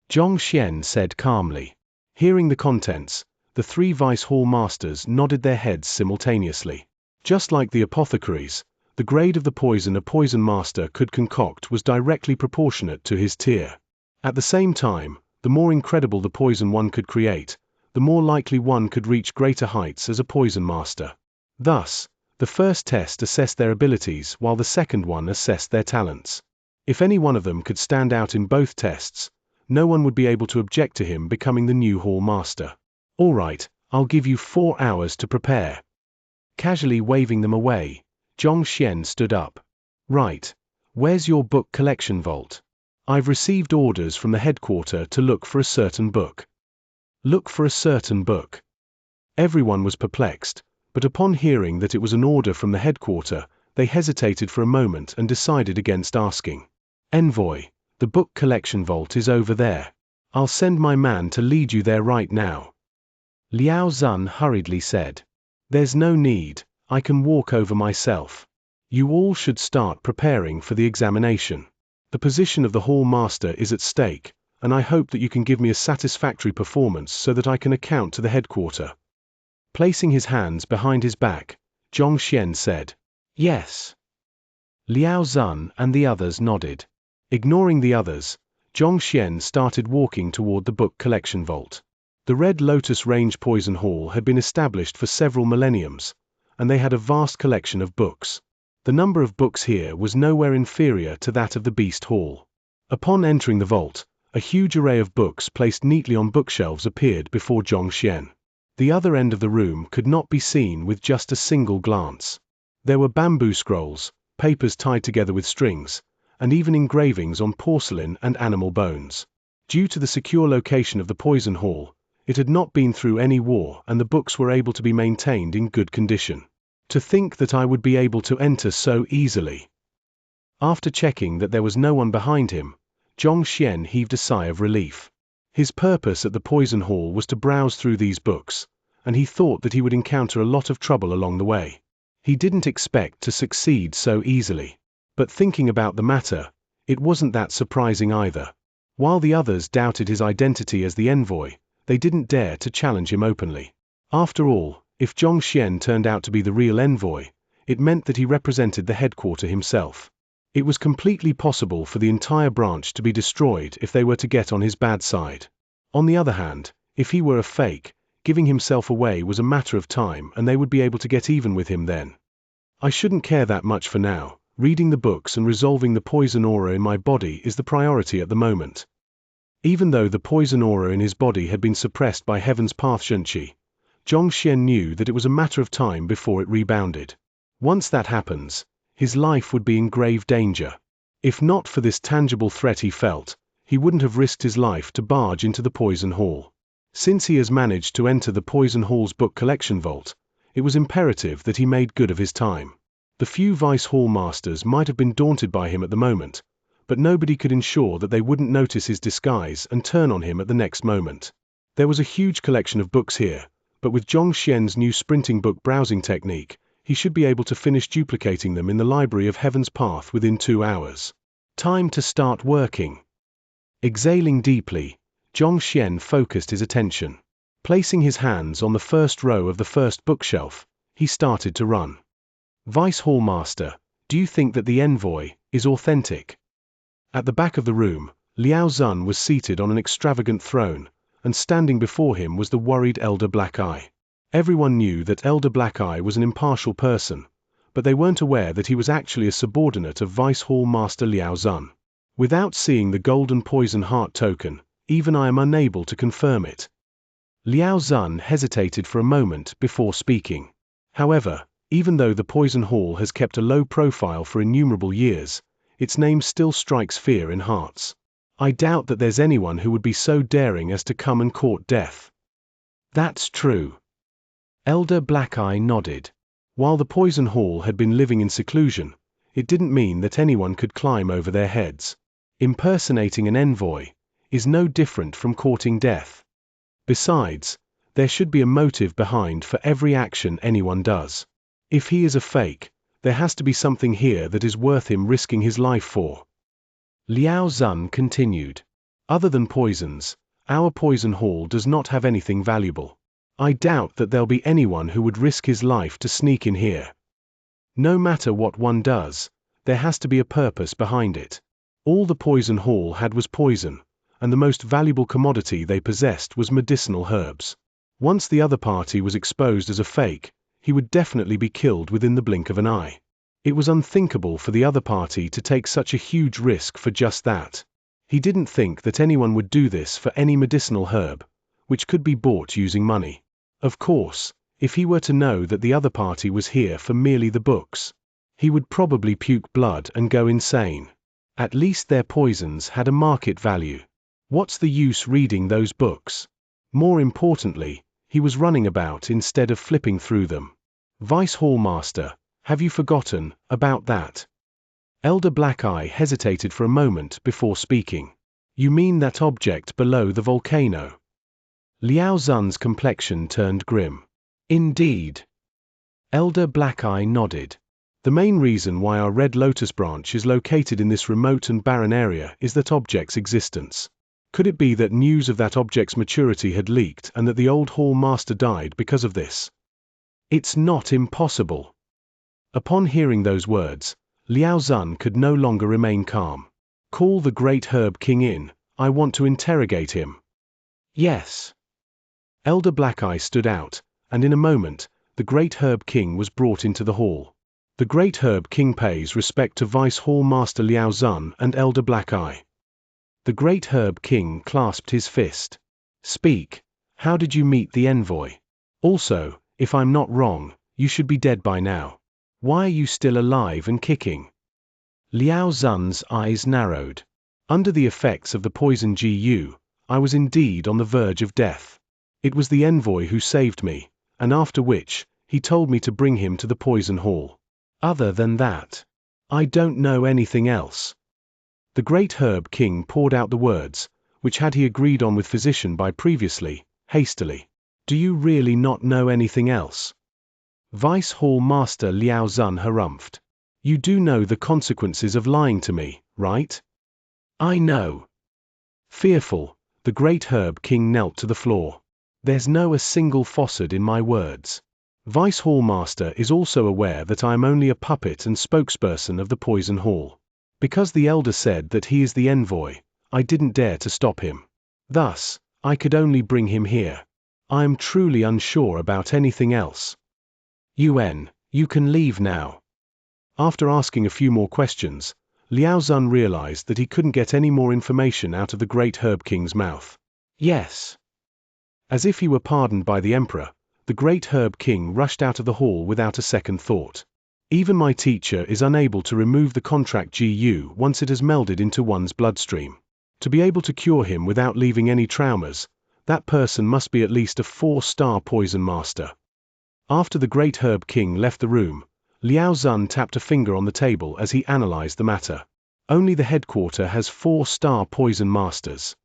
Xianxia said calmly. Hearing the contents, the 3 Vice Hall Masters nodded their heads simultaneously. Just like the apothecaries, the grade of the poison a poison master could concoct was directly proportionate to his tier. At the same time, the more incredible the poison one could create, the more likely one could reach greater heights as a poison master. Thus, the first test assessed their abilities while the second one assessed their talents. If any one of them could stand out in both tests, no one would be able to object to him becoming the new Hall Master. "All right, I'll give you 4 hours to prepare." Casually waving them away, Xianxia stood up. "Right, where's your book collection vault? I've received orders from the headquarters to look for a certain book." Look for a certain book. Everyone was perplexed, but upon hearing that it was an order from the headquarters, they hesitated for a moment and decided against asking. "Envoy, the book collection vault is over there. I'll send my man to lead you there right now." Liao Zun hurriedly said. "There's no need, I can walk over myself. You all should start preparing for the examination. The position of the Hall Master is at stake, and I hope that you can give me a satisfactory performance so that I can account to the headquarters." Placing his hands behind his back, Xianxia said, "Yes." Liao Zun and the others nodded. Ignoring the others, Xianxia started walking toward the book collection vault. The Red Lotus Range Poison Hall had been established for several millenniums, and they had a vast collection of books. The number of books here was nowhere inferior to that of the Beast Hall. Upon entering the vault, a huge array of books placed neatly on bookshelves appeared before Xianxia. The other end of the room could not be seen with just a single glance. There were bamboo scrolls, papers tied together with strings, and even engravings on porcelain and animal bones. Due to the secure location of the Poison Hall, it had not been through any war and the books were able to be maintained in good condition. To think that I would be able to enter so easily. After checking that there was no one behind him, Xianxia heaved a sigh of relief. His purpose at the Poison Hall was to browse through these books, and he thought that he would encounter a lot of trouble along the way. He didn't expect to succeed so easily. But thinking about the matter, it wasn't that surprising either. While the others doubted his identity as the envoy, they didn't dare to challenge him openly. After all, if Xianxia turned out to be the real envoy, it meant that he represented the headquarters himself. It was completely possible for the entire branch to be destroyed if they were to get on his bad side. On the other hand, if he were a fake, giving himself away was a matter of time and they would be able to get even with him then. "I shouldn't care that much for now. Reading the books and resolving the poison aura in my body is the priority at the moment." Even though the poison aura in his body had been suppressed by Heaven's Path Xianxia, Xianxia knew that it was a matter of time before it rebounded. Once that happens, his life would be in grave danger. If not for this tangible threat he felt, he wouldn't have risked his life to barge into the Poison Hall. Since he has managed to enter the Poison Hall's book collection vault, it was imperative that he made good of his time. The few Vice Hall Masters might have been daunted by him at the moment, but nobody could ensure that they wouldn't notice his disguise and turn on him at the next moment. There was a huge collection of books here, but with Xianxia's new sprinting book browsing technique, he should be able to finish duplicating them in the library of Heaven's Path within 2 hours. Time to start working. Exhaling deeply, Xianxia focused his attention. Placing his hands on the first row of the first bookshelf, he started to run. "Vice Hall Master, do you think that the envoy is authentic?" At the back of the room, Liao Zun was seated on an extravagant throne, and standing before him was the worried Elder Black Eye. Everyone knew that Elder Black Eye was an impartial person, but they weren't aware that he was actually a subordinate of Vice Hall Master Liao Zun. "Without seeing the golden poison heart token, even I am unable to confirm it." Liao Zun hesitated for a moment before speaking. However, even though the Poison Hall has kept a low profile for innumerable years, its name still strikes fear in hearts. I doubt that there's anyone who would be so daring as to come and court death. That's true. Elder Black Eye nodded. While the Poison Hall had been living in seclusion, it didn't mean that anyone could climb over their heads. Impersonating an envoy is no different from courting death. Besides, there should be a motive behind for every action anyone does. If he is a fake, there has to be something here that is worth him risking his life for. Liao Zun continued. Other than poisons, our Poison Hall does not have anything valuable. I doubt that there'll be anyone who would risk his life to sneak in here. No matter what one does, there has to be a purpose behind it. All the Poison Hall had was poison, and the most valuable commodity they possessed was medicinal herbs. Once the other party was exposed as a fake, he would definitely be killed within the blink of an eye. It was unthinkable for the other party to take such a huge risk for just that. He didn't think that anyone would do this for any medicinal herb, which could be bought using money. Of course, if he were to know that the other party was here for merely the books, he would probably puke blood and go insane. At least their poisons had a market value. What's the use reading those books? More importantly, he was running about instead of flipping through them. Vice Hallmaster, have you forgotten about that? Elder Black Eye hesitated for a moment before speaking. You mean that object below the volcano? Liao Zun's complexion turned grim. Indeed. Elder Black Eye nodded. The main reason why our Red Lotus branch is located in this remote and barren area is that object's existence. Could it be that news of that object's maturity had leaked and that the old Hall Master died because of this? It's not impossible. Upon hearing those words, Liao Zun could no longer remain calm. Call the Great Herb King in, I want to interrogate him. Yes. Elder Black Eye stood out, and in a moment, the Great Herb King was brought into the hall. The Great Herb King pays respect to Vice Hall Master Liao Zun and Elder Black Eye. The Great Herb King clasped his fist. Speak, how did you meet the envoy? Also, if I'm not wrong, you should be dead by now. Why are you still alive and kicking? Liao Zun's eyes narrowed. Under the effects of the poison GU, I was indeed on the verge of death. It was the envoy who saved me, and after which, he told me to bring him to the Poison Hall. Other than that, I don't know anything else. The Great Herb King poured out the words, which had he agreed on with Physician by previously, hastily. Do you really not know anything else? Vice Hall Master Liao Zun harumphed. You do know the consequences of lying to me, right? I know. Fearful, the Great Herb King knelt to the floor. There's no a single falsehood in my words. Vice Hall Master is also aware that I am only a puppet and spokesperson of the Poison Hall. Because the Elder said that he is the envoy, I didn't dare to stop him. Thus, I could only bring him here. I am truly unsure about anything else. You can leave now. After asking a few more questions, Liao Zun realized that he couldn't get any more information out of the Great Herb King's mouth. Yes. As if he were pardoned by the Emperor, the Great Herb King rushed out of the hall without a second thought. Even my teacher is unable to remove the contract GU once it has melded into one's bloodstream. To be able to cure him without leaving any traumas, that person must be at least a 4-star poison master. After the Great Herb King left the room, Liao Zun tapped a finger on the table as he analyzed the matter. Only the headquarter has 4-star poison masters.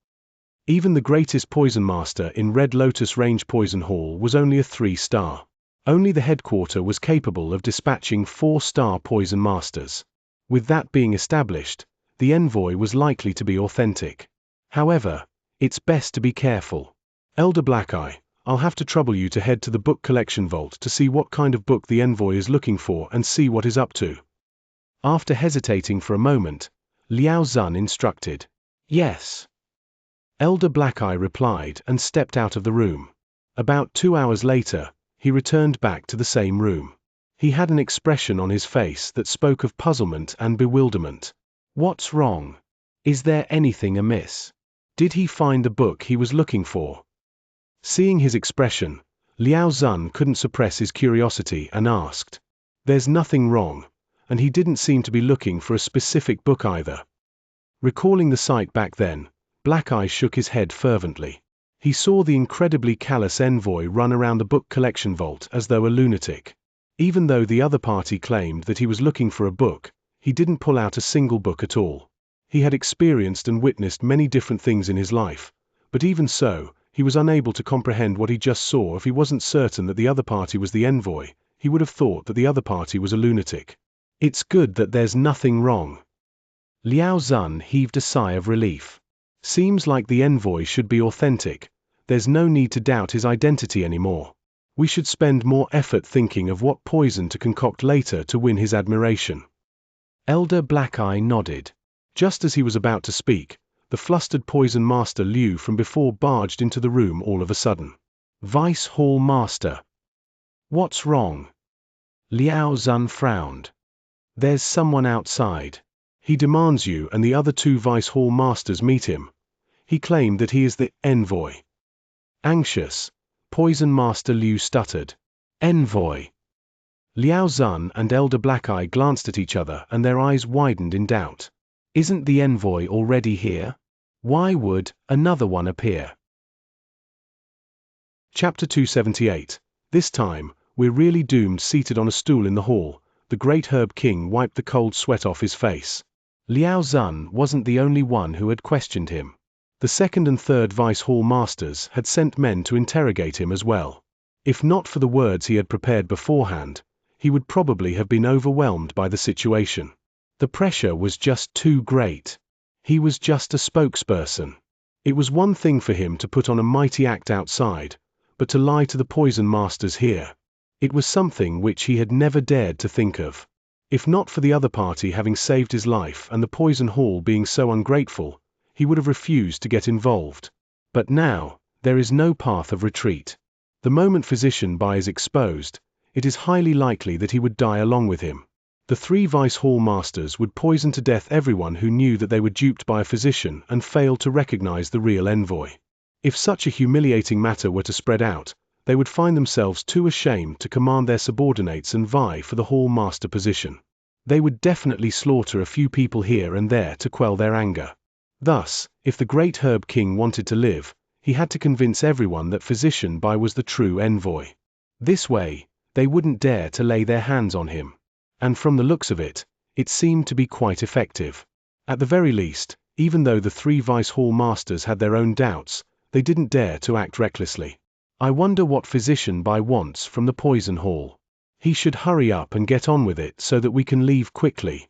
Even the greatest poison master in Red Lotus Range Poison Hall was only a 3-star. Only the headquarter was capable of dispatching 4-star poison masters. With that being established, the envoy was likely to be authentic. However, it's best to be careful. Elder Black Eye, I'll have to trouble you to head to the book collection vault to see what kind of book the envoy is looking for and see what is up to. After hesitating for a moment, Liao Zun instructed. Yes. Elder Black Eye replied and stepped out of the room. About 2 hours later, he returned back to the same room. He had an expression on his face that spoke of puzzlement and bewilderment. What's wrong? Is there anything amiss? Did he find the book he was looking for? Seeing his expression, Liao Zun couldn't suppress his curiosity and asked. There's nothing wrong, and he didn't seem to be looking for a specific book either. Recalling the sight back then, Black Eye shook his head fervently. He saw the incredibly callous envoy run around the book collection vault as though a lunatic. Even though the other party claimed that he was looking for a book, he didn't pull out a single book at all. He had experienced and witnessed many different things in his life, but even so, he was unable to comprehend what he just saw. If he wasn't certain that the other party was the envoy, he would have thought that the other party was a lunatic. It's good that there's nothing wrong. Liao Zun heaved a sigh of relief. Seems like the envoy should be authentic. There's no need to doubt his identity anymore. We should spend more effort thinking of what poison to concoct later to win his admiration. Elder Black Eye nodded. Just as he was about to speak, the flustered poison master Liu from before barged into the room all of a sudden. Vice Hall Master. What's wrong? Liao Zun frowned. There's someone outside. He demands you and the other two Vice Hall Masters meet him. He claimed that he is the envoy. Anxious, Poison Master Liu stuttered. Envoy. Liao Zun and Elder Black Eye glanced at each other and their eyes widened in doubt. Isn't the envoy already here? Why would another one appear? Chapter 278. This time, we're really doomed. Seated on a stool in the hall, the great Herb King wiped the cold sweat off his face. Liao Zun wasn't the only one who had questioned him. The second and third Vice Hall Masters had sent men to interrogate him as well. If not for the words he had prepared beforehand, he would probably have been overwhelmed by the situation. The pressure was just too great. He was just a spokesperson. It was one thing for him to put on a mighty act outside, but to lie to the Poison Masters here. It was something which he had never dared to think of. If not for the other party having saved his life and the Poison Hall being so ungrateful, he would have refused to get involved. But now, there is no path of retreat. The moment Physician Bai is exposed, it is highly likely that he would die along with him. The three Vice Hall Masters would poison to death everyone who knew that they were duped by a physician and failed to recognize the real envoy. If such a humiliating matter were to spread out, they would find themselves too ashamed to command their subordinates and vie for the Hall Master position. They would definitely slaughter a few people here and there to quell their anger. Thus, if the great Herb King wanted to live, he had to convince everyone that Physician Bai was the true envoy. This way, they wouldn't dare to lay their hands on him. And from the looks of it, it seemed to be quite effective. At the very least, even though the three Vice Hall Masters had their own doubts, they didn't dare to act recklessly. I wonder what Physician Bai wants from the Poison Hall. He should hurry up and get on with it so that we can leave quickly.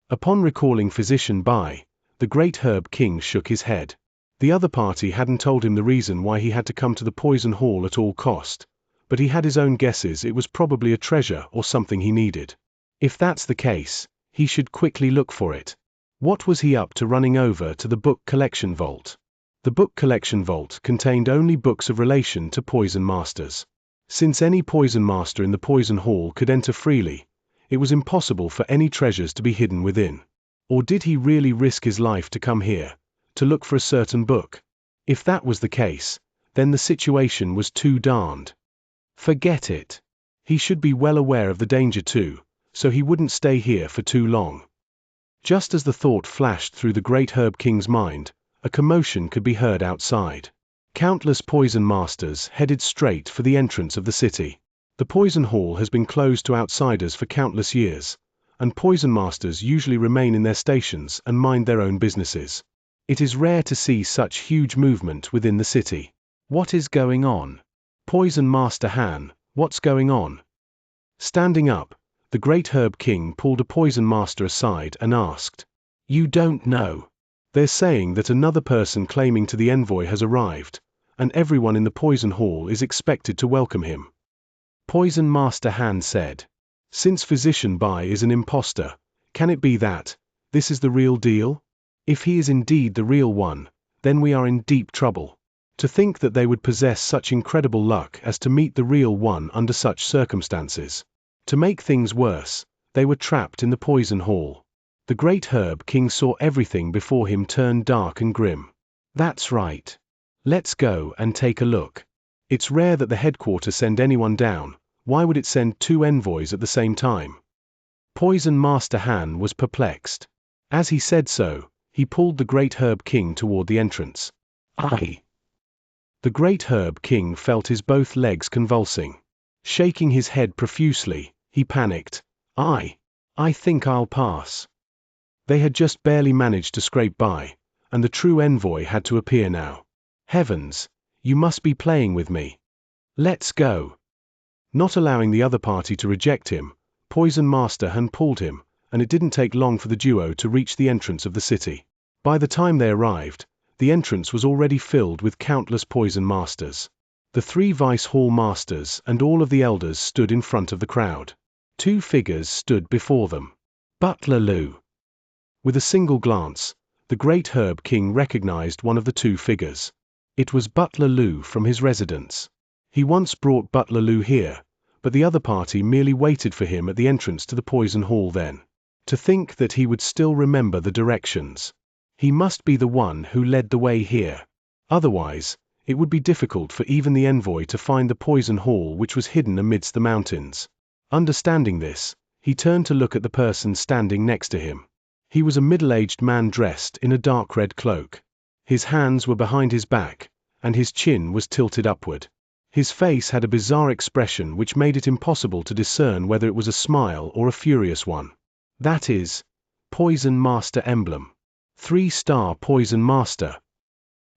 Upon recalling Physician Bai, the great Herb King shook his head. The other party hadn't told him the reason why he had to come to the Poison Hall at all cost, but he had his own guesses. It was probably a treasure or something he needed. If that's the case, he should quickly look for it. What was he up to running over to the book collection vault? The book collection vault contained only books of relation to Poison Masters. Since any Poison Master in the Poison Hall could enter freely, it was impossible for any treasures to be hidden within. Or did he really risk his life to come here, to look for a certain book? If that was the case, then the situation was too darned. Forget it. He should be well aware of the danger too, so he wouldn't stay here for too long. Just as the thought flashed through the great Herb King's mind, a commotion could be heard outside. Countless Poison Masters headed straight for the entrance of the city. The Poison Hall has been closed to outsiders for countless years, and Poison Masters usually remain in their stations and mind their own businesses. It is rare to see such huge movement within the city. What is going on? Poison Master Han, what's going on? Standing up, the great Herb King pulled a Poison Master aside and asked. You don't know. They're saying that another person claiming to the envoy has arrived, and everyone in the Poison Hall is expected to welcome him. Poison Master Han said. Since Physician Bai is an imposter, can it be that this is the real deal? If he is indeed the real one, then we are in deep trouble. To think that they would possess such incredible luck as to meet the real one under such circumstances. To make things worse, they were trapped in the Poison Hall. The great Herb King saw everything before him turn dark and grim. That's right. Let's go and take a look. It's rare that the headquarters send anyone down. Why would it send 2 envoys at the same time? Poison Master Han was perplexed. As he said so, he pulled the Great Herb King toward the entrance. Aye. The Great Herb King felt his both legs convulsing. Shaking his head profusely, he panicked. I think I'll pass. They had just barely managed to scrape by, and the true envoy had to appear now. Heavens, you must be playing with me. Let's go. Not allowing the other party to reject him, Poison Master Han pulled him, and it didn't take long for the duo to reach the entrance of the city. By the time they arrived, the entrance was already filled with countless Poison Masters. The 3 Vice Hall Masters and all of the elders stood in front of the crowd. 2 figures stood before them. Butler Lu. With a single glance, the Great Herb King recognized one of the 2 figures. It was Butler Lu from his residence. He once brought Butler Lu here, but the other party merely waited for him at the entrance to the Poison Hall then. To think that he would still remember the directions. He must be the one who led the way here. Otherwise, it would be difficult for even the envoy to find the Poison Hall which was hidden amidst the mountains. Understanding this, he turned to look at the person standing next to him. He was a middle-aged man dressed in a dark red cloak. His hands were behind his back, and his chin was tilted upward. His face had a bizarre expression which made it impossible to discern whether it was a smile or a furious one. That is, Poison Master emblem. 3-star Poison Master.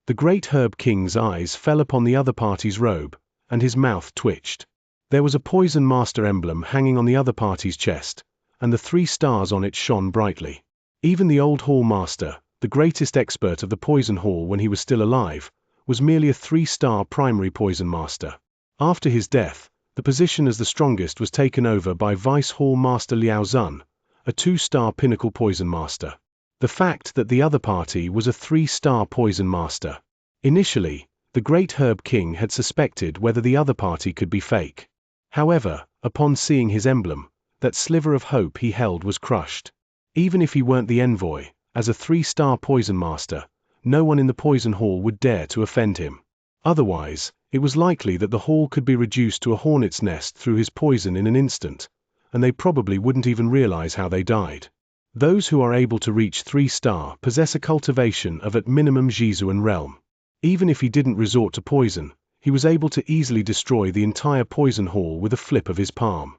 The Great Herb King's eyes fell upon the other party's robe, and his mouth twitched. There was a Poison Master emblem hanging on the other party's chest, and the 3 stars on it shone brightly. Even the old Hall Master, the greatest expert of the Poison Hall when he was still alive, was merely a 3-star primary Poison Master. After his death, the position as the strongest was taken over by Vice Hall Master Liao Zun, a 2-star pinnacle Poison Master. The fact that the other party was a 3-star Poison Master. Initially, the Great Herb King had suspected whether the other party could be fake. However, upon seeing his emblem, that sliver of hope he held was crushed. Even if he weren't the envoy, as a 3-star Poison Master, no one in the Poison Hall would dare to offend him. Otherwise, it was likely that the hall could be reduced to a hornet's nest through his poison in an instant, and they probably wouldn't even realize how they died. Those who are able to reach 3-star possess a cultivation of at minimum Jizuan realm. Even if he didn't resort to poison, he was able to easily destroy the entire Poison Hall with a flip of his palm.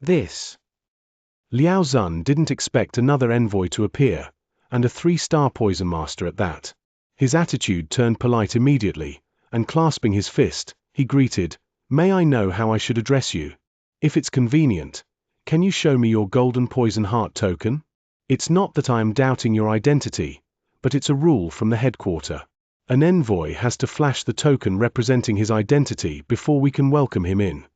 Liao Zun didn't expect another envoy to appear, and a 3-star Poison Master at that. His attitude turned polite immediately, and clasping his fist, he greeted, "May I know how I should address you? If it's convenient, can you show me your golden poison heart token? It's not that I am doubting your identity, but it's a rule from the headquarters. An envoy has to flash the token representing his identity before we can welcome him in."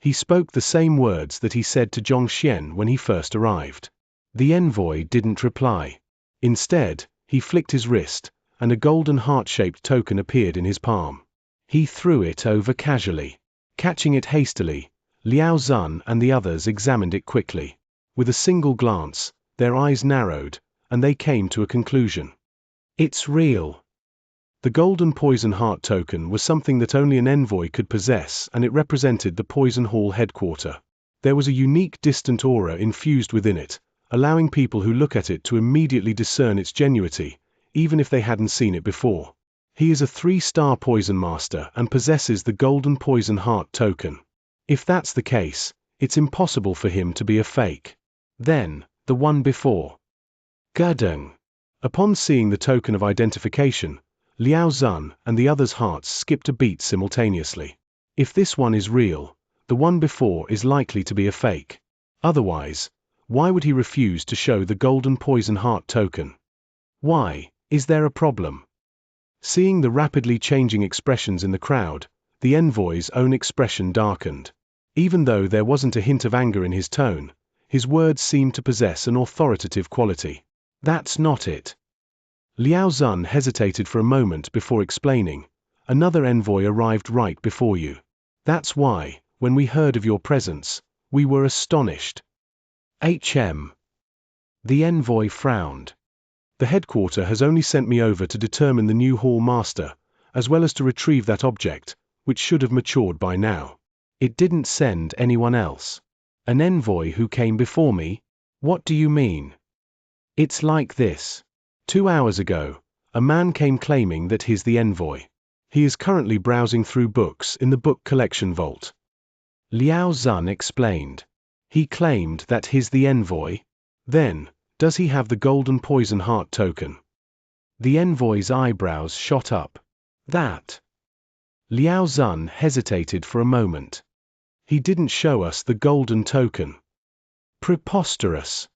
He spoke the same words that he said to Xianxia when he first arrived. The envoy didn't reply. Instead, he flicked his wrist, and a golden heart-shaped token appeared in his palm. He threw it over casually. Catching it hastily, Liao Zun and the others examined it quickly. With a single glance, their eyes narrowed, and they came to a conclusion. It's real. The golden poison heart token was something that only an envoy could possess, and it represented the Poison Hall headquarters. There was a unique distant aura infused within it, allowing people who look at it to immediately discern its genuinity, even if they hadn't seen it before. He is a 3-star Poison Master and possesses the golden poison heart token. If that's the case, it's impossible for him to be a fake. Then, the one before. Gudung. Upon seeing the token of identification, Liao Zun and the others' hearts skipped a beat simultaneously. If this one is real, the one before is likely to be a fake. Otherwise, why would he refuse to show the golden poison heart token? Why, is there a problem? Seeing the rapidly changing expressions in the crowd, the envoy's own expression darkened. Even though there wasn't a hint of anger in his tone, his words seemed to possess an authoritative quality. That's not it. Liao Zun hesitated for a moment before explaining, "Another envoy arrived right before you. That's why, when we heard of your presence, we were astonished." The envoy frowned. "The headquarters has only sent me over to determine the new hall master, as well as to retrieve that object, which should have matured by now. It didn't send anyone else. An envoy who came before me? What do you mean? It's like this. 2 hours ago, a man came claiming that he's the envoy. He is currently browsing through books in the book collection vault. Liao Zun explained. He claimed that he's the envoy? Then, does he have the golden poison heart token? The envoy's eyebrows shot up. That. Liao Zun hesitated for a moment. He didn't show us the golden token. Preposterous.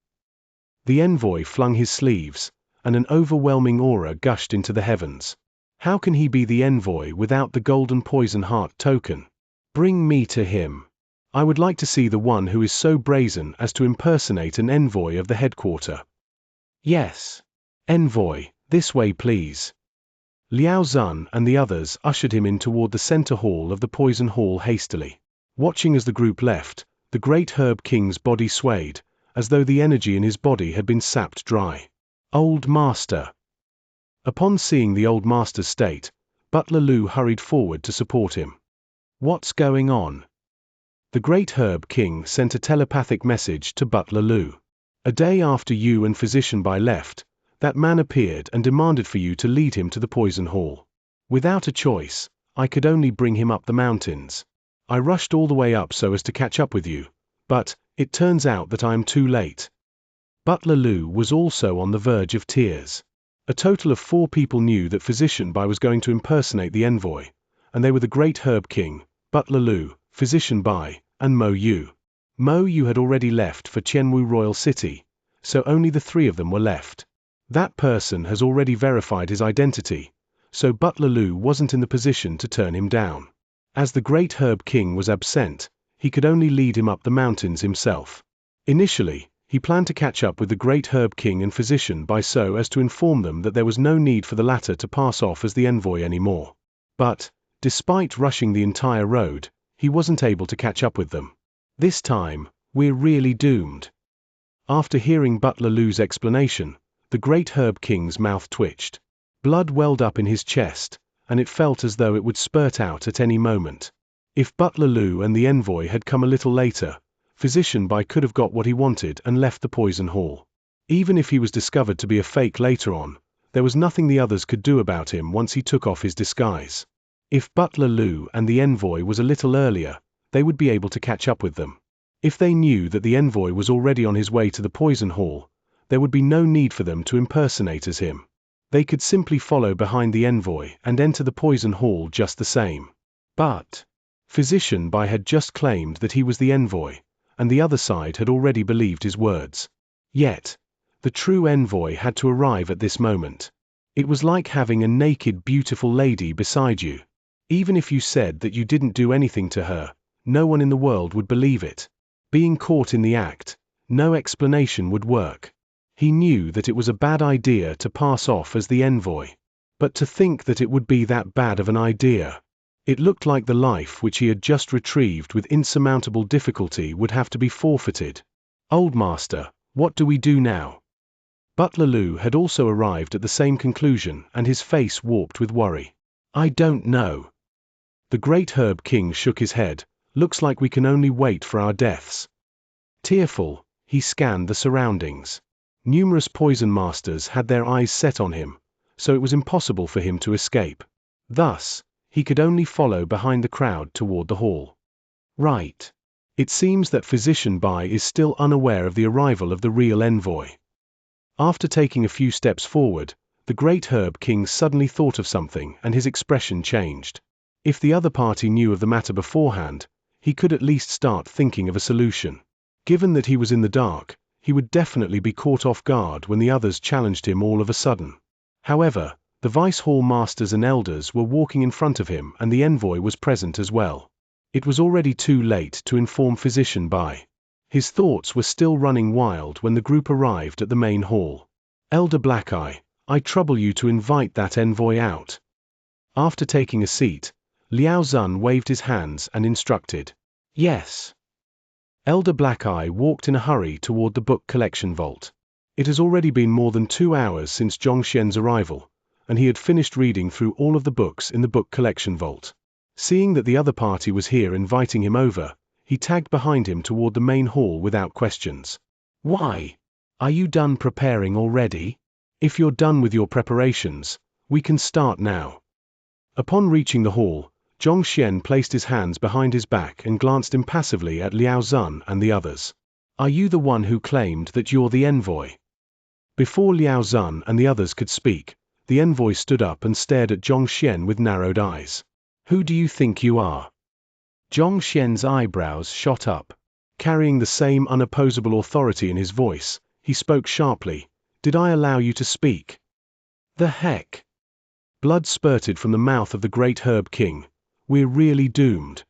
The envoy flung his sleeves, and an overwhelming aura gushed into the heavens. How can he be the envoy without the golden poison heart token? Bring me to him. I would like to see the one who is so brazen as to impersonate an envoy of the headquarter. Yes. Envoy, this way please. Liao Zun and the others ushered him in toward the center hall of the poison hall hastily. Watching as the group left, the great herb king's body swayed, as though the energy in his body had been sapped dry. Old Master. Upon seeing the old master's state, Butler Lu hurried forward to support him. What's going on? The great herb king sent a telepathic message to Butler Lu. A day after you and Physician Bai left, that man appeared and demanded for you to lead him to the poison hall. Without a choice, I could only bring him up the mountains. I rushed all the way up so as to catch up with you, but it turns out that I am too late. Butler Lu was also on the verge of tears. A total of 4 people knew that Physician Bai was going to impersonate the envoy, and they were the great herb king, Butler Lu, Physician Bai, and Mo Yu. Mo Yu had already left for Qianwu Royal City, so only the 3 of them were left. That person has already verified his identity, so Butler Lu wasn't in the position to turn him down. As the great herb king was absent, he could only lead him up the mountains himself. Initially, he planned to catch up with the great herb king and Physician Bai so as to inform them that there was no need for the latter to pass off as the envoy anymore. But, despite rushing the entire road, he wasn't able to catch up with them. This time, we're really doomed. After hearing Butler Lu's explanation, the great herb king's mouth twitched. Blood welled up in his chest, and it felt as though it would spurt out at any moment. If Butler Lu and the envoy had come a little later, Physician Bai could have got what he wanted and left the poison hall. Even if he was discovered to be a fake later on, there was nothing the others could do about him once he took off his disguise. If Butler Lu and the envoy was a little earlier, they would be able to catch up with them. If they knew that the envoy was already on his way to the poison hall, there would be no need for them to impersonate as him. They could simply follow behind the envoy and enter the poison hall just the same. But Physician Bai had just claimed that he was the envoy, and the other side had already believed his words. Yet, the true envoy had to arrive at this moment. It was like having a naked, beautiful lady beside you. Even if you said that you didn't do anything to her, no one in the world would believe it. Being caught in the act, no explanation would work. He knew that it was a bad idea to pass off as the envoy. But to think that it would be that bad of an idea. It looked like the life which he had just retrieved with insurmountable difficulty would have to be forfeited. Old Master, what do we do now? Butler Lu had also arrived at the same conclusion and his face warped with worry. I don't know. The great herb king shook his head. Looks like we can only wait for our deaths. Tearful, he scanned the surroundings. Numerous poison masters had their eyes set on him, so it was impossible for him to escape. Thus, he could only follow behind the crowd toward the hall. Right. It seems that Physician Bai is still unaware of the arrival of the real envoy. After taking a few steps forward, the great herb king suddenly thought of something and his expression changed. If the other party knew of the matter beforehand, he could at least start thinking of a solution. Given that he was in the dark, he would definitely be caught off guard when the others challenged him all of a sudden. However, the Vice Hall Masters and Elders were walking in front of him and the envoy was present as well. It was already too late to inform Physician Bai. His thoughts were still running wild when the group arrived at the main hall. Elder Blackeye, I trouble you to invite that envoy out. After taking a seat, Liao Zun waved his hands and instructed. Yes. Elder Blackeye walked in a hurry toward the book collection vault. It has already been more than 2 hours since Xianxia's arrival, and he had finished reading through all of the books in the book collection vault. Seeing that the other party was here inviting him over, he tagged behind him toward the main hall without questions. "Why? Are you done preparing already? If you're done with your preparations, we can start now." Upon reaching the hall, Xianxia placed his hands behind his back and glanced impassively at Liao Zun and the others. "Are you the one who claimed that you're the envoy?" Before Liao Zun and the others could speak, the envoy stood up and stared at Xianxia with narrowed eyes. "Who do you think you are?" Xianxia's eyebrows shot up. Carrying the same unopposable authority in his voice, he spoke sharply. "Did I allow you to speak?" "The heck?" Blood spurted from the mouth of the great Herb King. "We're really doomed."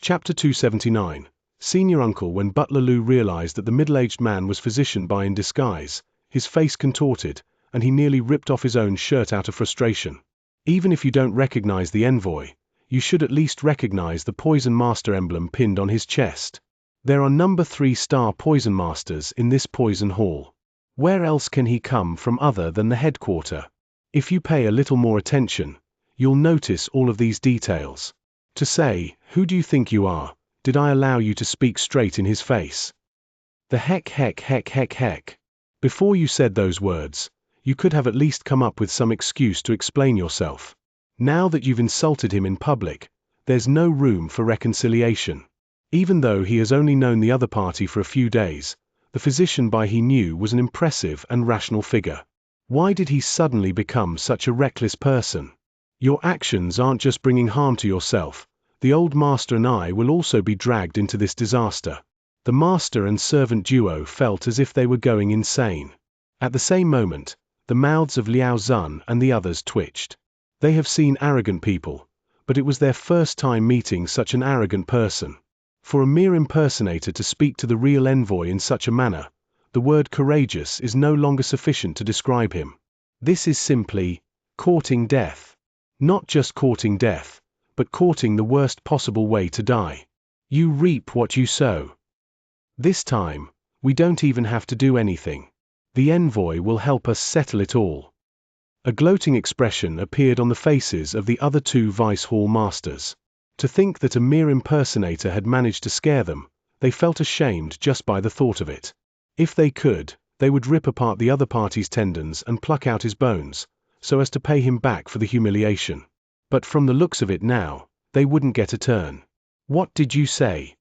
Chapter 279. Senior Uncle. When Butler Lu realized that the middle-aged man was physician Bai in disguise, his face contorted, and he nearly ripped off his own shirt out of frustration. Even if you don't recognize the envoy, you should at least recognize the Poison Master emblem pinned on his chest. There are number 3-star Poison Masters in this Poison Hall. Where else can he come from other than the headquarter? If you pay a little more attention, you'll notice all of these details. To say, "Who do you think you are? Did I allow you to speak?" straight in his face. The heck. Before you said those words, you could have at least come up with some excuse to explain yourself. Now that you've insulted him in public, there's no room for reconciliation. Even though he has only known the other party for a few days, the physician Bai he knew was an impressive and rational figure. Why did he suddenly become such a reckless person? Your actions aren't just bringing harm to yourself. The old master and I will also be dragged into this disaster. The master and servant duo felt as if they were going insane. At the same moment, the mouths of Liao Zun and the others twitched. They have seen arrogant people, but it was their first time meeting such an arrogant person. For a mere impersonator to speak to the real envoy in such a manner, the word courageous is no longer sufficient to describe him. This is simply courting death. Not just courting death, but courting the worst possible way to die. You reap what you sow. This time, we don't even have to do anything. The envoy will help us settle it all. A gloating expression appeared on the faces of the other two Vice Hall Masters. To think that a mere impersonator had managed to scare them, they felt ashamed just by the thought of it. If they could, they would rip apart the other party's tendons and pluck out his bones, so as to pay him back for the humiliation. But from the looks of it now, they wouldn't get a turn. "What did you say?"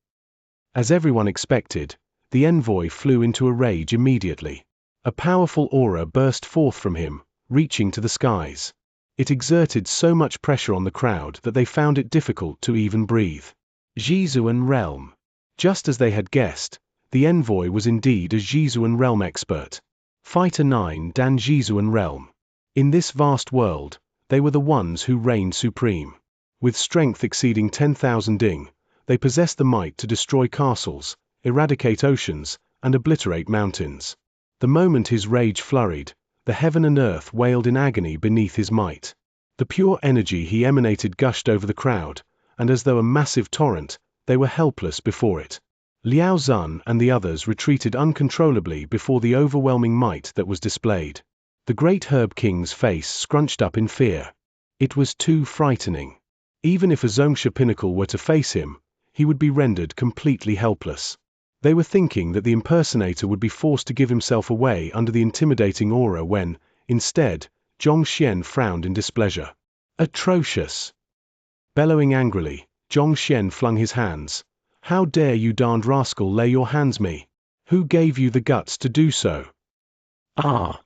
As everyone expected, the envoy flew into a rage immediately. A powerful aura burst forth from him, reaching to the skies. It exerted so much pressure on the crowd that they found it difficult to even breathe. Xizuan Realm. Just as they had guessed, the envoy was indeed a Xizuan Realm expert. Fighter 9 Dan Xizuan Realm. In this vast world, they were the ones who reigned supreme. With strength exceeding 10,000 ding, they possessed the might to destroy castles, eradicate oceans, and obliterate mountains. The moment his rage flurried, the heaven and earth wailed in agony beneath his might. The pure energy he emanated gushed over the crowd, and as though a massive torrent, they were helpless before it. Liao Zun and the others retreated uncontrollably before the overwhelming might that was displayed. The great Herb King's face scrunched up in fear. It was too frightening. Even if a Xianxia pinnacle were to face him, he would be rendered completely helpless. They were thinking that the impersonator would be forced to give himself away under the intimidating aura when, instead, Xianxia frowned in displeasure. "Atrocious!" Bellowing angrily, Xianxia flung his hands. "How dare you darned rascal lay your hands me? Who gave you the guts to do so?" "Ah!"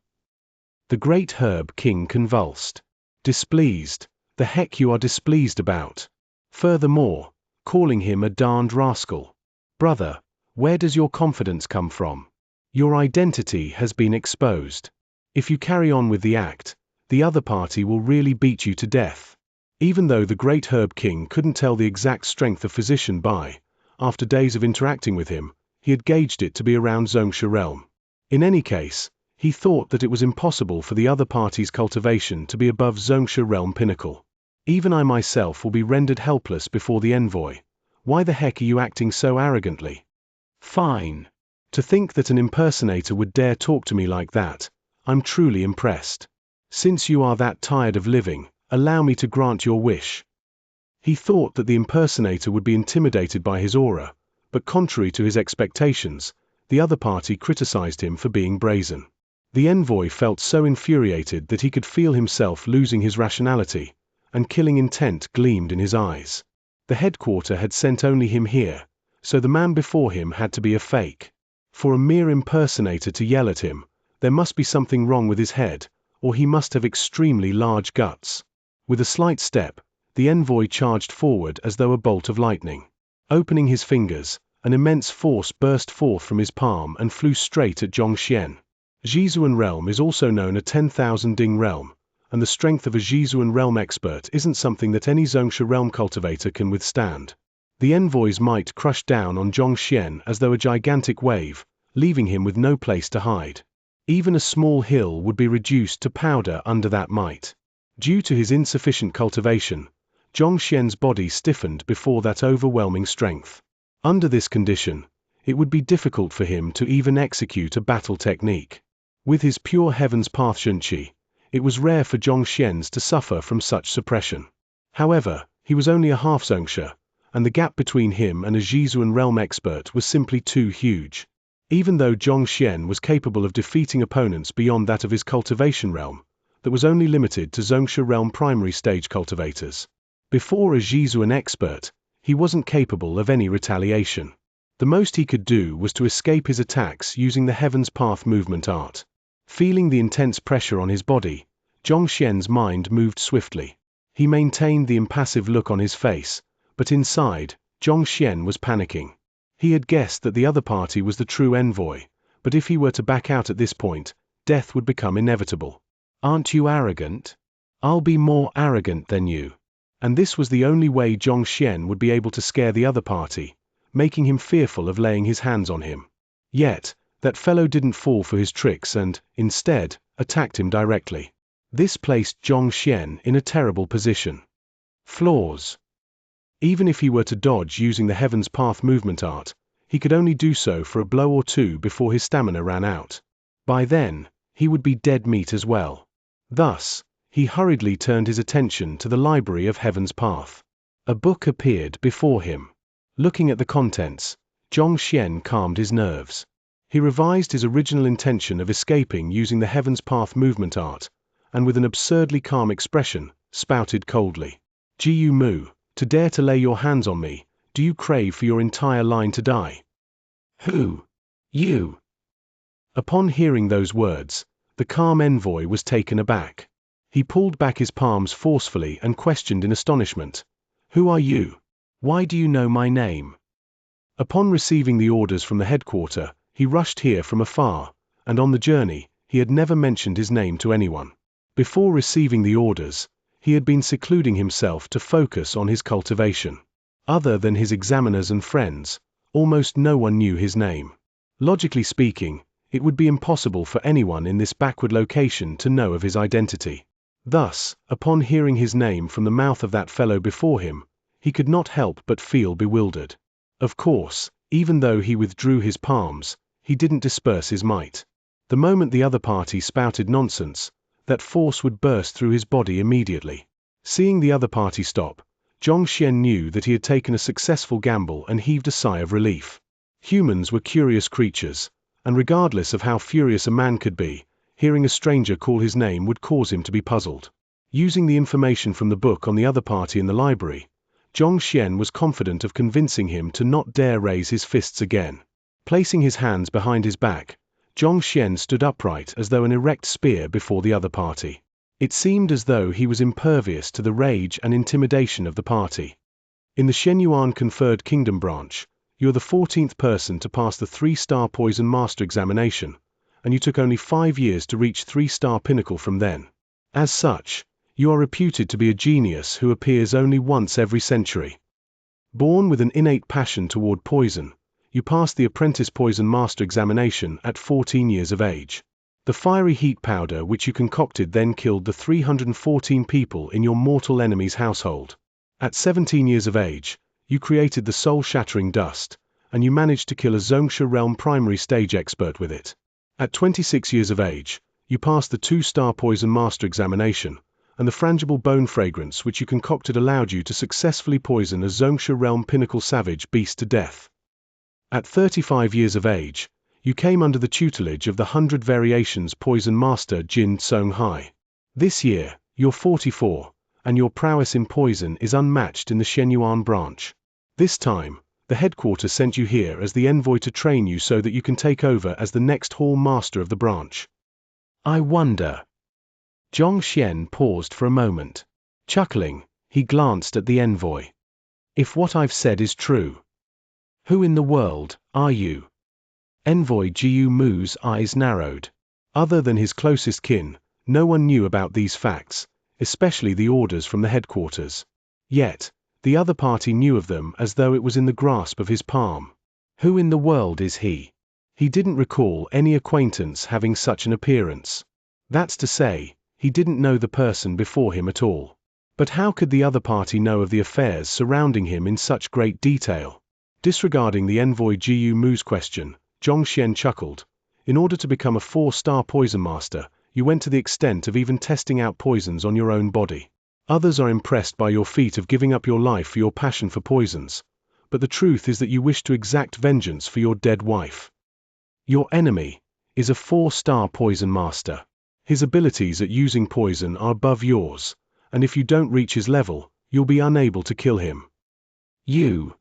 The great Herb King convulsed. "Displeased? The heck you are displeased about? Furthermore, calling him a darned rascal. Brother, where does your confidence come from? Your identity has been exposed. If you carry on with the act, the other party will really beat you to death." Even though the great Herb King couldn't tell the exact strength of physician Bai, after days of interacting with him, he had gauged it to be around Xianxia realm. In any case, he thought that it was impossible for the other party's cultivation to be above Xianxia realm pinnacle. "Even I myself will be rendered helpless before the envoy. Why the heck are you acting so arrogantly?" "Fine. To think that an impersonator would dare talk to me like that. I'm truly impressed. Since you are that tired of living, allow me to grant your wish." He thought that the impersonator would be intimidated by his aura, but contrary to his expectations, the other party criticized him for being brazen. The envoy felt so infuriated that he could feel himself losing his rationality, and killing intent gleamed in his eyes. The headquarter had sent only him here, so the man before him had to be a fake. For a mere impersonator to yell at him, there must be something wrong with his head, or he must have extremely large guts. With a slight step, the envoy charged forward as though a bolt of lightning. Opening his fingers, an immense force burst forth from his palm and flew straight at Xianxia. Xizuan realm is also known as 10,000 Ding realm, and the strength of a Xizuan realm expert isn't something that any Xianxia realm cultivator can withstand. The envoy's might crushed down on Xianxia as though a gigantic wave, leaving him with no place to hide. Even a small hill would be reduced to powder under that might. Due to his insufficient cultivation, Xianxia's body stiffened before that overwhelming strength. Under this condition, it would be difficult for him to even execute a battle technique. With his pure heaven's path Xianxia, it was rare for Xianxia to suffer from such suppression. However, he was only a half Xianxia, and the gap between him and a Xizuan realm expert was simply too huge. Even though Xianxia was capable of defeating opponents beyond that of his cultivation realm, that was only limited to Xianxia realm primary stage cultivators. Before a Xizuan expert, he wasn't capable of any retaliation. The most he could do was to escape his attacks using the Heaven's Path movement art. Feeling the intense pressure on his body, Xianxia's mind moved swiftly. He maintained the impassive look on his face, but inside, Xianxia was panicking. He had guessed that the other party was the true envoy, but if he were to back out at this point, death would become inevitable. "Aren't you arrogant? I'll be more arrogant than you." And this was the only way Xianxia would be able to scare the other party, making him fearful of laying his hands on him. Yet, that fellow didn't fall for his tricks and, instead, attacked him directly. This placed Xianxia in a terrible position. Flaws. Even if he were to dodge using the Heaven's Path movement art, he could only do so for a blow or two before his stamina ran out. By then, he would be dead meat as well. Thus, he hurriedly turned his attention to the library of Heaven's Path. A book appeared before him. Looking at the contents, Xianxia calmed his nerves. He revised his original intention of escaping using the Heaven's Path movement art, and with an absurdly calm expression, spouted coldly, "Jiu Mu, to dare to lay your hands on me, do you crave for your entire line to die?" "Who? You?" Upon hearing those words, the calm envoy was taken aback. He pulled back his palms forcefully and questioned in astonishment, "Who are you? Why do you know my name?" Upon receiving the orders from the headquarter, he rushed here from afar, and on the journey, he had never mentioned his name to anyone. Before receiving the orders, he had been secluding himself to focus on his cultivation. Other than his examiners and friends, almost no one knew his name. Logically speaking, it would be impossible for anyone in this backward location to know of his identity. Thus, upon hearing his name from the mouth of that fellow before him, he could not help but feel bewildered. Of course, even though he withdrew his palms, he didn't disperse his might. The moment the other party spouted nonsense, that force would burst through his body immediately. Seeing the other party stop, Xianxia knew that he had taken a successful gamble and heaved a sigh of relief. Humans were curious creatures, and regardless of how furious a man could be, hearing a stranger call his name would cause him to be puzzled. Using the information from the book on the other party in the library, Xianxia was confident of convincing him to not dare raise his fists again. Placing his hands behind his back, Xianxia stood upright as though an erect spear before the other party. It seemed as though he was impervious to the rage and intimidation of the party. In the Shenyuan conferred kingdom branch, you're the 14th person to pass the 3-star poison master examination, and you took only 5 years to reach 3-star pinnacle from then. As such, you are reputed to be a genius who appears only once every century. Born with an innate passion toward poison, you passed the apprentice poison master examination at 14 years of age. The fiery heat powder which you concocted then killed the 314 people in your mortal enemy's household. At 17 years of age, you created the soul-shattering dust, and you managed to kill a Xianxia realm primary stage expert with it. At 26 years of age, You passed the 2-star Poison Master examination, and the frangible bone fragrance which you concocted allowed you to successfully poison a Xianxia realm pinnacle savage beast to death. At 35 years of age, you came under the tutelage of the 100 Variations Poison Master Jin Songhai. This year, you're 44, and your prowess in poison is unmatched in the Shenyuan branch. This time, the headquarters sent you here as the envoy to train you so that you can take over as the next hall master of the branch. I wonder. Xianxia paused for a moment. Chuckling, he glanced at the envoy. If what I've said is true, who in the world are you? Envoy Jiu Mu's eyes narrowed. Other than his closest kin, no one knew about these facts, especially the orders from the headquarters. Yet, the other party knew of them as though it was in the grasp of his palm. Who in the world is he? He didn't recall any acquaintance having such an appearance. That's to say, he didn't know the person before him at all. But how could the other party know of the affairs surrounding him in such great detail? Disregarding the envoy Jiu Mu's question, Xianxia chuckled. In order to become a 4-star poison master, you went to the extent of even testing out poisons on your own body. Others are impressed by your feat of giving up your life for your passion for poisons, but the truth is that you wish to exact vengeance for your dead wife. Your enemy is a 4-star poison master. His abilities at using poison are above yours, and if you don't reach his level, you'll be unable to kill him. You.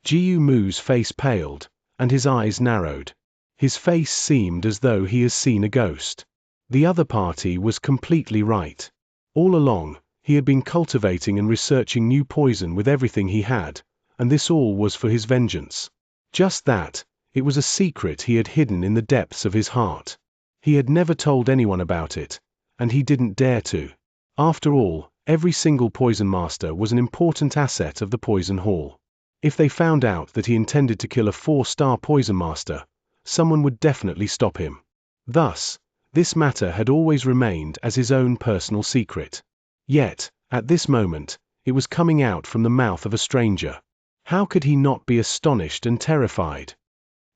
Jiu Mu's face paled, and his eyes narrowed. His face seemed as though he has seen a ghost. The other party was completely right. All along, he had been cultivating and researching new poison with everything he had, and this all was for his vengeance. Just that, it was a secret he had hidden in the depths of his heart. He had never told anyone about it, and he didn't dare to. After all, every single poison master was an important asset of the poison hall. If they found out that he intended to kill a 4-star poison master, someone would definitely stop him. Thus, this matter had always remained as his own personal secret. Yet, at this moment, it was coming out from the mouth of a stranger. How could he not be astonished and terrified?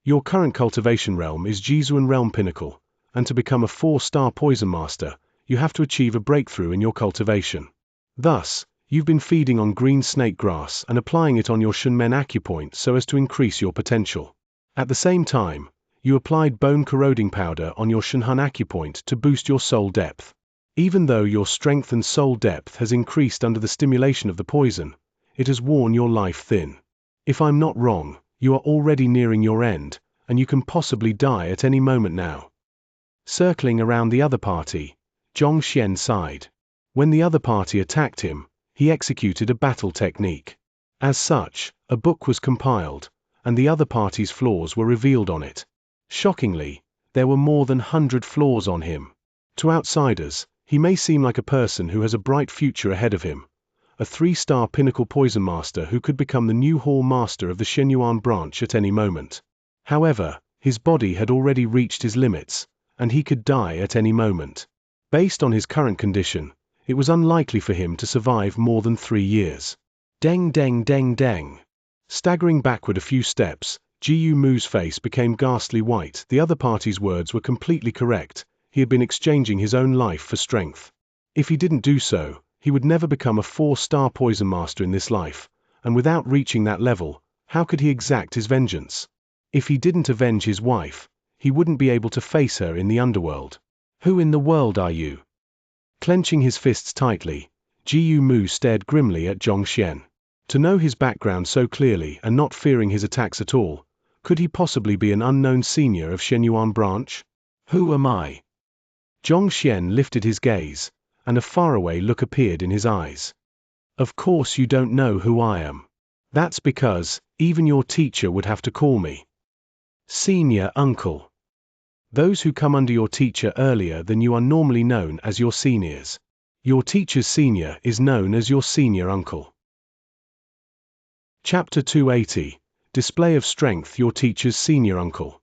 Your current cultivation realm is Jizuan Realm Pinnacle, and to become a 4-star poison master, you have to achieve a breakthrough in your cultivation. Thus, you've been feeding on green snake grass and applying it on your Shunmen acupoint so as to increase your potential. At the same time, you applied bone corroding powder on your Shunhun acupoint to boost your soul depth. Even though your strength and soul depth has increased under the stimulation of the poison, it has worn your life thin. If I'm not wrong, you are already nearing your end, and you can possibly die at any moment now. Circling around the other party, Xianxia sighed. When the other party attacked him, he executed a battle technique. As such, a book was compiled, and the other party's flaws were revealed on it. Shockingly, there were more than 100 flaws on him. To outsiders, he may seem like a person who has a bright future ahead of him, a 3-star pinnacle poison master who could become the new hall master of the Shenyuan branch at any moment. However, his body had already reached his limits, and he could die at any moment. Based on his current condition, it was unlikely for him to survive more than 3 years. Deng deng deng deng. Staggering backward a few steps, Jiu Mu's face became ghastly white. The other party's words were completely correct. He had been exchanging his own life for strength. If he didn't do so, he would never become a 4-star poison master in this life, and without reaching that level, how could he exact his vengeance? If he didn't avenge his wife, he wouldn't be able to face her in the underworld. Who in the world are you? Clenching his fists tightly, Jiu Mu stared grimly at Xianxia. To know his background so clearly and not fearing his attacks at all, could he possibly be an unknown senior of Shenyuan branch? Who am I? Xianxia lifted his gaze, and a faraway look appeared in his eyes. Of course you don't know who I am. That's because, even your teacher would have to call me Senior Uncle. Those who come under your teacher earlier than you are normally known as your seniors. Your teacher's senior is known as your senior uncle. Chapter 280, Display of Strength. Your teacher's senior uncle.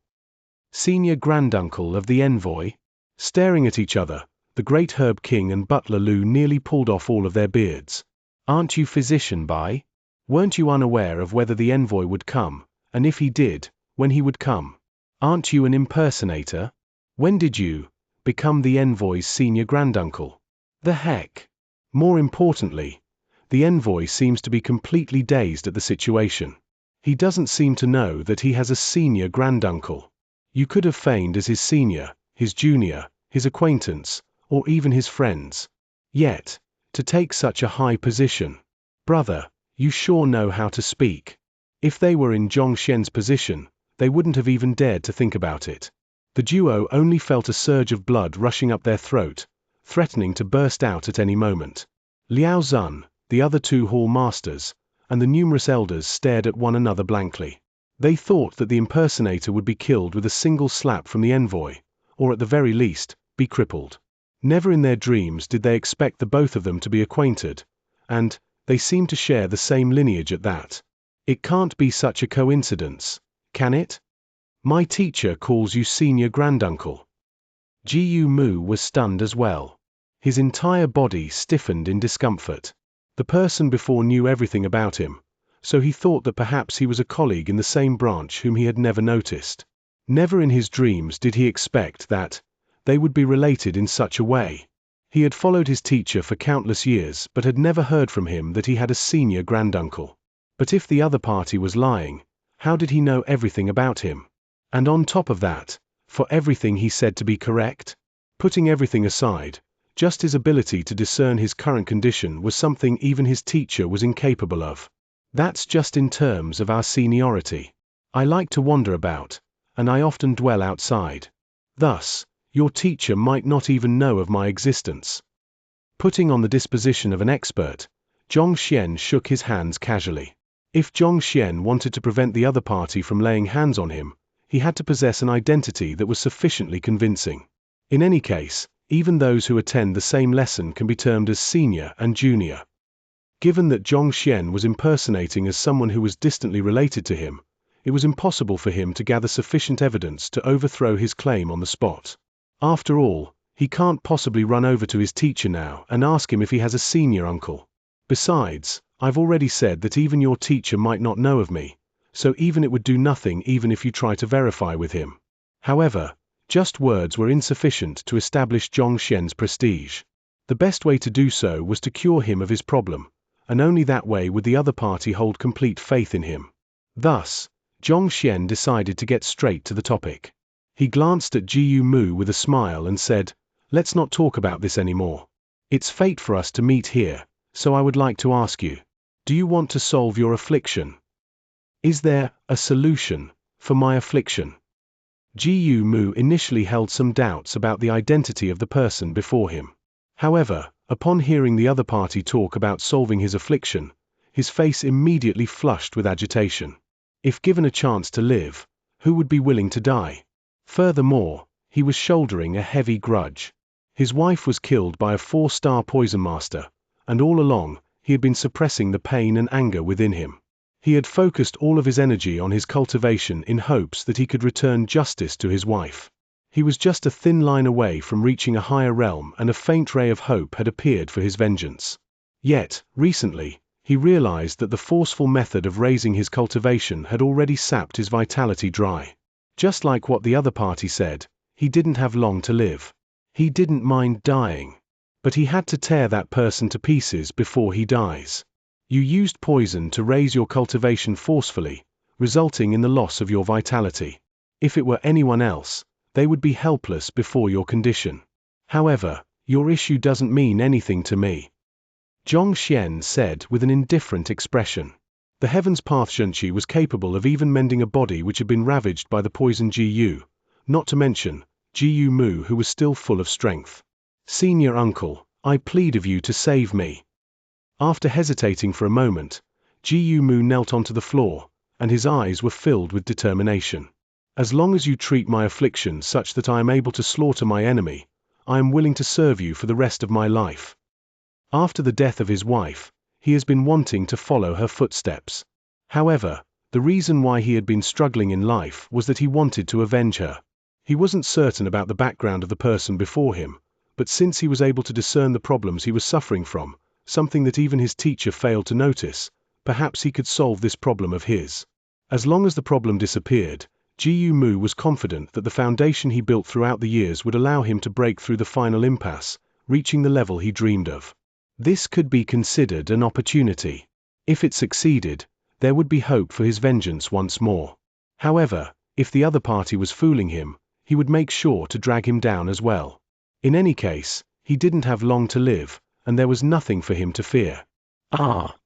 Senior granduncle of the envoy. Staring at each other, the great Herb King and Butler Lu nearly pulled off all of their beards. Aren't you physician by? Weren't you unaware of whether the envoy would come, and if he did, when he would come? Aren't you an impersonator? When did you, become the envoy's senior granduncle. The heck? More importantly, the envoy seems to be completely dazed at the situation. He doesn't seem to know that he has a senior granduncle. You could have feigned as his senior, his junior, his acquaintance, or even his friends. Yet, to take such a high position. Brother, you sure know how to speak. If they were in Xianxia's position, they wouldn't have even dared to think about it. The duo only felt a surge of blood rushing up their throat, threatening to burst out at any moment. Liao Zun, the other two hall masters, and the numerous elders stared at one another blankly. They thought that the impersonator would be killed with a single slap from the envoy, or at the very least, be crippled. Never in their dreams did they expect the both of them to be acquainted, and they seemed to share the same lineage at that. It can't be such a coincidence, can it? My teacher calls you senior granduncle. Jiu Mu was stunned as well. His entire body stiffened in discomfort. The person before knew everything about him, so he thought that perhaps he was a colleague in the same branch whom he had never noticed. Never in his dreams did he expect that they would be related in such a way. He had followed his teacher for countless years but had never heard from him that he had a senior granduncle. But if the other party was lying, how did he know everything about him? And on top of that, for everything he said to be correct? Putting everything aside, just his ability to discern his current condition was something even his teacher was incapable of. That's just in terms of our seniority. I like to wander about, and I often dwell outside. Thus, your teacher might not even know of my existence. Putting on the disposition of an expert, Xianxia shook his hands casually. If Xianxia wanted to prevent the other party from laying hands on him, he had to possess an identity that was sufficiently convincing. In any case, even those who attend the same lesson can be termed as senior and junior. Given that Xianxia was impersonating as someone who was distantly related to him, it was impossible for him to gather sufficient evidence to overthrow his claim on the spot. After all, he can't possibly run over to his teacher now and ask him if he has a senior uncle. Besides, I've already said that even your teacher might not know of me, so even it would do nothing even if you try to verify with him. However, just words were insufficient to establish Xianxia's prestige. The best way to do so was to cure him of his problem, and only that way would the other party hold complete faith in him. Thus, Xianxia decided to get straight to the topic. He glanced at Jiu Mu with a smile and said, "Let's not talk about this anymore. It's fate for us to meet here, so I would like to ask you, do you want to solve your affliction? Is there a solution for my affliction?" Jiu Mu initially held some doubts about the identity of the person before him. However, upon hearing the other party talk about solving his affliction, his face immediately flushed with agitation. If given a chance to live, who would be willing to die? Furthermore, he was shouldering a heavy grudge. His wife was killed by a 4-star poison master, and all along, he had been suppressing the pain and anger within him. He had focused all of his energy on his cultivation in hopes that he could return justice to his wife. He was just a thin line away from reaching a higher realm, and a faint ray of hope had appeared for his vengeance. Yet, recently, he realized that the forceful method of raising his cultivation had already sapped his vitality dry. Just like what the other party said, he didn't have long to live. He didn't mind dying. But he had to tear that person to pieces before he dies. You used poison to raise your cultivation forcefully, resulting in the loss of your vitality. If it were anyone else, they would be helpless before your condition. However, your issue doesn't mean anything to me. Xianxia said with an indifferent expression. The Heaven's Path Xianxia was capable of even mending a body which had been ravaged by the poison Jiu, not to mention Jiu Mu, who was still full of strength. "Senior uncle, I plead of you to save me." After hesitating for a moment, Jiu Mu knelt onto the floor, and his eyes were filled with determination. "As long as you treat my affliction such that I am able to slaughter my enemy, I am willing to serve you for the rest of my life." After the death of his wife, he has been wanting to follow her footsteps. However, the reason why he had been struggling in life was that he wanted to avenge her. He wasn't certain about the background of the person before him, but since he was able to discern the problems he was suffering from, something that even his teacher failed to notice, perhaps he could solve this problem of his. As long as the problem disappeared, Ji Mu was confident that the foundation he built throughout the years would allow him to break through the final impasse, reaching the level he dreamed of. This could be considered an opportunity. If it succeeded, there would be hope for his vengeance once more. However, if the other party was fooling him, he would make sure to drag him down as well. In any case, he didn't have long to live, and there was nothing for him to fear. Ah!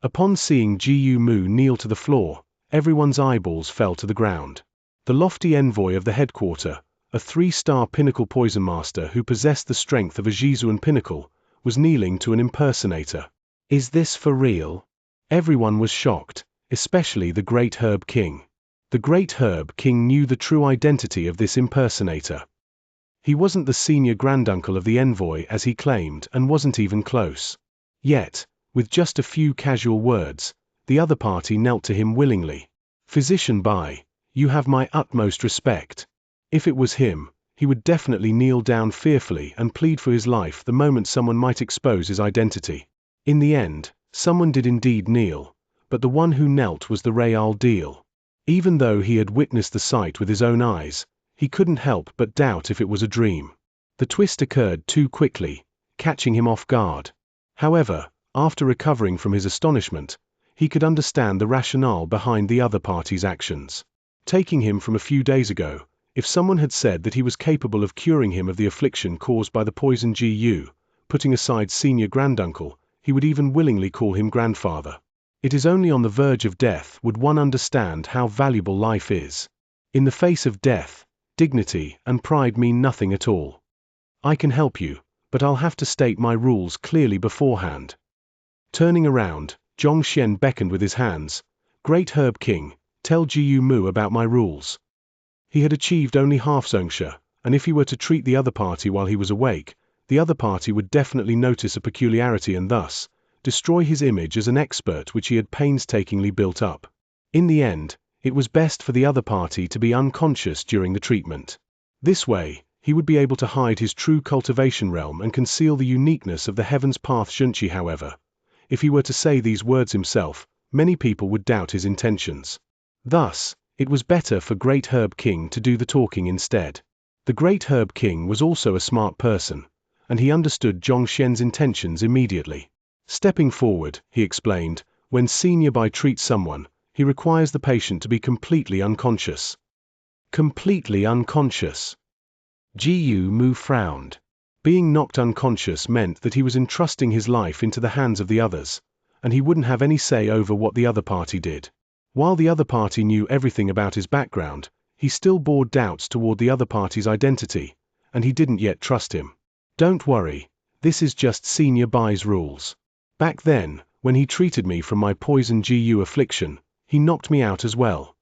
Upon seeing Ji Mu kneel to the floor, everyone's eyeballs fell to the ground. The lofty envoy of the headquarter, a 3-star pinnacle poison master who possessed the strength of a Jizuan pinnacle, was kneeling to an impersonator. Is this for real? Everyone was shocked, especially the Great Herb King. The Great Herb King knew the true identity of this impersonator. He wasn't the senior granduncle of the envoy as he claimed and wasn't even close. Yet, with just a few casual words, the other party knelt to him willingly. Physician Bai, you have my utmost respect. If it was him, he would definitely kneel down fearfully and plead for his life the moment someone might expose his identity. In the end, someone did indeed kneel, but the one who knelt was the real deal. Even though he had witnessed the sight with his own eyes, he couldn't help but doubt if it was a dream. The twist occurred too quickly, catching him off guard. However, after recovering from his astonishment, he could understand the rationale behind the other party's actions. Taking him from a few days ago, if someone had said that he was capable of curing him of the affliction caused by the poison Gu, putting aside senior granduncle, he would even willingly call him grandfather. It is only on the verge of death would one understand how valuable life is. In the face of death, dignity and pride mean nothing at all. I can help you, but I'll have to state my rules clearly beforehand. Turning around, Xianxia beckoned with his hands. Great Herb King, tell Ji Mu about my rules. He had achieved only half Xianxia, and if he were to treat the other party while he was awake, the other party would definitely notice a peculiarity and thus destroy his image as an expert which he had painstakingly built up. In the end, it was best for the other party to be unconscious during the treatment. This way, he would be able to hide his true cultivation realm and conceal the uniqueness of the Heaven's Path Xianxia. However, if he were to say these words himself, many people would doubt his intentions. Thus, it was better for Great Herb King to do the talking instead. The Great Herb King was also a smart person, and he understood Xianxia's intentions immediately. Stepping forward, he explained, when Senior Bai treats someone, he requires the patient to be completely unconscious. Completely unconscious. Ji Mu frowned. Being knocked unconscious meant that he was entrusting his life into the hands of the others, and he wouldn't have any say over what the other party did. While the other party knew everything about his background, he still bore doubts toward the other party's identity, and he didn't yet trust him. Don't worry, this is just Senior Bai's rules. Back then, when he treated me from my poison Gu affliction, he knocked me out as well.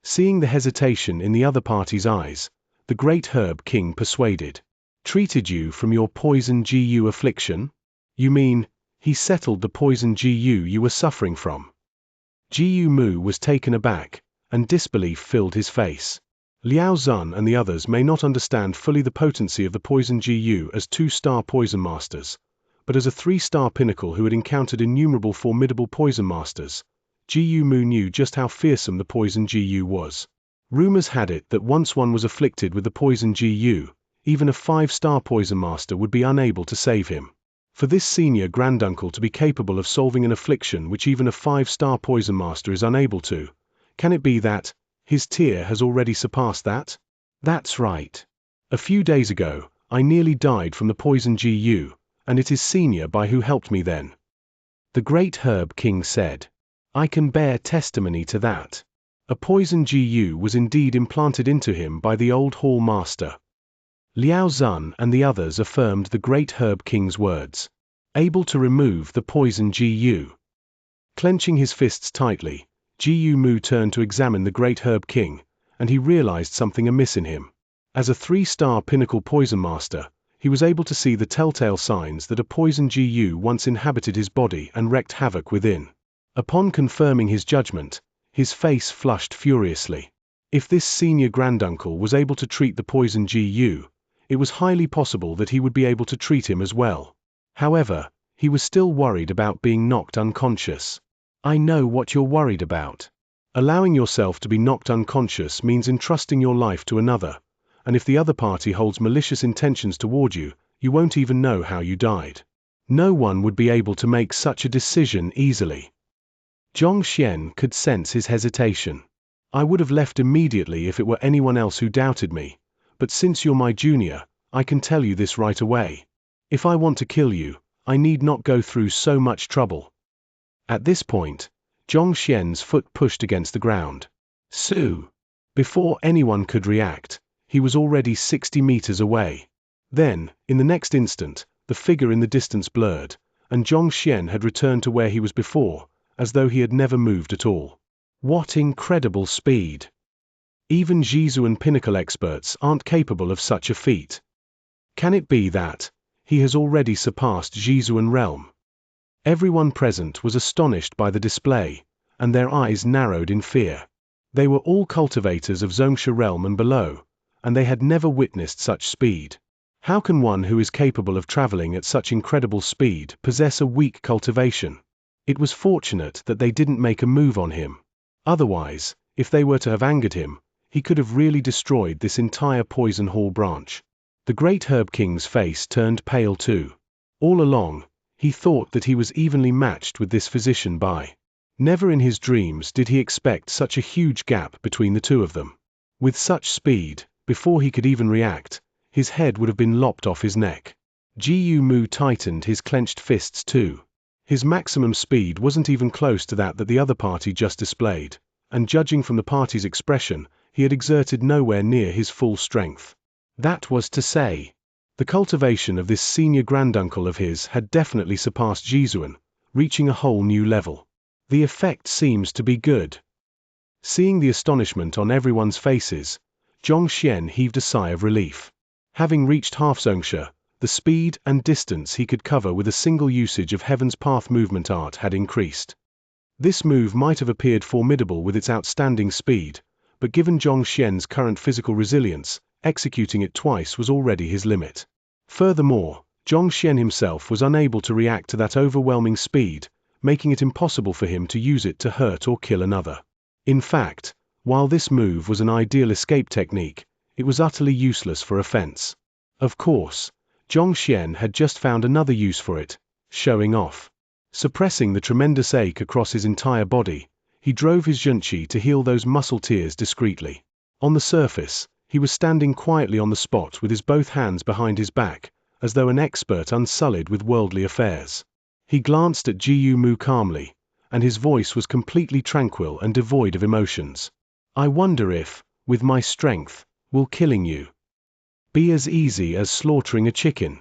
Seeing the hesitation in the other party's eyes, the Great Herb King persuaded. Treated you from your poison Gu affliction? You mean, he settled the poison Gu you were suffering from? Ji Mu was taken aback, and disbelief filled his face. Liao Zun and the others may not understand fully the potency of the poison Gu as 2-star poison masters, but as a 3-star pinnacle who had encountered innumerable formidable poison masters, Ji Mu knew just how fearsome the poison Gu was. Rumors had it that once one was afflicted with the poison Gu, even a 5-star poison master would be unable to save him. For this senior granduncle to be capable of solving an affliction which even a 5-star poison master is unable to, can it be that his tier has already surpassed that? That's right. A few days ago, I nearly died from the poison Gu, and it is Senior Bai who helped me then. The Great Herb King said. I can bear testimony to that. A poison Gu was indeed implanted into him by the old hall master. Liao Zun and the others affirmed the Great Herb King's words. Able to remove the poison Gu. Clenching his fists tightly, Ji Mu turned to examine the Great Herb King, and he realized something amiss in him. As a 3-star pinnacle poison master, he was able to see the telltale signs that a poison Gu once inhabited his body and wreaked havoc within. Upon confirming his judgment, his face flushed furiously. If this senior granduncle was able to treat the poison Gu, it was highly possible that he would be able to treat him as well. However, he was still worried about being knocked unconscious. I know what you're worried about. Allowing yourself to be knocked unconscious means entrusting your life to another, and if the other party holds malicious intentions toward you, you won't even know how you died. No one would be able to make such a decision easily. Xianxia could sense his hesitation. I would have left immediately if it were anyone else who doubted me, but since you're my junior, I can tell you this right away. If I want to kill you, I need not go through so much trouble. At this point, Xianxia's foot pushed against the ground. Sue! Before anyone could react, he was already 60 meters away. Then, in the next instant, the figure in the distance blurred, and Xianxia had returned to where he was before, as though he had never moved at all. What incredible speed! Even Zhizuan pinnacle experts aren't capable of such a feat. Can it be that he has already surpassed Zhizuan realm? Everyone present was astonished by the display, and their eyes narrowed in fear. They were all cultivators of Xianxia realm and below, and they had never witnessed such speed. How can one who is capable of traveling at such incredible speed possess a weak cultivation? It was fortunate that they didn't make a move on him. Otherwise, if they were to have angered him, he could have really destroyed this entire Poison Hall branch. The great Herb King's face turned pale too. All along, he thought that he was evenly matched with this physician Bai. Never in his dreams did he expect such a huge gap between the two of them. With such speed, before he could even react, his head would have been lopped off his neck. Jiu Mu tightened his clenched fists too. His maximum speed wasn't even close to that the other party just displayed, and judging from the party's expression, he had exerted nowhere near his full strength. That was to say, the cultivation of this senior granduncle of his had definitely surpassed Zhizuan, reaching a whole new level. The effect seems to be good. Seeing the astonishment on everyone's faces, Xianxia heaved a sigh of relief. Having reached half Xianxia, the speed and distance he could cover with a single usage of Heaven's Path movement art had increased. This move might have appeared formidable with its outstanding speed, but given Xianxia's current physical resilience, executing it twice was already his limit. Furthermore, Xianxia himself was unable to react to that overwhelming speed, making it impossible for him to use it to hurt or kill another. In fact, while this move was an ideal escape technique, it was utterly useless for offense. Of course, Xianxia had just found another use for it, showing off. Suppressing the tremendous ache across his entire body, he drove his Xianxia to heal those muscle tears discreetly. On the surface, he was standing quietly on the spot with his both hands behind his back, as though an expert unsullied with worldly affairs. He glanced at Jiu Mu calmly, and his voice was completely tranquil and devoid of emotions. I wonder if, with my strength, will killing you be as easy as slaughtering a chicken?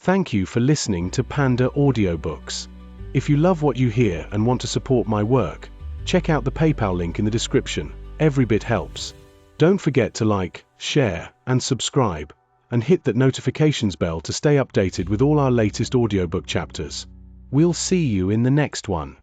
Thank you for listening to Panda Audiobooks. If you love what you hear and want to support my work, check out the PayPal link in the description. Every bit helps. Don't forget to like, share, and subscribe, and hit that notifications bell to stay updated with all our latest audiobook chapters. We'll see you in the next one.